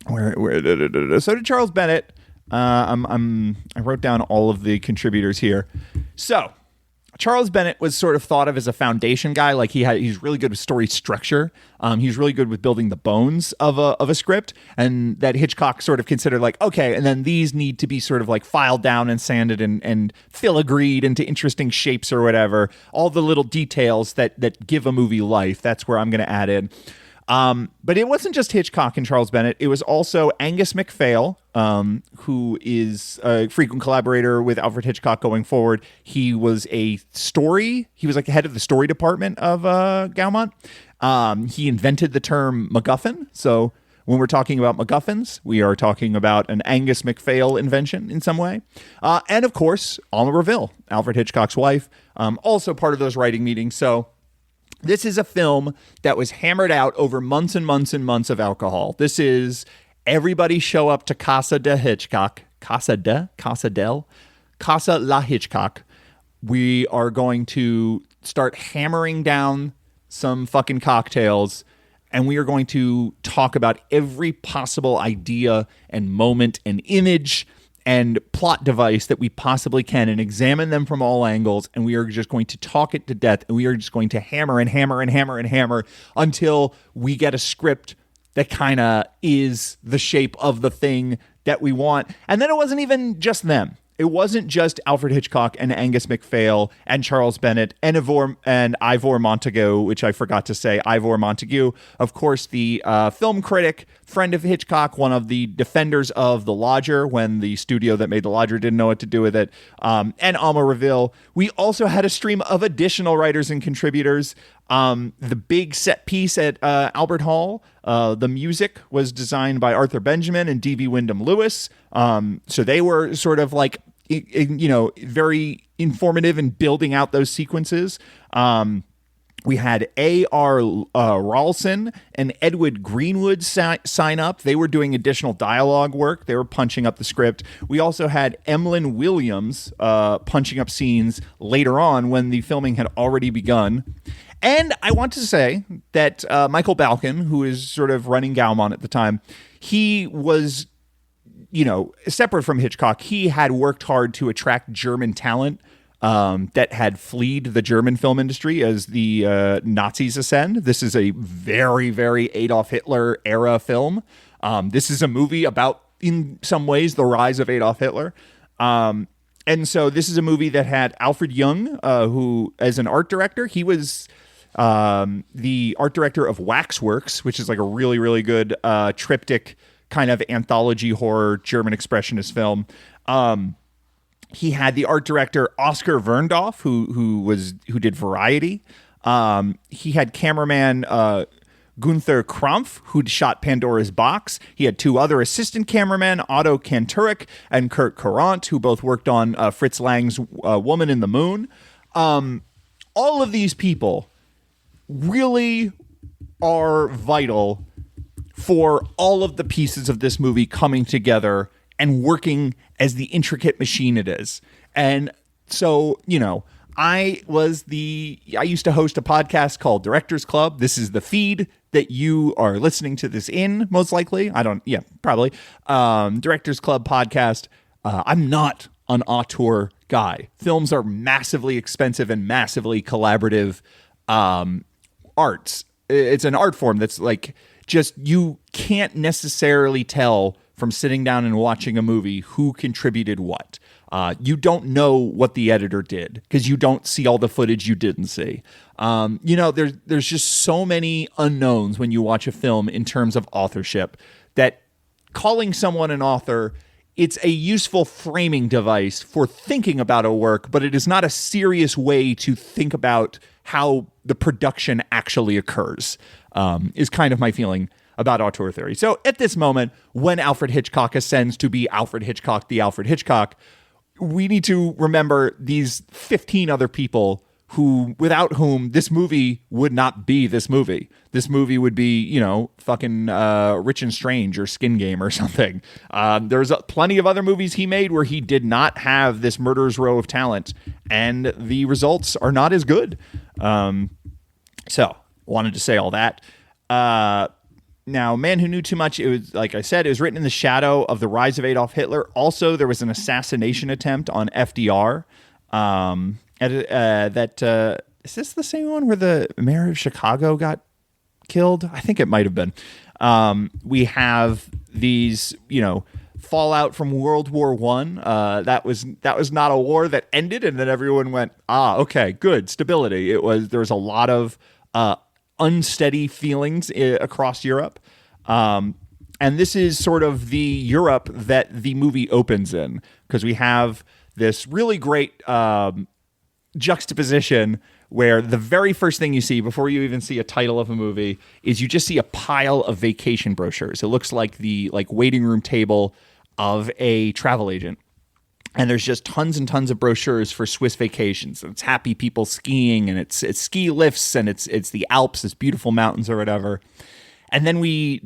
did Charles Bennett. I wrote down all of the contributors here. So Charles Bennett was sort of thought of as a foundation guy. Like he's really good with story structure. He's really good with building the bones of a script, and that Hitchcock sort of considered like, okay, and then these need to be sort of like filed down and sanded and filigreed into interesting shapes or whatever. All the little details that give a movie life. That's where I'm going to add in. But it wasn't just Hitchcock and Charles Bennett. It was also Angus MacPhail, who is a frequent collaborator with Alfred Hitchcock going forward. He was like the head of the story department of Gaumont. He invented the term MacGuffin. So when we're talking about MacGuffins, we are talking about an Angus MacPhail invention in some way. And of course, Alma Reville, Alfred Hitchcock's wife, also part of those writing meetings. So this is a film that was hammered out over months and months and months of alcohol. This is everybody show up to Casa la Hitchcock. We are going to start hammering down some fucking cocktails, and we are going to talk about every possible idea and moment and image and plot device that we possibly can and examine them from all angles, and we are just going to talk it to death, and we are just going to hammer and hammer and hammer and hammer until we get a script that kind of is the shape of the thing that we want. And then it wasn't even just them. It wasn't just Alfred Hitchcock and Angus MacPhail and Charles Bennett and Ivor Montagu, which I forgot to say. Ivor Montagu, of course, the film critic, friend of Hitchcock, one of the defenders of The Lodger when the studio that made The Lodger didn't know what to do with it, and Alma Reville. We also had a stream of additional writers and contributors. The big set piece at Albert Hall, the music was designed by Arthur Benjamin and D.B. Wyndham Lewis. So they were sort of like, very informative in building out those sequences. We had A.R. Rawlson and Edward Greenwood sign up. They were doing additional dialogue work. They were punching up the script. We also had Emlyn Williams punching up scenes later on when the filming had already begun. And I want to say that Michael Balkin, who is sort of running Gaumont at the time, he was, separate from Hitchcock, he had worked hard to attract German talent that had fled the German film industry as the Nazis ascend. This is a very, very Adolf Hitler era film. This is a movie about, in some ways, the rise of Adolf Hitler. And so this is a movie that had Alfred Young, who, as an art director, he was the art director of Waxworks, which is like a really, really good triptych kind of anthology horror German expressionist film. He had the art director Oscar Verndorf, who did Variety. He had cameraman Gunther Krampf, who'd shot Pandora's Box. He had two other assistant cameramen, Otto Kanturek and Kurt Courant, who both worked on Fritz Lang's Woman in the Moon. All of these people really are vital for all of the pieces of this movie coming together and working as the intricate machine it is. And so, I used to host a podcast called Directors Club. This is the feed that you are listening to this in, most likely. Probably. Directors Club podcast. I'm not an auteur guy. Films are massively expensive and massively collaborative arts. It's an art form that's like, just, you can't necessarily tell from sitting down and watching a movie who contributed what. You don't know what the editor did because you don't see all the footage you didn't see. There's just so many unknowns when you watch a film in terms of authorship that calling someone an author, it's a useful framing device for thinking about a work, but it is not a serious way to think about how the production actually occurs, is kind of my feeling about auteur theory. So at this moment, when Alfred Hitchcock ascends to be Alfred Hitchcock, the Alfred Hitchcock, we need to remember these 15 other people without whom this movie would not be this movie. This movie would be, fucking Rich and Strange or Skin Game or something. There's plenty of other movies he made where he did not have this murderer's row of talent, and the results are not as good. So wanted to say all that. Now, Man Who Knew Too Much, it was, like I said, it was written in the shadow of the rise of Adolf Hitler. Also, there was an assassination attempt on FDR. Is this the same one where the mayor of Chicago got killed? I think it might have been. We have these, fallout from World War I. That was not a war that ended, and then everyone went, okay, good, stability. There was a lot of unsteady feelings across Europe. And this is sort of the Europe that the movie opens in, because we have this really great juxtaposition where the very first thing you see before you even see a title of a movie is you just see a pile of vacation brochures. It looks like the waiting room table of a travel agent. And there's just tons and tons of brochures for Swiss vacations. It's happy people skiing, and it's ski lifts, and it's the Alps, it's beautiful mountains or whatever. And then we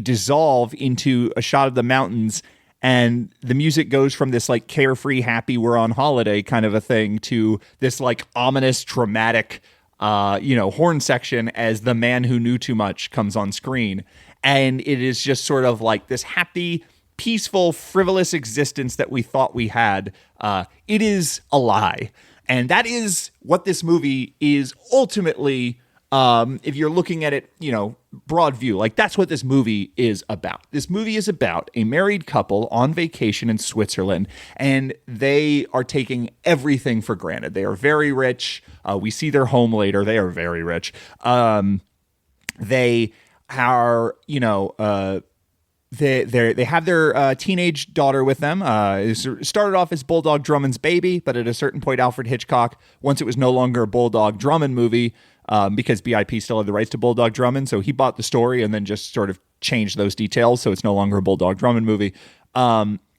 dissolve into a shot of the mountains, and the music goes from this like carefree, happy, we're on holiday kind of a thing to this like ominous, dramatic, horn section as The Man Who Knew Too Much comes on screen. And it is just sort of like this happy, peaceful, frivolous existence that we thought we had. It is a lie. And that is what this movie is ultimately, if you're looking at it, broad view, like that's what this movie is about. This movie is about a married couple on vacation in Switzerland, and they are taking everything for granted. They are very rich. We see their home later. They are very rich. They are, They have their teenage daughter with them. It started off as Bulldog Drummond's baby, but at a certain point, Alfred Hitchcock, once it was no longer a Bulldog Drummond movie, because BIP still had the rights to Bulldog Drummond, so he bought the story and then just sort of changed those details, so it's no longer a Bulldog Drummond movie.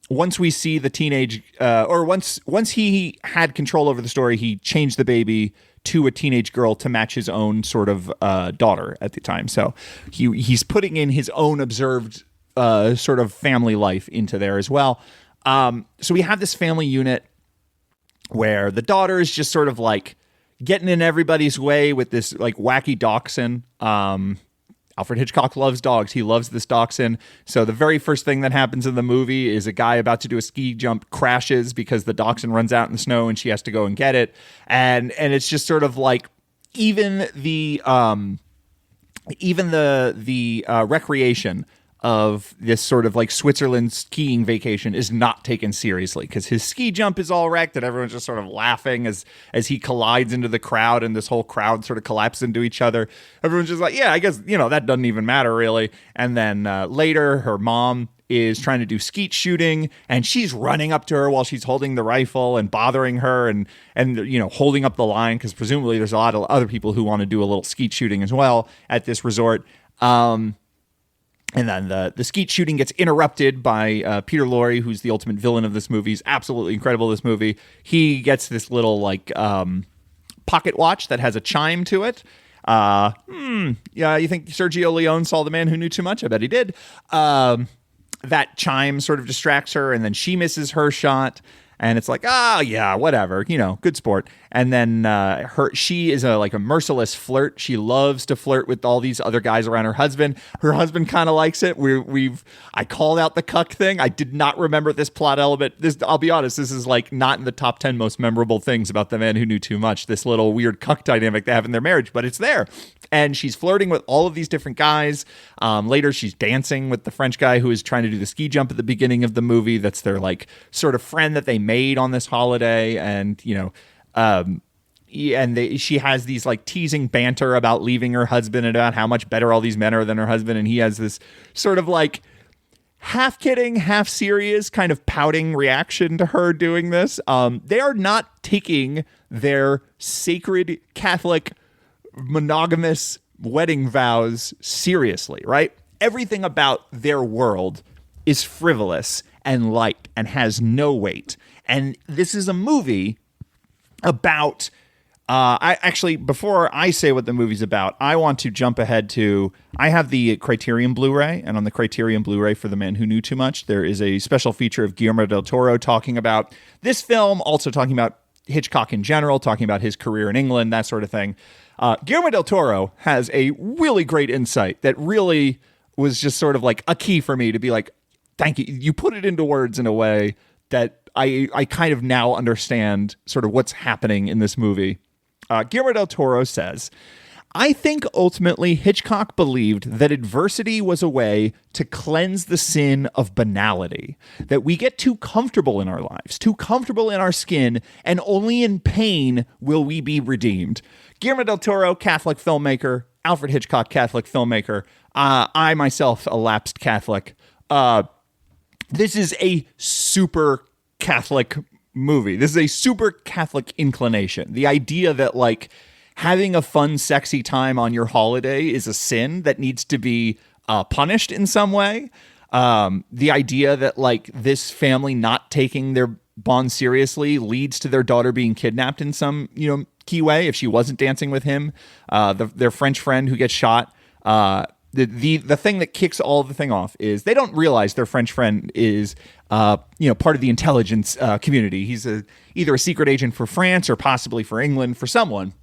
Once we see the teenage, once he had control over the story, he changed the baby to a teenage girl to match his own sort of daughter at the time. So he's putting in his own observed sort of family life into there as well. So we have this family unit where the daughter is just sort of like getting in everybody's way with this like wacky dachshund. Alfred Hitchcock loves dogs. He loves this dachshund. So the very first thing that happens in the movie is a guy about to do a ski jump crashes because the dachshund runs out in the snow and she has to go and get it. And it's just sort of like even the recreation of this sort of like Switzerland skiing vacation is not taken seriously because his ski jump is all wrecked and everyone's just sort of laughing as he collides into the crowd and this whole crowd sort of collapses into each other. Everyone's just like, yeah, I guess, that doesn't even matter really. And then later her mom is trying to do skeet shooting and she's running up to her while she's holding the rifle and bothering her and holding up the line because presumably there's a lot of other people who want to do a little skeet shooting as well at this resort. And then the skeet shooting gets interrupted by Peter Lorre, who's the ultimate villain of this movie. He's absolutely incredible, this movie. He gets this little pocket watch that has a chime to it. Yeah, you think Sergio Leone saw The Man Who Knew Too Much? I bet he did. That chime sort of distracts her, and then she misses her shot. And it's like, yeah, whatever, good sport. And then she is a merciless flirt. She loves to flirt with all these other guys around her husband. Her husband kind of likes it. I called out the cuck thing. I did not remember this plot element. I'll be honest, this is not in the top 10 most memorable things about The Man Who Knew Too Much. This little weird cuck dynamic they have in their marriage, but it's there. And she's flirting with all of these different guys. Later, she's dancing with the French guy who is trying to do the ski jump at the beginning of the movie. That's their sort of friend that they made on this holiday. And, she has these teasing banter about leaving her husband and about how much better all these men are than her husband. And he has this sort of half kidding, half serious kind of pouting reaction to her doing this. They are not taking their sacred Catholic monogamous wedding vows seriously, right? Everything about their world is frivolous and light and has no weight. And this is a movie about before I say what the movie's about, I want to jump ahead to, I have the Criterion Blu-ray, and on the Criterion Blu-ray for The Man Who Knew Too Much, there is a special feature of Guillermo del Toro talking about this film, also talking about Hitchcock in general, talking about his career in England, that sort of thing. Guillermo del Toro has a really great insight that really was just sort of a key for me to be thank you. You put it into words in a way that I kind of now understand sort of what's happening in this movie. Guillermo del Toro says, I think ultimately Hitchcock believed that adversity was a way to cleanse the sin of banality, that we get too comfortable in our lives, too comfortable in our skin, and only in pain will we be redeemed. Guillermo del Toro, Catholic filmmaker. Alfred Hitchcock, Catholic filmmaker. I myself, a lapsed Catholic. This is a super Catholic movie. This is a super Catholic inclination. The idea that having a fun, sexy time on your holiday is a sin that needs to be punished in some way. The idea that this family not taking their bond seriously leads to their daughter being kidnapped in some key way if she wasn't dancing with him. Their French friend who gets shot. The thing that kicks all the thing off is they don't realize their French friend is part of the intelligence community. He's either a secret agent for France or possibly for England, for someone.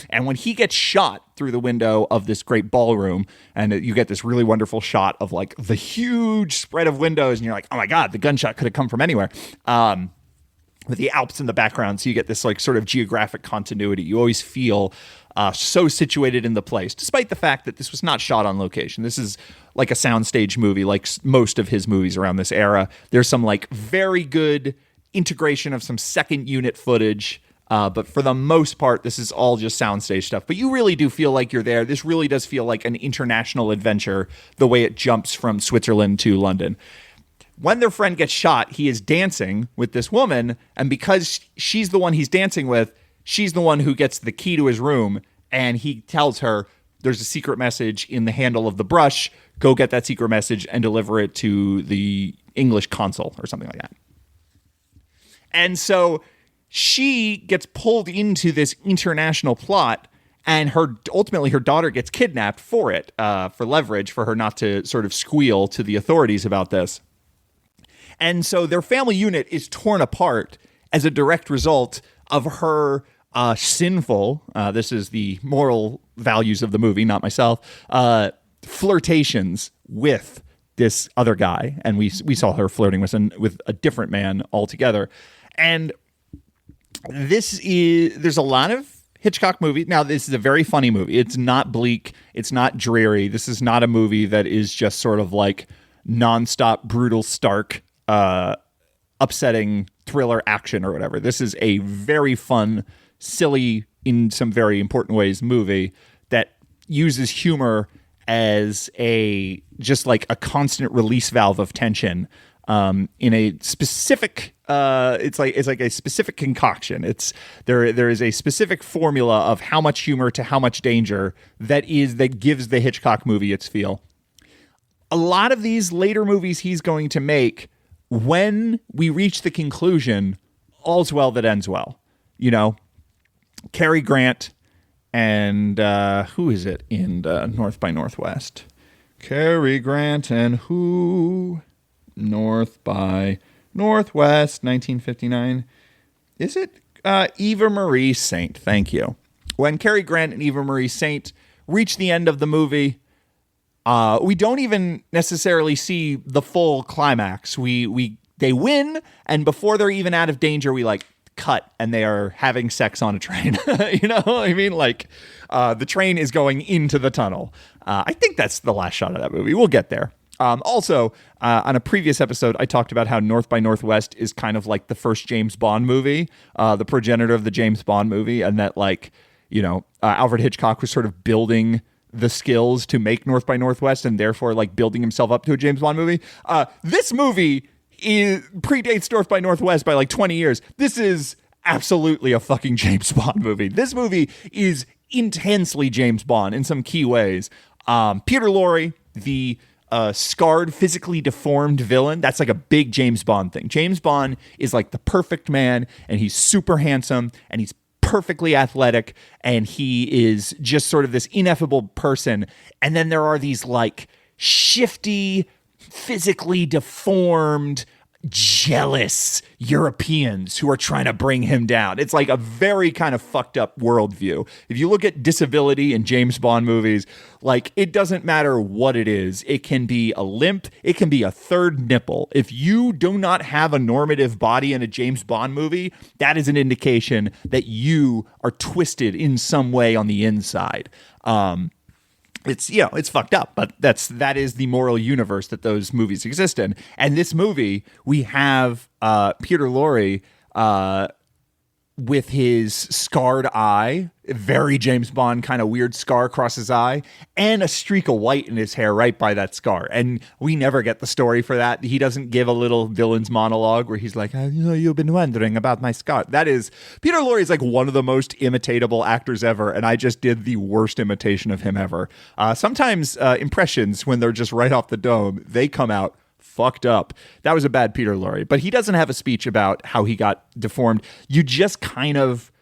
And when he gets shot through the window of this great ballroom, and you get this really wonderful shot of the huge spread of windows, and you're like, oh my God, the gunshot could have come from anywhere. With the Alps in the background, so you get this sort of geographic continuity. You always feel so situated in the place, despite the fact that this was not shot on location. This is a soundstage movie, like most of his movies around this era. There's some very good integration of some second unit footage. But for the most part, this is all just soundstage stuff. But you really do feel like you're there. This really does feel like an international adventure, the way it jumps from Switzerland to London. When their friend gets shot, he is dancing with this woman. And because she's the one he's dancing with, she's the one who gets the key to his room. And he tells her, there's a secret message in the handle of the brush. Go get that secret message and deliver it to the English consul or something like that. And so she gets pulled into this international plot, and ultimately her daughter gets kidnapped for it, for leverage, for her not to sort of squeal to the authorities about this. And so their family unit is torn apart as a direct result of her sinful, this is the moral values of the movie, not myself, flirtations with this other guy. And we saw her flirting with a different man altogether. And there's a lot of Hitchcock movie. Now, this is a very funny movie. It's not bleak. It's not dreary. This is not a movie that is just sort of like nonstop, brutal, stark, upsetting thriller action or whatever. This is a very fun, silly, in some very important ways, movie that uses humor as just like a constant release valve of tension in a specific it's like a specific concoction. There is a specific formula of how much humor to how much danger that gives the Hitchcock movie its feel. A lot of these later movies he's going to make, when we reach the conclusion, all's well that ends well. You know, Cary Grant and who is it in North by Northwest? Cary Grant and who? North by Northwest, 1959. Is it Eva Marie Saint? Thank you. When Cary Grant and Eva Marie Saint reach the end of the movie, we don't even necessarily see the full climax. They win, and before they're even out of danger, we like cut, and they are having sex on a train. You know what I mean? Like the train is going into the tunnel. I think that's the last shot of that movie. We'll get there. Also, on a previous episode, I talked about how North by Northwest is kind of like the first James Bond movie, the progenitor of the James Bond movie, and that, like, you know, Alfred Hitchcock was sort of building the skills to make North by Northwest and therefore like building himself up to a James Bond movie. This movie predates North by Northwest by like 20 years. This is absolutely a fucking James Bond movie. This movie is intensely James Bond in some key ways. Peter Lorre, the scarred, physically deformed villain, that's like a big James Bond thing. James Bond is like the perfect man, and he's super handsome, and he's perfectly athletic, and he is just sort of this ineffable person. And then there are these like shifty, physically deformed, jealous Europeans who are trying to bring him down. It's like a very kind of fucked up worldview. If you look at disability in James Bond movies, like, it doesn't matter what it is. It can be a limp. It can be a third nipple. If you do not have a normative body in a James Bond movie, that is an indication that you are twisted in some way on the inside. It's, you know, it's fucked up, but that is the moral universe that those movies exist in. And this movie, we have Peter Lorre with his scarred eye, very James Bond kind of weird scar across his eye, and a streak of white in his hair right by that scar. And we never get the story for that. He doesn't give a little villain's monologue where he's like, you've been wondering about my scar. That is, Peter Lorre is like one of the most imitatable actors ever, and I just did the worst imitation of him ever. Sometimes impressions, when they're just right off the dome, they come out fucked up. That was a bad Peter Lorre, but he doesn't have a speech about how he got deformed. You just kind of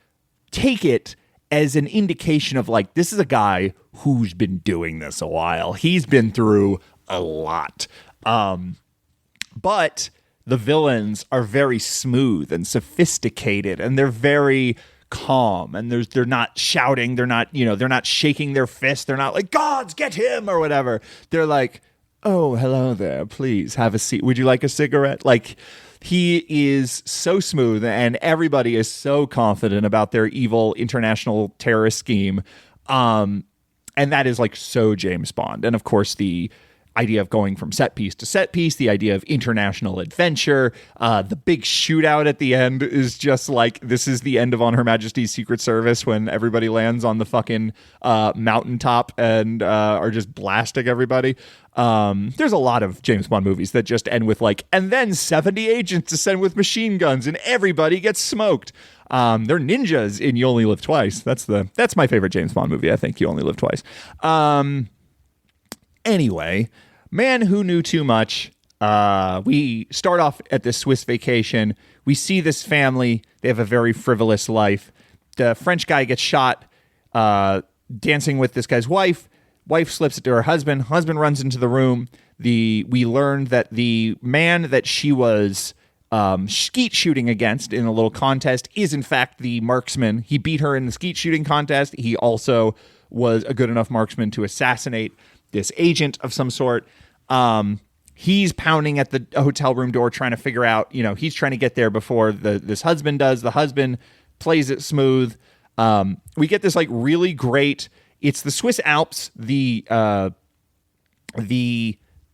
take it as an indication of like, this is a guy who's been doing this a while. He's been through a lot. But the villains are very smooth and sophisticated, and they're very calm, and they're not shouting. They're not shaking their fist. They're not like, gods, get him, or whatever. They're like, oh, hello there. Please have a seat. Would you like a cigarette? Like, he is so smooth, and everybody is so confident about their evil international terrorist scheme. And that is like so James Bond. And of course, the idea of going from set piece to set piece, the idea of international adventure, the big shootout at the end is just like, this is the end of On Her Majesty's Secret Service when everybody lands on the fucking mountaintop and are just blasting everybody. There's a lot of James Bond movies that just end with like, and then 70 agents descend with machine guns and everybody gets smoked. They're ninjas in You Only Live Twice. That's my favorite James Bond movie, I think, You Only Live Twice. Anyway, Man Who Knew Too Much. We start off at this Swiss vacation. We see this family. They have a very frivolous life. The French guy gets shot dancing with this guy's wife. Wife slips it to her husband. Husband runs into the room. We learned that the man that she was skeet shooting against in a little contest is in fact the marksman. He beat her in the skeet shooting contest. He also was a good enough marksman to assassinate this agent of some sort. He's pounding at the hotel room door trying to figure out, he's trying to get there before this husband does. The husband plays it smooth. We get this like really great. It's the Swiss Alps.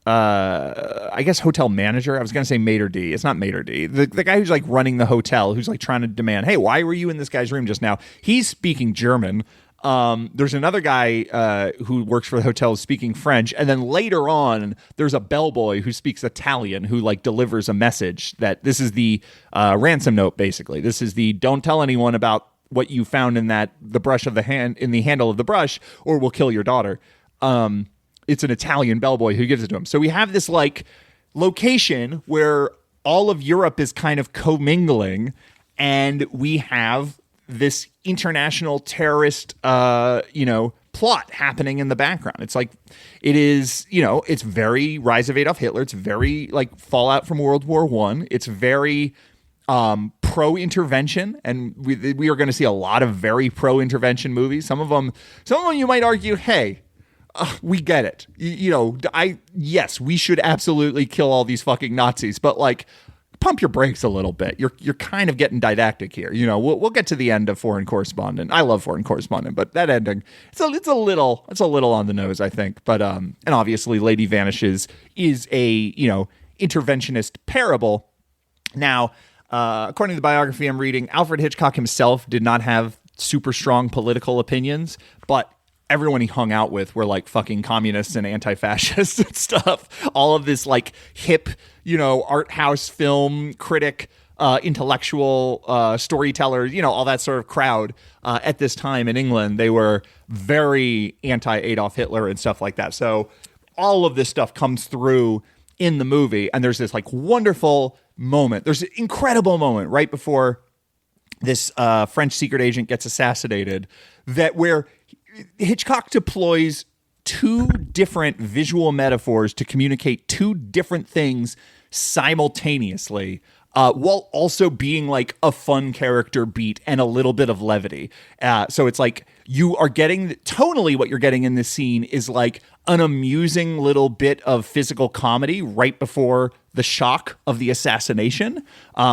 I guess hotel manager. I was going to say maitre d'. It's not maitre d'. The guy who's like running the hotel, who's like trying to demand, hey, why were you in this guy's room just now? He's speaking German. There's another guy who works for the hotel speaking French. And then later on, there's a bellboy who speaks Italian who like delivers a message that this is the ransom note, basically. This is the don't tell anyone about what you found in the brush of the hand in the handle of the brush or we'll kill your daughter. It's an Italian bellboy who gives it to him. So we have this like location where all of Europe is kind of commingling, and we have this international terrorist, plot happening in the background. It's like, it is, it's very Rise of Adolf Hitler. It's very like Fallout from World War I. It's very pro-intervention, and we are going to see a lot of very pro-intervention movies. Some of them you might argue, hey, we get it. Yes, we should absolutely kill all these fucking Nazis, but like, pump your brakes a little bit. You're kind of getting didactic here. We'll get to the end of Foreign Correspondent. I love Foreign Correspondent, but that ending, it's a little on the nose, I think. But and obviously, Lady Vanishes is a interventionist parable. Now, according to the biography I'm reading, Alfred Hitchcock himself did not have super strong political opinions, but everyone he hung out with were like fucking communists and anti-fascists and stuff. All of this like hip, art house film critic, intellectual storyteller, all that sort of crowd at this time in England. They were very anti-Adolf Hitler and stuff like that. So all of this stuff comes through in the movie, and there's this like wonderful moment. There's an incredible moment right before this French secret agent gets assassinated where Hitchcock deploys two different visual metaphors to communicate two different things simultaneously, while also being like a fun character beat and a little bit of levity. So it's like you are getting tonally what you're getting in this scene is like an amusing little bit of physical comedy right before the shock of the assassination.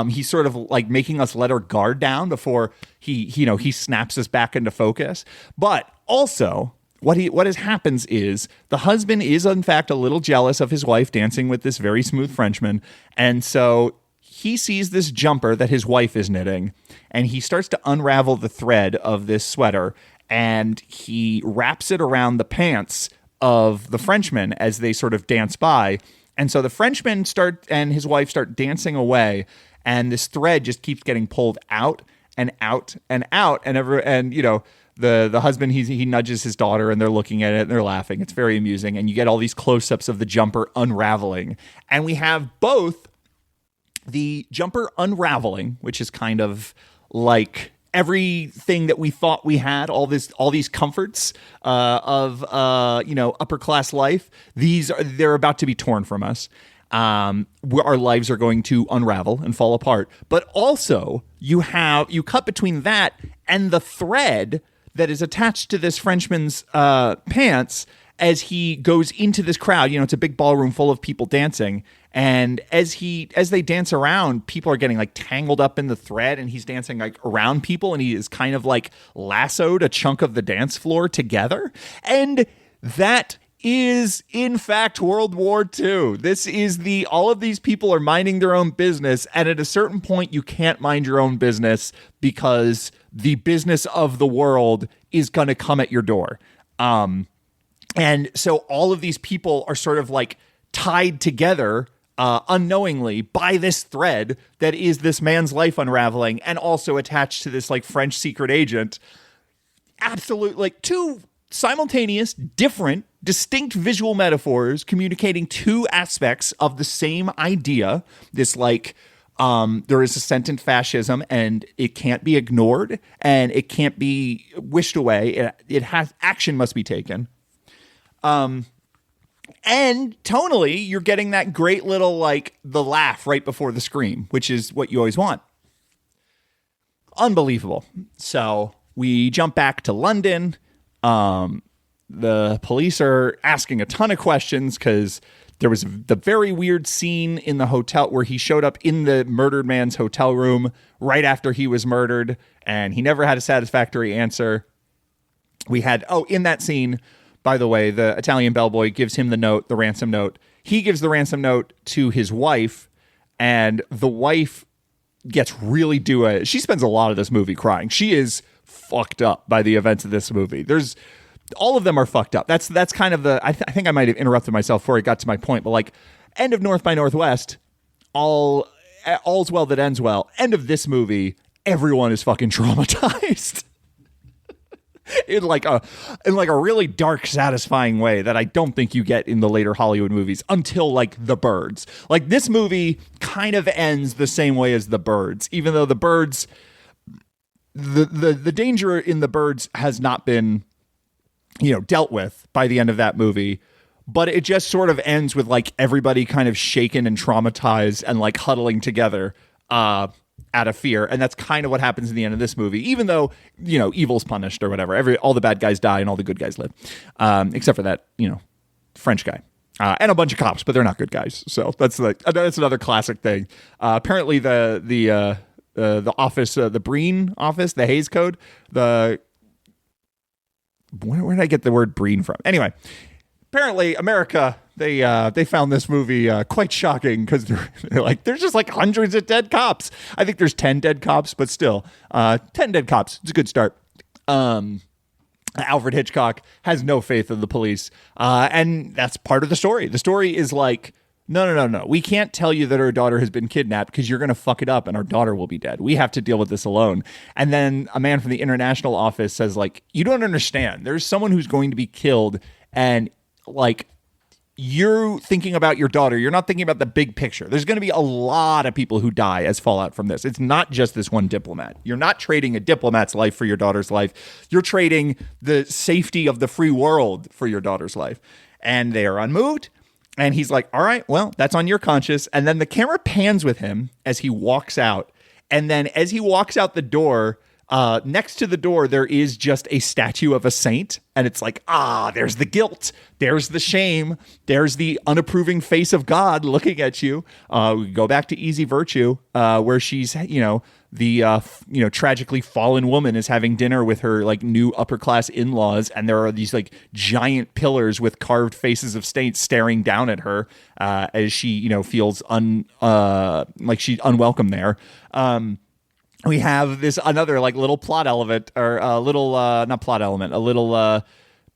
He's sort of like making us let our guard down before he snaps us back into focus. But also, what happens is the husband is in fact a little jealous of his wife dancing with this very smooth Frenchman, and so he sees this jumper that his wife is knitting, and he starts to unravel the thread of this sweater, and he wraps it around the pants of the Frenchman as they sort of dance by. And so the Frenchman and his wife start dancing away, and this thread just keeps getting pulled out and out and out, and the husband, he nudges his daughter, and they're looking at it and they're laughing. It's very amusing, and you get all these close-ups of the jumper unraveling, and we have both the jumper unraveling, which is kind of like everything that we thought we had, all these comforts of upper class life. They're about to be torn from us. Our lives are going to unravel and fall apart. But also, you cut between that and the thread that is attached to this Frenchman's pants as he goes into this crowd. It's a big ballroom full of people dancing. And as they dance around, people are getting like tangled up in the thread, and he's dancing like around people, and he is kind of like lassoed a chunk of the dance floor together. And that is in fact World War II. This is all of these people are minding their own business, and at a certain point you can't mind your own business because the business of the world is going to come at your door. And so all of these people are sort of like tied together unknowingly by this thread that is this man's life unraveling, and also attached to this like French secret agent. Absolute, like two simultaneous, different, distinct visual metaphors communicating two aspects of the same idea. This like there is ascendant fascism, and it can't be ignored, and it can't be wished away. It has action must be taken. And tonally, you're getting that great little like the laugh right before the scream, which is what you always want. Unbelievable. So we jump back to London. The police are asking a ton of questions because There was the very weird scene in the hotel where he showed up in the murdered man's hotel room right after he was murdered, and he never had a satisfactory answer. We had, in that scene, by the way, the Italian bellboy gives him the note, the ransom note. He gives the ransom note to his wife, and the wife gets really she spends a lot of this movie crying. She is fucked up by the events of this movie. All of them are fucked up. That's kind of I think I might have interrupted myself before I got to my point, but like end of North by Northwest, all's well that ends well. End of this movie, everyone is fucking traumatized. in like a really dark, satisfying way that I don't think you get in the later Hollywood movies until like The Birds. Like this movie kind of ends the same way as The Birds, even though The Birds, the danger in The Birds has not been, dealt with by the end of that movie. But it just sort of ends with like everybody kind of shaken and traumatized and like huddling together out of fear. And that's kind of what happens in the end of this movie, even though, evil's punished or whatever. All the bad guys die and all the good guys live, except for that, French guy. And a bunch of cops, but they're not good guys. So that's another classic thing. Apparently the office, the Breen office, the Hays Code, where did I get the word Breen from? Anyway, apparently America, they found this movie quite shocking because they're like, there's just like hundreds of dead cops. I think there's 10 dead cops, but still, 10 dead cops. It's a good start. Alfred Hitchcock has no faith in the police. And that's part of the story. The story is like, no. We can't tell you that our daughter has been kidnapped because you're going to fuck it up and our daughter will be dead. We have to deal with this alone. And then a man from the international office says like, you don't understand. There's someone who's going to be killed and like, you're thinking about your daughter. You're not thinking about the big picture. There's going to be a lot of people who die as fallout from this. It's not just this one diplomat. You're not trading a diplomat's life for your daughter's life. You're trading the safety of the free world for your daughter's life. And they are unmoved. And he's like, all right, well, that's on your conscience. And then the camera pans with him as he walks out. And then as he walks out the door, next to the door, there is just a statue of a saint. And it's like, there's the guilt. There's the shame. There's the unapproving face of God looking at you. We go back to Easy Virtue, where she's, the tragically fallen woman is having dinner with her like new upper class in-laws. And there are these like giant pillars with carved faces of saints staring down at her as she, feels like she's unwelcome there. We have this another like little plot element or a little not plot element, a little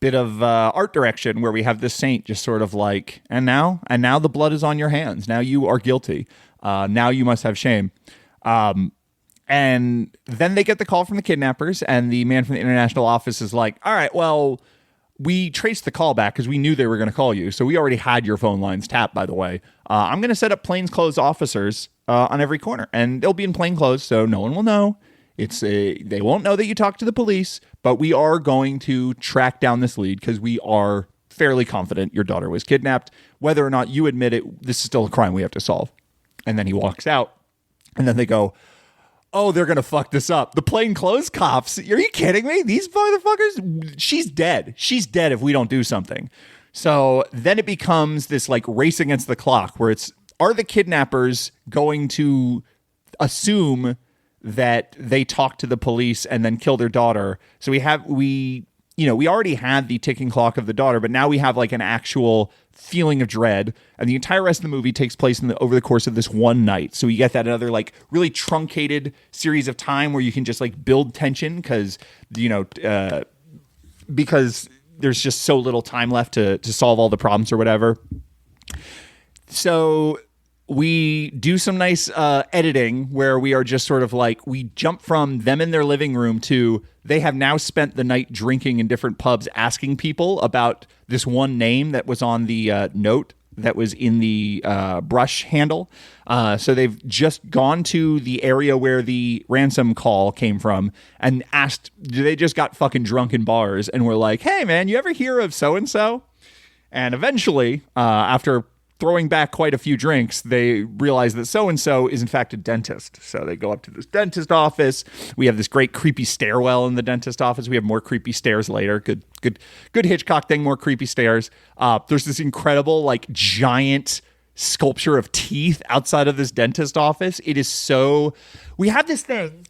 bit of art direction where we have this saint just sort of like, and now the blood is on your hands. Now you are guilty. Now you must have shame. And then they get the call from the kidnappers, and the man from the international office is like, all right, well, we traced the call back because we knew they were going to call you. So we already had your phone lines tapped, by the way. I'm going to set up plainclothes officers on every corner, and they'll be in plain clothes, so no one will know. They won't know that you talked to the police, but we are going to track down this lead because we are fairly confident your daughter was kidnapped. Whether or not you admit it, this is still a crime we have to solve. And then he walks out, and then they go, oh, they're going to fuck this up. The plainclothes cops, are you kidding me? These motherfuckers, she's dead. She's dead if we don't do something. So then it becomes this like race against the clock where are the kidnappers going to assume that they talk to the police and then kill their daughter? So we already had the ticking clock of the daughter, but now we have like an actual feeling of dread, and the entire rest of the movie takes place over the course of this one night. So you get that another like really truncated series of time where you can just like build tension because there's just so little time left to solve all the problems or whatever. So we do some nice editing where we are just sort of like, we jump from them in their living room to they have now spent the night drinking in different pubs asking people about this one name that was on the note that was in the brush handle. So they've just gone to the area where the ransom call came from and asked, they just got fucking drunk in bars and were like, hey man, you ever hear of so-and-so? And eventually, after throwing back quite a few drinks, they realize that so-and-so is in fact a dentist. So they go up to this dentist office. We have this great creepy stairwell in the dentist office. We have more creepy stairs later. Good Hitchcock thing, more creepy stairs. There's this incredible, like, giant sculpture of teeth outside of this dentist office. It is so... We have this thing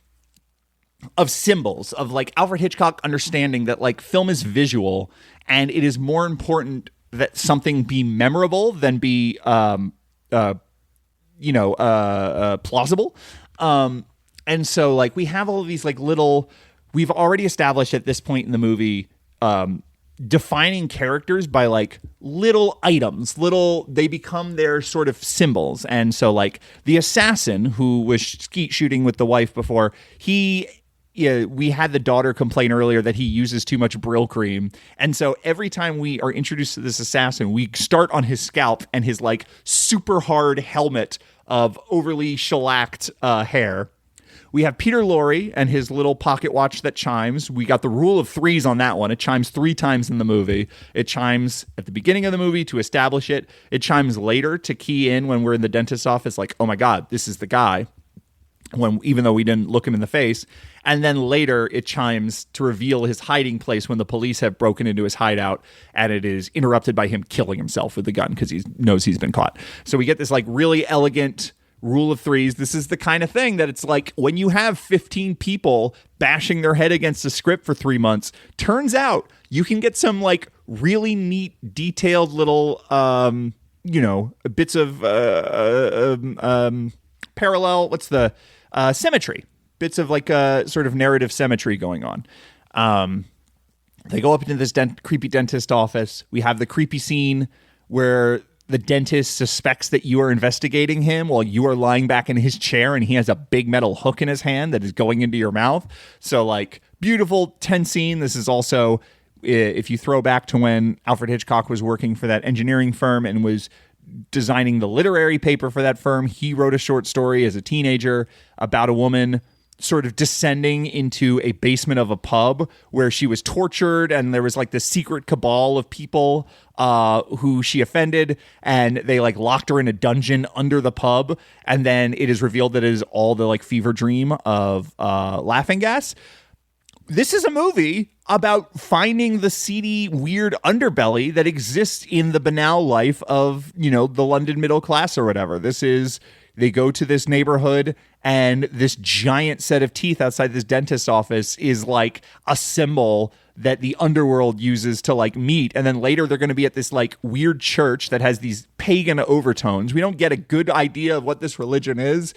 of symbols, of, like, Alfred Hitchcock understanding that, like, film is visual, and it is more important that something be memorable than be, plausible. And so, like, we have all of these, like, little... We've already established at this point in the movie defining characters by, like, little items. They become their sort of symbols. And so, like, the assassin who was skeet shooting with the wife before, we had the daughter complain earlier that he uses too much Brill cream. And so every time we are introduced to this assassin, we start on his scalp and his, like, super hard helmet of overly shellacked hair. We have Peter Lorre and his little pocket watch that chimes. We got the rule of threes on that one. It chimes 3 times in the movie. It chimes at the beginning of the movie to establish it. It chimes later to key in when we're in the dentist's office, like, oh my God, this is the guy. Even though we didn't look him in the face. And then later it chimes to reveal his hiding place when the police have broken into his hideout, and it is interrupted by him killing himself with the gun because he knows he's been caught. So we get this, like, really elegant rule of threes. This is the kind of thing that it's like when you have 15 people bashing their head against a script for 3 months, turns out you can get some, like, really neat, detailed little, bits of parallel. What's the symmetry? Bits of, like, sort of narrative symmetry going on. They go up into this creepy dentist office. We have the creepy scene where the dentist suspects that you are investigating him while you are lying back in his chair and he has a big metal hook in his hand that is going into your mouth. So, like, beautiful, tense scene. This is also, if you throw back to when Alfred Hitchcock was working for that engineering firm and was designing the literary paper for that firm, he wrote a short story as a teenager about a woman sort of descending into a basement of a pub where she was tortured, and there was, like, this secret cabal of people who she offended, and they, like, locked her in a dungeon under the pub, and then it is revealed that it is all the, like, fever dream of laughing gas. This is a movie about finding the seedy, weird underbelly that exists in the banal life of, the London middle class or whatever. They go to this neighborhood, and this giant set of teeth outside this dentist's office is, like, a symbol that the underworld uses to, like, meet. And then later they're going to be at this, like, weird church that has these pagan overtones. We don't get a good idea of what this religion is,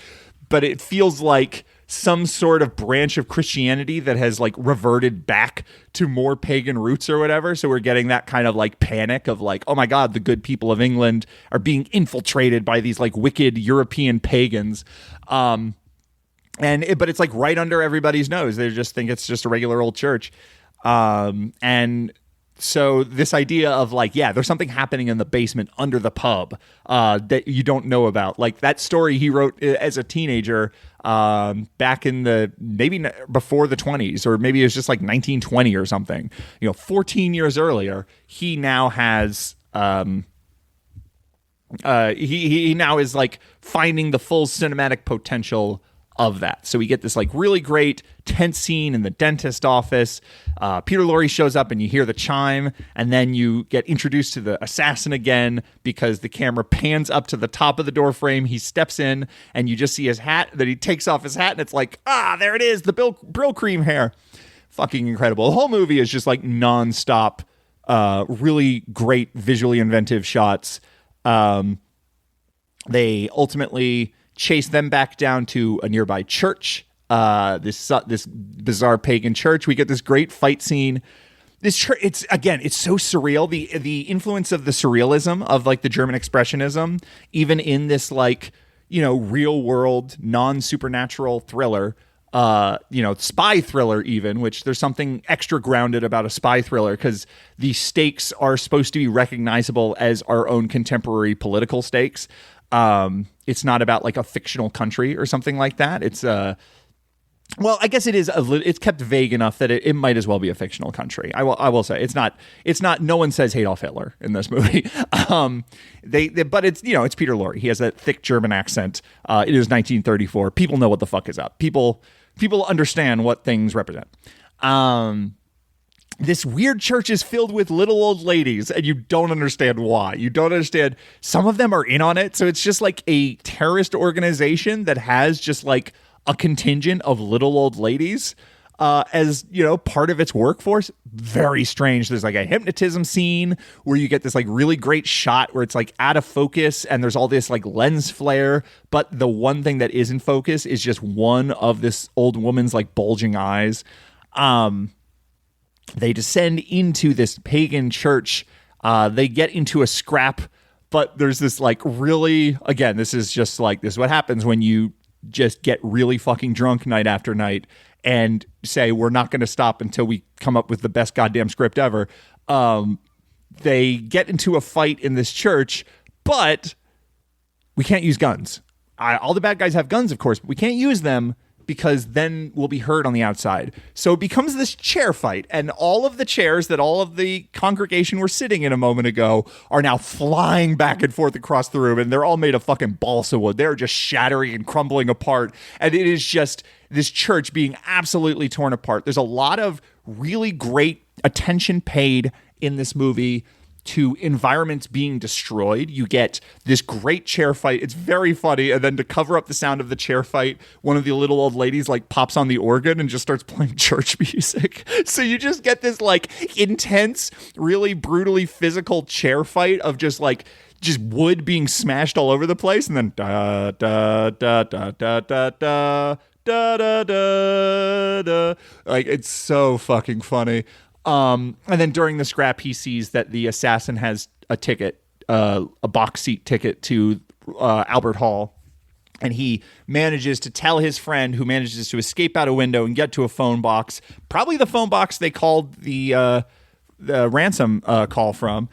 but it feels like some sort of branch of Christianity that has, like, reverted back to more pagan roots or whatever. So we're getting that kind of, like, panic of, like, oh my God, the good people of England are being infiltrated by these, like, wicked European pagans. But it's, like, right under everybody's nose. They just think it's just a regular old church. And so this idea of, like, yeah, there's something happening in the basement under the pub that you don't know about. Like, that story he wrote as a teenager back in maybe before the 20s, or maybe it was just like 1920 or something. 14 years earlier, he now has he now is, like, finding the full cinematic potential of that. So we get this, like, really great tense scene in the dentist office. Peter Lorre shows up and you hear the chime, and then you get introduced to the assassin again because the camera pans up to the top of the door frame. He steps in and you just see his hat, that he takes off his hat, and it's like, there it is, the Brill cream hair. Fucking incredible. The whole movie is just, like, nonstop, really great visually inventive shots. They ultimately chase them back down to a nearby church, this bizarre pagan church. We get this great fight scene. This church, it's so surreal. The influence of the surrealism of, like, the German expressionism, even in this, like, real world, non-supernatural thriller, spy thriller even, which there's something extra grounded about a spy thriller because the stakes are supposed to be recognizable as our own contemporary political stakes. It's not about, like, a fictional country or something like that. It's Well, I guess it is. It's kept vague enough that it might as well be a fictional country. I will say it's not. It's not. No one says Adolf Hitler in this movie. But it's it's Peter Lorre. He has that thick German accent. It is 1934. People know what the fuck is up. People understand what things represent. This weird church is filled with little old ladies, and you don't understand why. You don't understand. Some of them are in on it, so it's just like a terrorist organization that has just like a contingent of little old ladies as part of its workforce. Very strange. There's like a hypnotism scene where you get this like really great shot where it's like out of focus and there's all this like lens flare, but the one thing that is in focus is just one of this old woman's like bulging eyes. They descend into this pagan church. They get into a scrap, but there's this like really, again, this is what happens when you just get really fucking drunk night after night and say, we're not going to stop until we come up with the best goddamn script ever. They get into a fight in this church, but we can't use guns. All the bad guys have guns, of course, but we can't use them because then we'll be heard on the outside. So it becomes this chair fight, and all of the chairs that all of the congregation were sitting in a moment ago are now flying back and forth across the room, and they're all made of fucking balsa wood. They're just shattering and crumbling apart, and it is just this church being absolutely torn apart. There's a lot of really great attention paid in this movie to environments being destroyed. You get this great chair fight. It's very funny. And then to cover up the sound of the chair fight, one of the little old ladies like pops on the organ and just starts playing church music. So you just get this like intense, really brutally physical chair fight of just wood being smashed all over the place. And then da da da da da da da da da da da. Like, it's so fucking funny. And then during the scrap, he sees that the assassin has a ticket, a box seat ticket to Albert Hall. And he manages to tell his friend, who manages to escape out a window and get to a phone box, probably the phone box they called the ransom call from,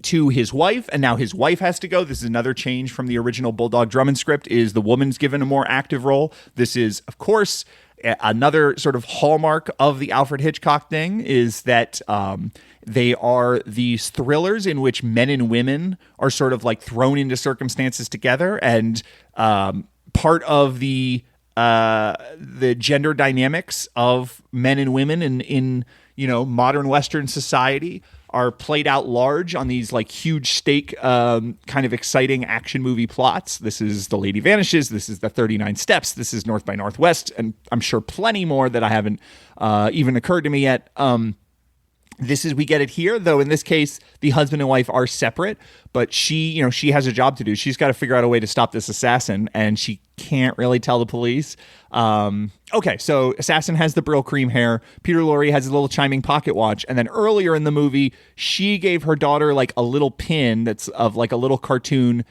to his wife. And now his wife has to go. This is another change from the original Bulldog Drummond script, is the woman's given a more active role. This is, of course, another sort of hallmark of the Alfred Hitchcock thing, is that they are these thrillers in which men and women are sort of like thrown into circumstances together, and part of the gender dynamics of men and women in modern Western society are played out large on these like huge stake kind of exciting action movie plots. This is The Lady Vanishes. This is The 39 Steps. This is North by Northwest. And I'm sure plenty more that I haven't even occurred to me yet. We get it here, though in this case, the husband and wife are separate, but she has a job to do. She's got to figure out a way to stop this assassin, and she can't really tell the police. Okay, so assassin has the Brill cream hair. Peter Lorre has a little chiming pocket watch. And then earlier in the movie, she gave her daughter like a little pin that's of like a little cartoon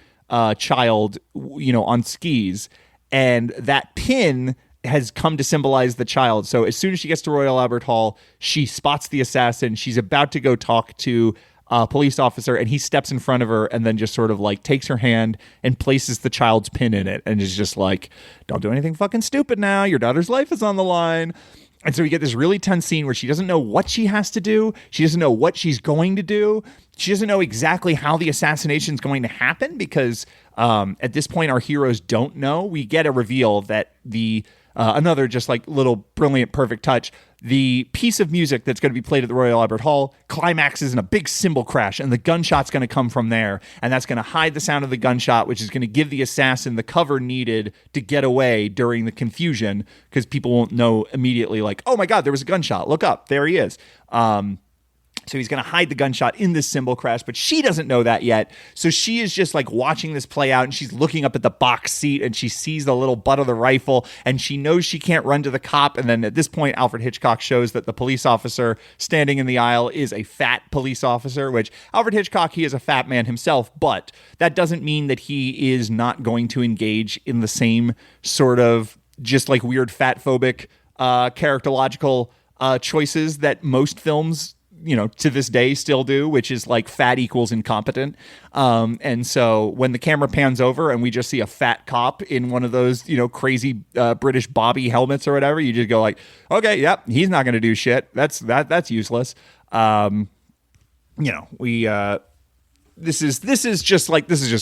child, on skis. And that pin has come to symbolize the child. So as soon as she gets to Royal Albert Hall, she spots the assassin. She's about to go talk to a police officer, and he steps in front of her and then just sort of like takes her hand and places the child's pin in it and is just like, don't do anything fucking stupid now. Your daughter's life is on the line. And so we get this really tense scene where she doesn't know what she has to do. She doesn't know what she's going to do. She doesn't know exactly how the assassination is going to happen, because at this point, our heroes don't know. We get a reveal that another just like little brilliant, perfect touch. The piece of music that's going to be played at the Royal Albert Hall climaxes in a big cymbal crash, and the gunshot's going to come from there, and that's going to hide the sound of the gunshot, which is going to give the assassin the cover needed to get away during the confusion, because people won't know immediately, like, oh my God, there was a gunshot. Look up. There he is. So he's going to hide the gunshot in this cymbal crash, but she doesn't know that yet. So she is just like watching this play out, and she's looking up at the box seat, and she sees the little butt of the rifle, and she knows she can't run to the cop. And then at this point, Alfred Hitchcock shows that the police officer standing in the aisle is a fat police officer, which Alfred Hitchcock, he is a fat man himself, but that doesn't mean that he is not going to engage in the same sort of just like weird fat phobic characterological choices that most films to this day still do, which is like fat equals incompetent. And so when the camera pans over and we just see a fat cop in one of those, crazy British Bobby helmets or whatever, you just go like, okay, yep, he's not going to do shit. That's useless. This is just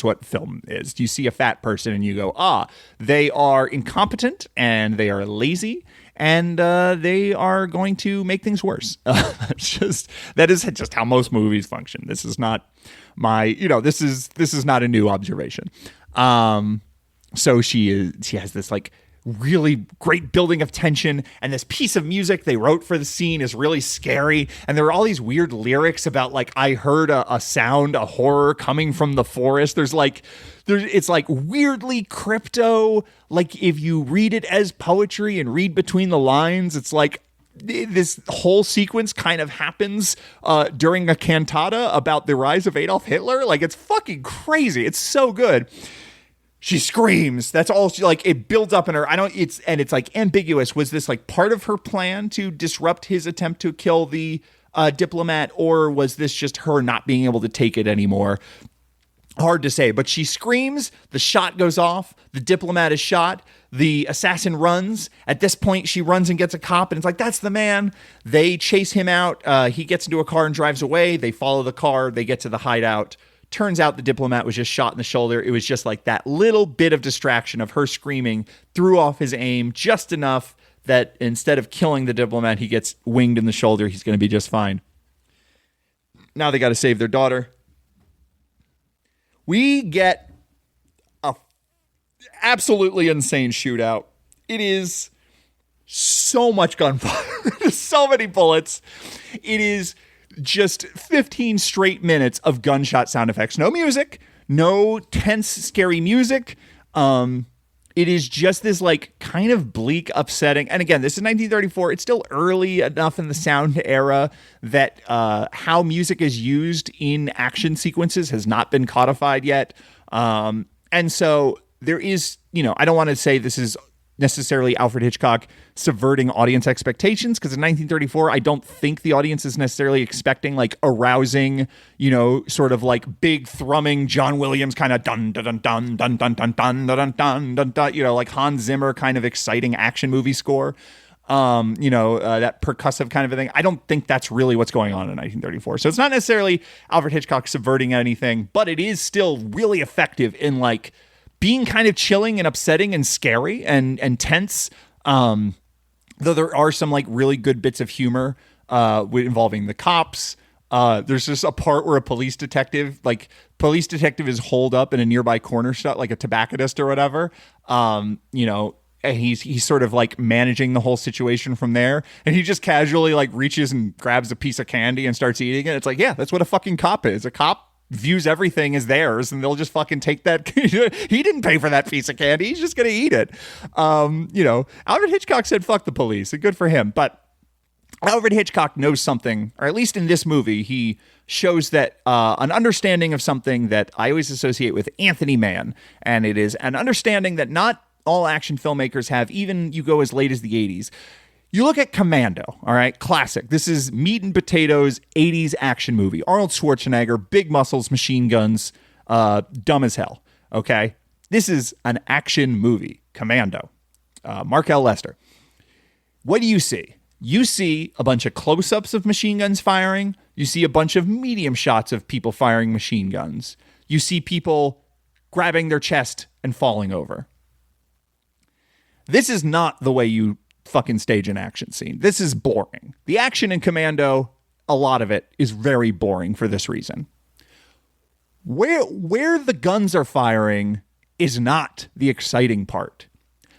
what film is. You see a fat person and you go, they are incompetent and they are lazy and they are going to make things worse. That is just how most movies function. This is not this is not a new observation. So she has this like really great building of tension, and this piece of music they wrote for the scene is really scary, and there are all these weird lyrics about like, I heard a sound, a horror coming from the forest. It's like weirdly crypto, like if you read it as poetry and read between the lines, it's like this whole sequence kind of happens during a cantata about the rise of Adolf Hitler. Like, it's fucking crazy. It's so good. She screams. That's all she, like, it builds up in her. It's like ambiguous. Was this like part of her plan to disrupt his attempt to kill the diplomat, or was this just her not being able to take it anymore? Hard to say, but she screams. The shot goes off. The diplomat is shot. The assassin runs. At this point, she runs and gets a cop, and it's like, that's the man. They chase him out. He gets into a car and drives away. They follow the car. They get to the hideout. Turns out the diplomat was just shot in the shoulder. It was just like that little bit of distraction of her screaming threw off his aim just enough that instead of killing the diplomat, he gets winged in the shoulder. He's going to be just fine. Now they got to save their daughter. We get a absolutely insane shootout. It is so much gunfire. So many bullets. It is just 15 straight minutes of gunshot sound effects. No music, no tense, scary music. It is just this like kind of bleak, upsetting. And again, this is 1934. It's still early enough in the sound era that how music is used in action sequences has not been codified yet. And so there is, I don't want to say this is necessarily Alfred Hitchcock subverting audience expectations, because in 1934, I don't think the audience is necessarily expecting like arousing, sort of like big thrumming John Williams kind of dun dun dun dun dun dun dun dun dun dun dun, like Hans Zimmer kind of exciting action movie score, that percussive kind of a thing. I don't think that's really what's going on in 1934. So it's not necessarily Alfred Hitchcock subverting anything, but it is still really effective in like being kind of chilling and upsetting and scary and tense. Though there are some like really good bits of humor involving the cops. There's just a part where a police detective is holed up in a nearby corner shop, like a tobacconist or whatever. And he's sort of like managing the whole situation from there. And he just casually like reaches and grabs a piece of candy and starts eating it. It's like, yeah, that's what a fucking cop is. A cop views everything as theirs, and they'll just fucking take that. He didn't pay for that piece of candy. He's just going to eat it. Alfred Hitchcock said, fuck the police, and good for him. But Alfred Hitchcock knows something, or at least in this movie, he shows that an understanding of something that I always associate with Anthony Mann. And it is an understanding that not all action filmmakers have, even you go as late as the 80s. You look at Commando, all right? Classic. This is meat and potatoes, 80s action movie. Arnold Schwarzenegger, big muscles, machine guns, dumb as hell, okay? This is an action movie, Commando. Mark L. Lester. What do you see? You see a bunch of close-ups of machine guns firing. You see a bunch of medium shots of people firing machine guns. You see people grabbing their chest and falling over. This is not the way you fucking stage an action scene. This is boring. The action in Commando, a lot of it is very boring for this reason. Where the guns are firing is not the exciting part.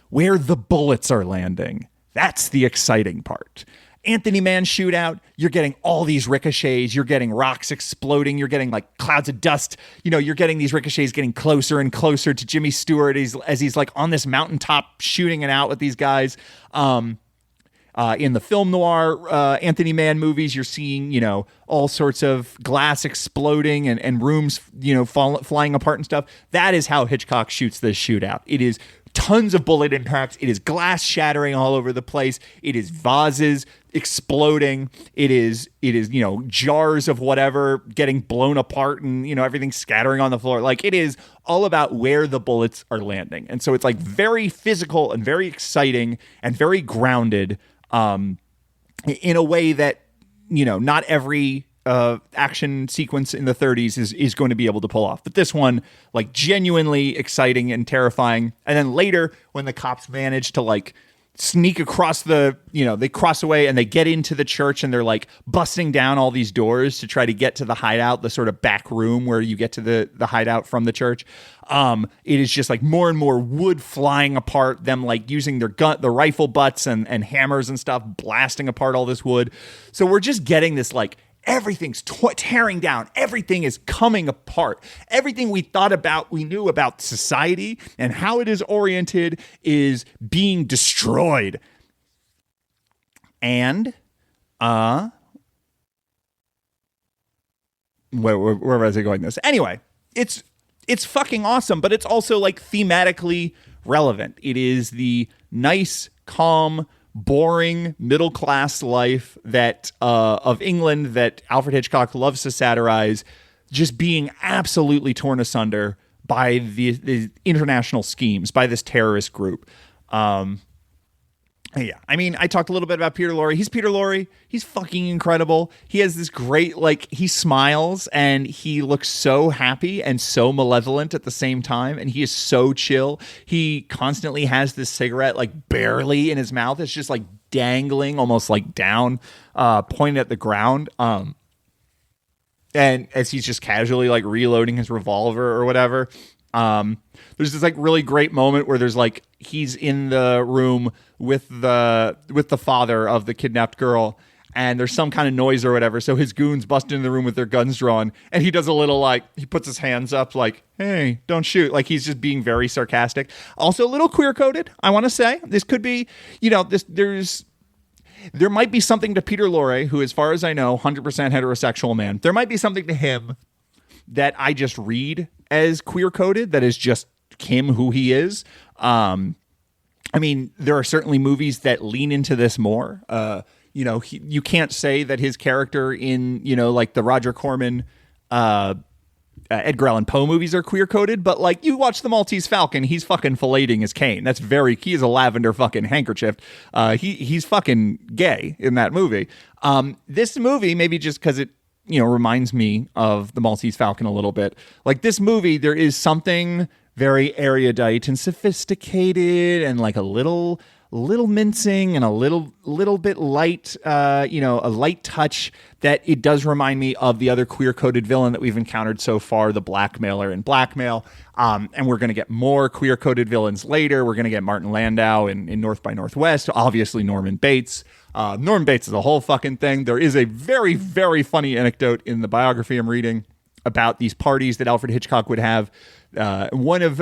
Where the bullets are landing, that's the exciting part. Anthony Mann shootout, you're getting all these ricochets, you're getting rocks exploding, you're getting like clouds of dust, you're getting these ricochets getting closer and closer to Jimmy Stewart as he's like on this mountaintop shooting it out with these guys. In the film noir Anthony Mann movies, you're seeing, all sorts of glass exploding and rooms, flying apart and stuff. That is how Hitchcock shoots this shootout. It is tons of bullet impacts. It is glass shattering all over the place. It is vases exploding. It is, jars of whatever getting blown apart and, everything scattering on the floor. Like, it is all about where the bullets are landing. And so it's like very physical and very exciting and very grounded, in a way that, not every action sequence in the 30s is going to be able to pull off. But this one, like, genuinely exciting and terrifying. And then later, when the cops manage to, like, sneak across they cross away and they get into the church and they're, like, busting down all these doors to try to get to the hideout, the sort of back room where you get to the hideout from the church. It is just, like, more and more wood flying apart, them, like, using the rifle butts and hammers and stuff, blasting apart all this wood. So we're just getting this, like, everything's tearing down. Everything is coming apart. Everything we knew about society and how it is oriented is being destroyed. And, where was I going with this? Anyway, it's fucking awesome, but it's also, like, thematically relevant. It is the nice, calm, boring middle-class life that of England that Alfred Hitchcock loves to satirize, just being absolutely torn asunder by the international schemes, by this terrorist group. Yeah, I mean, I talked a little bit about Peter Lorre. He's Peter Lorre. He's fucking incredible. He has this great, like, he smiles and he looks so happy and so malevolent at the same time. And he is so chill. He constantly has this cigarette, like, barely in his mouth. It's just, like, dangling, almost, like, down, pointed at the ground. And as he's just casually, like, reloading his revolver or whatever. There's this, like, really great moment where there's, like, he's in the room with the father of the kidnapped girl, and there's some kind of noise or whatever. So his goons bust into the room with their guns drawn, and he does a little, like, he puts his hands up like, hey, don't shoot. Like, he's just being very sarcastic. Also a little queer coded, I want to say. This could be, there might be something to Peter Lorre, who, as far as I know, 100% heterosexual man. There might be something to him that I just read as queer coded, that is just him, who he is. I mean, there are certainly movies that lean into this more. You can't say that his character in, like the Roger Corman, Edgar Allan Poe movies are queer coded, but, like, you watch The Maltese Falcon, he's fucking filleting his cane. He is a lavender fucking handkerchief. He's fucking gay in that movie. This movie, maybe just because it, reminds me of The Maltese Falcon a little bit. Like, this movie, there is something very erudite and sophisticated and, like, a little mincing and a little bit light, a light touch that it does remind me of the other queer-coded villain that we've encountered so far, the blackmailer in Blackmail. And we're going to get more queer-coded villains later. We're going to get Martin Landau in North by Northwest, obviously Norman Bates. Norman Bates is a whole fucking thing. There is a very, very funny anecdote in the biography I'm reading about these parties that Alfred Hitchcock would have. One of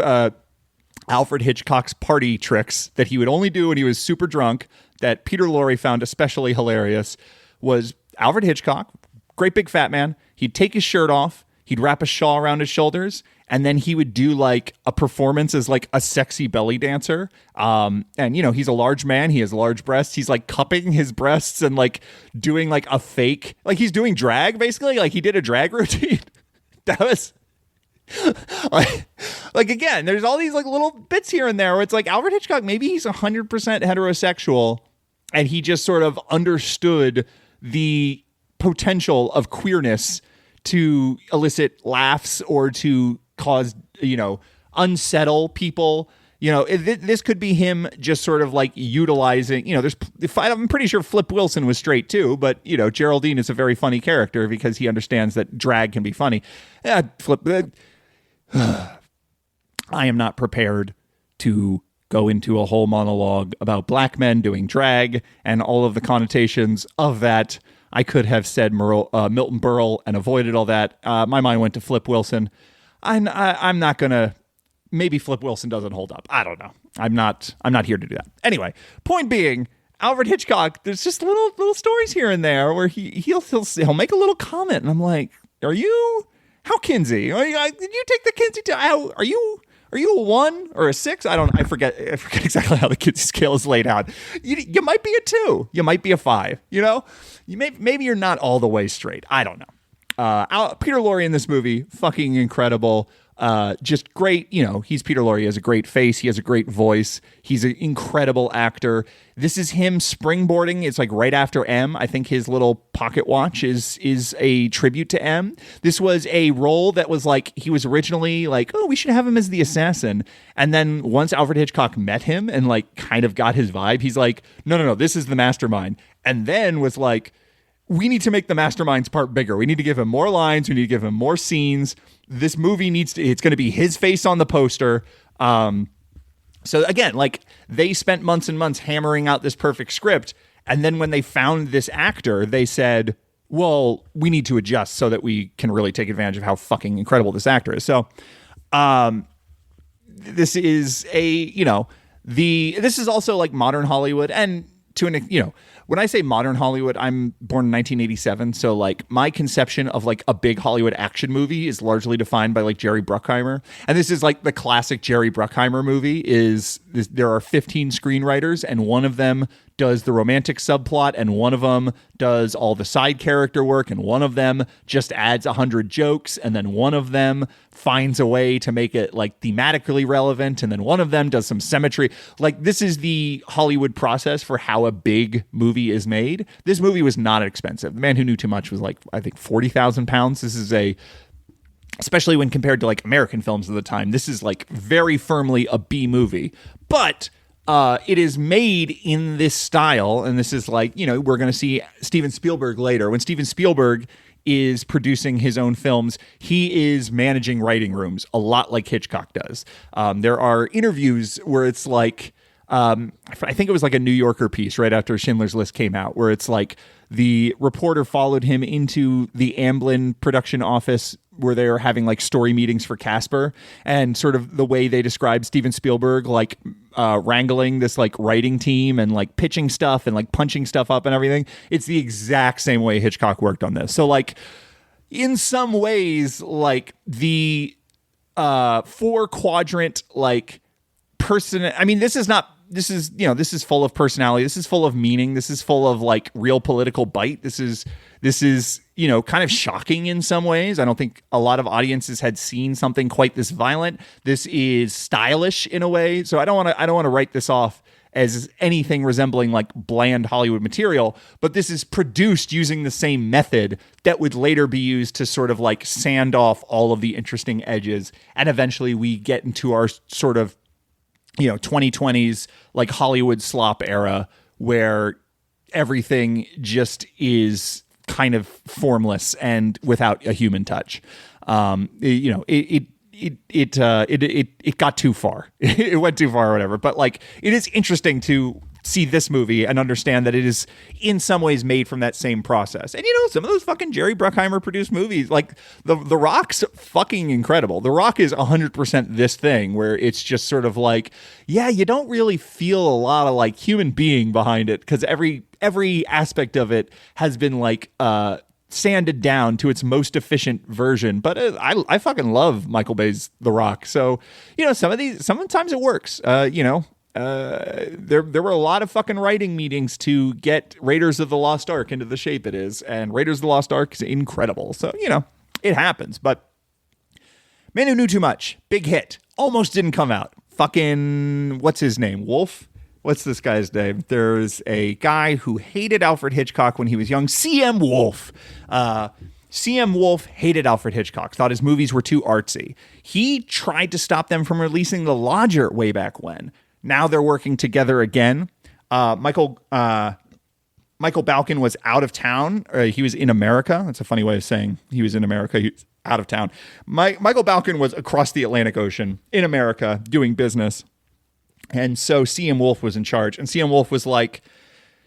Alfred Hitchcock's party tricks that he would only do when he was super drunk, that Peter Lorre found especially hilarious, was Alfred Hitchcock, great big fat man. He'd take his shirt off, he'd wrap a shawl around his shoulders, and then he would do, like, a performance as, like, a sexy belly dancer. And, he's a large man. He has large breasts. He's, like, cupping his breasts and, like, doing, like, a fake, like, he's doing drag, basically. Like, he did a drag routine. That was... like, again, there's all these, like, little bits here and there where it's like Alfred Hitchcock, maybe he's 100% heterosexual and he just sort of understood the potential of queerness to elicit laughs or to cause, unsettle people. This could be him just sort of, like, utilizing, I'm pretty sure Flip Wilson was straight too, but, Geraldine is a very funny character because he understands that drag can be funny. I am not prepared to go into a whole monologue about black men doing drag and all of the connotations of that. I could have said Milton Berle and avoided all that. My mind went to Flip Wilson. I'm not going to... Maybe Flip Wilson doesn't hold up. I don't know. I'm not here to do that. Anyway, point being, Alfred Hitchcock, there's just little stories here and there where he'll make a little comment, and I'm like, how Kinsey? Did you take the Kinsey? Are Are you a 1 or a 6? I forget exactly how the Kinsey scale is laid out. You might be a 2. You might be a 5. You know, maybe you're not all the way straight. I don't know. Peter Lorre in this movie, fucking incredible. Just great. You know, he's Peter Lorre. He has a great face. He has a great voice. He's an incredible actor. This is him springboarding. It's like right after M. I think his little pocket watch is a tribute to M. This was a role that was like, he was originally like, oh, we should have him as the assassin. And then once Alfred Hitchcock met him and like kind of got his vibe, he's like, no, this is the mastermind. And then was like, we need to make the mastermind's part bigger. We need to give him more lines. We need to give him more scenes. This movie it's going to be his face on the poster. So again, like they spent months and months hammering out this perfect script. And then when they found this actor, they said, well, we need to adjust so that we can really take advantage of how fucking incredible this actor is. So, this is this is also like modern Hollywood, and when I say modern Hollywood, I'm born in 1987. So like my conception of like a big Hollywood action movie is largely defined by like Jerry Bruckheimer. And this is like the classic Jerry Bruckheimer movie there are 15 screenwriters and one of them does the romantic subplot and one of them does all the side character work and one of them just adds 100 jokes and then one of them finds a way to make it like thematically relevant and then one of them does some symmetry. Like this is the Hollywood process for how a big movie is made. This movie was not expensive. The Man Who Knew Too Much was like, I think 40,000 pounds. This is especially when compared to like American films of the time, this is like very firmly a B movie, but it is made in this style, and this is like, we're going to see Steven Spielberg later. When Steven Spielberg is producing his own films, he is managing writing rooms a lot like Hitchcock does. There are interviews where it's like, I think it was like a New Yorker piece right after Schindler's List came out, where it's like the reporter followed him into the Amblin production office where they were having like story meetings for Casper, and sort of the way they describe Steven Spielberg, like wrangling this like writing team and like pitching stuff and like punching stuff up and everything. It's the exact same way Hitchcock worked on this. So like in some ways, like the 4-quadrant like person, I mean, this is full of personality. This is full of meaning. This is full of like real political bite. This is kind of shocking in some ways. I don't think a lot of audiences had seen something quite this violent. This is stylish in a way. So I don't want to write this off as anything resembling like bland Hollywood material, but this is produced using the same method that would later be used to sort of like sand off all of the interesting edges. And eventually we get into our sort of 2020s like Hollywood slop era where everything just is kind of formless and without a human touch. It got too far. It went too far or whatever. But like, it is interesting to see this movie and understand that it is in some ways made from that same process. And some of those fucking Jerry Bruckheimer produced movies, like the Rock's fucking incredible. The Rock is 100% this thing where it's just sort of like, yeah, you don't really feel a lot of like human being behind it because every aspect of it has been like sanded down to its most efficient version. But I fucking love Michael Bay's The Rock. So sometimes it works. There were a lot of fucking writing meetings to get Raiders of the Lost Ark into the shape it is, and Raiders of the Lost Ark is incredible. So, it happens. But Man Who Knew Too Much, big hit, almost didn't come out. Fucking, what's his name? Wolf? What's this guy's name? There's a guy who hated Alfred Hitchcock when he was young, C.M. Wolf. C.M. Wolf hated Alfred Hitchcock, thought his movies were too artsy. He tried to stop them from releasing The Lodger way back when. Now they're working together again. Michael Balkin was out of town. He was in America. That's a funny way of saying he was in America. He was out of town. Michael Balkin was across the Atlantic Ocean in America doing business. And so C.M. Wolf was in charge. And C.M. Wolf was like,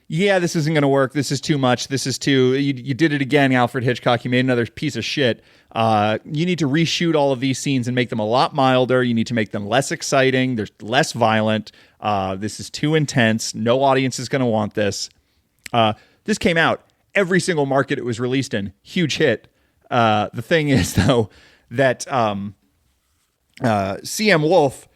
yeah, this isn't going to work. This is too much. This is you did it again, Alfred Hitchcock. You made another piece of shit. You need to reshoot all of these scenes and make them a lot milder. You need to make them less exciting. They're less violent. This is too intense. No audience is going to want this. This came out. Every single market it was released in, huge hit. The thing is, though, that C.M. Wolf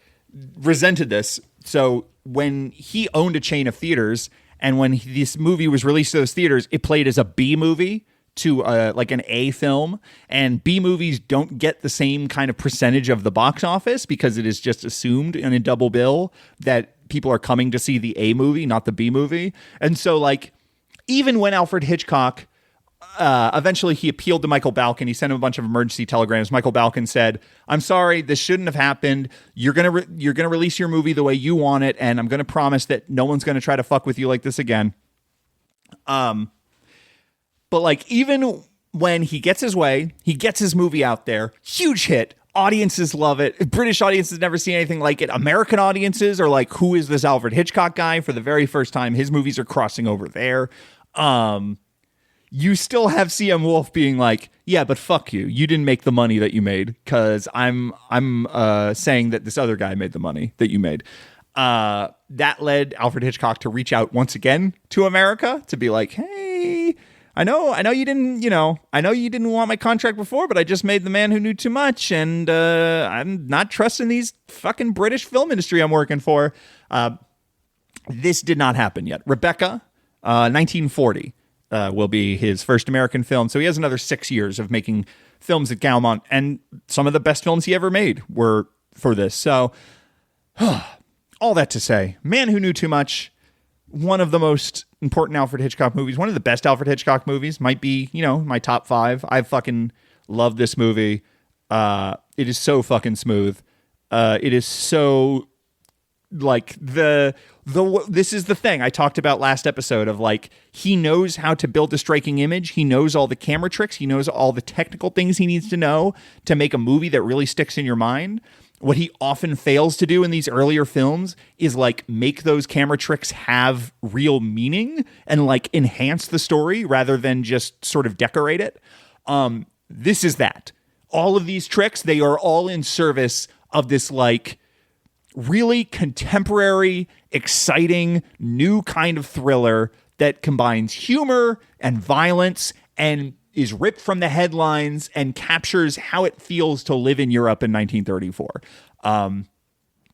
resented this. So when he owned a chain of theaters, and when this movie was released to those theaters, it played as a B movie to like an A film, and B movies don't get the same kind of percentage of the box office because it is just assumed in a double bill that people are coming to see the A movie, not the B movie. And so like, even when Alfred Hitchcock, eventually he appealed to Michael Balkin, he sent him a bunch of emergency telegrams. Michael Balkin said, "I'm sorry, this shouldn't have happened. You're gonna release your movie the way you want it, and I'm gonna promise that no one's gonna try to fuck with you like this again." But like, even when he gets his way, he gets his movie out there, huge hit. Audiences love it. British audiences never seen anything like it. American audiences are like, who is this Alfred Hitchcock guy? For the very first time, his movies are crossing over there. You still have C.M. Wolf being like, yeah, but fuck you. You didn't make the money that you made, because I'm saying that this other guy made the money that you made. That led Alfred Hitchcock to reach out once again to America to be like, hey, I know you didn't, I know you didn't want my contract before, but I just made The Man Who Knew Too Much, and I'm not trusting these fucking British film industry I'm working for. This did not happen yet. Rebecca, 1940, will be his first American film. So he has another 6 years of making films at Gaumont, and some of the best films he ever made were for this. So all that to say, Man Who Knew Too Much, one of the most important Alfred Hitchcock movies, one of the best Alfred Hitchcock movies, might be, my top 5. I fucking love this movie. It is so fucking smooth. It is so like this is the thing I talked about last episode of like, he knows how to build a striking image. He knows all the camera tricks. He knows all the technical things he needs to know to make a movie that really sticks in your mind. What he often fails to do in these earlier films is like make those camera tricks have real meaning and like enhance the story rather than just sort of decorate it. This is that. All of these tricks, they are all in service of this like really contemporary, exciting, new kind of thriller that combines humor and violence and is ripped from the headlines and captures how it feels to live in Europe in 1934.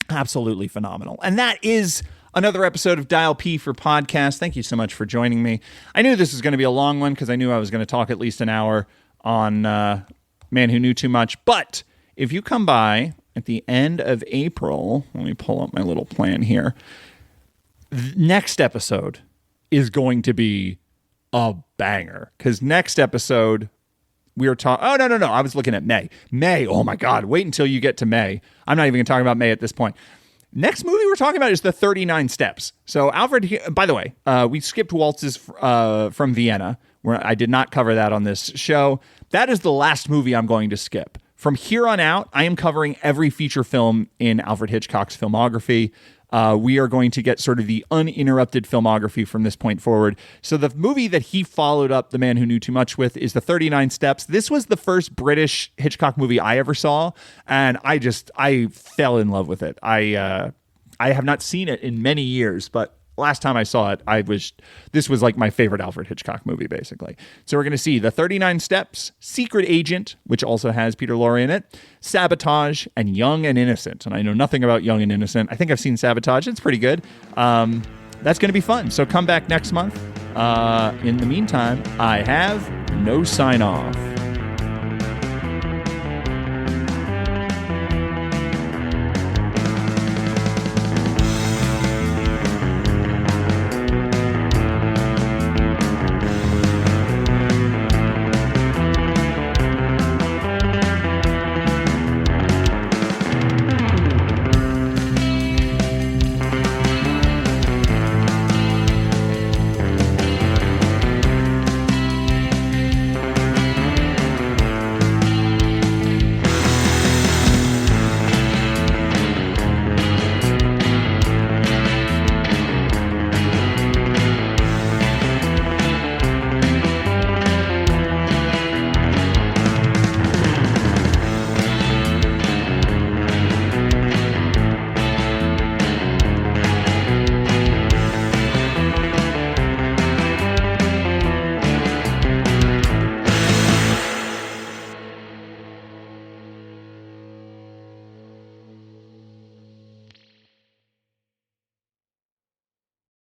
Absolutely phenomenal. And that is another episode of Dial P for Podcast. Thank you so much for joining me. I knew this was going to be a long one because I knew I was going to talk at least an hour on Man Who Knew Too Much. But if you come by at the end of April, let me pull up my little plan here. Next episode is going to be a banger, because next episode we are talking. Oh, no. I was looking at May. Oh my God. Wait until you get to May. I'm not even going to talk about May at this point. Next movie we're talking about is The 39 Steps. So Alfred, by the way, we skipped Waltzes from Vienna, where I did not cover that on this show. That is the last movie I'm going to skip. From here on out, I am covering every feature film in Alfred Hitchcock's filmography. We are going to get sort of the uninterrupted filmography from this point forward. So the movie that he followed up The Man Who Knew Too Much with is The 39 Steps. This was the first British Hitchcock movie I ever saw, and I fell in love with it. I have not seen it in many years, but last time I saw it, this was like my favorite Alfred Hitchcock movie, basically. So we're going to see The 39 Steps, Secret Agent, which also has Peter Lorre in it, Sabotage, and Young and Innocent. And I know nothing about Young and Innocent. I think I've seen Sabotage. It's pretty good. That's going to be fun. So come back next month. In the meantime, I have no sign off.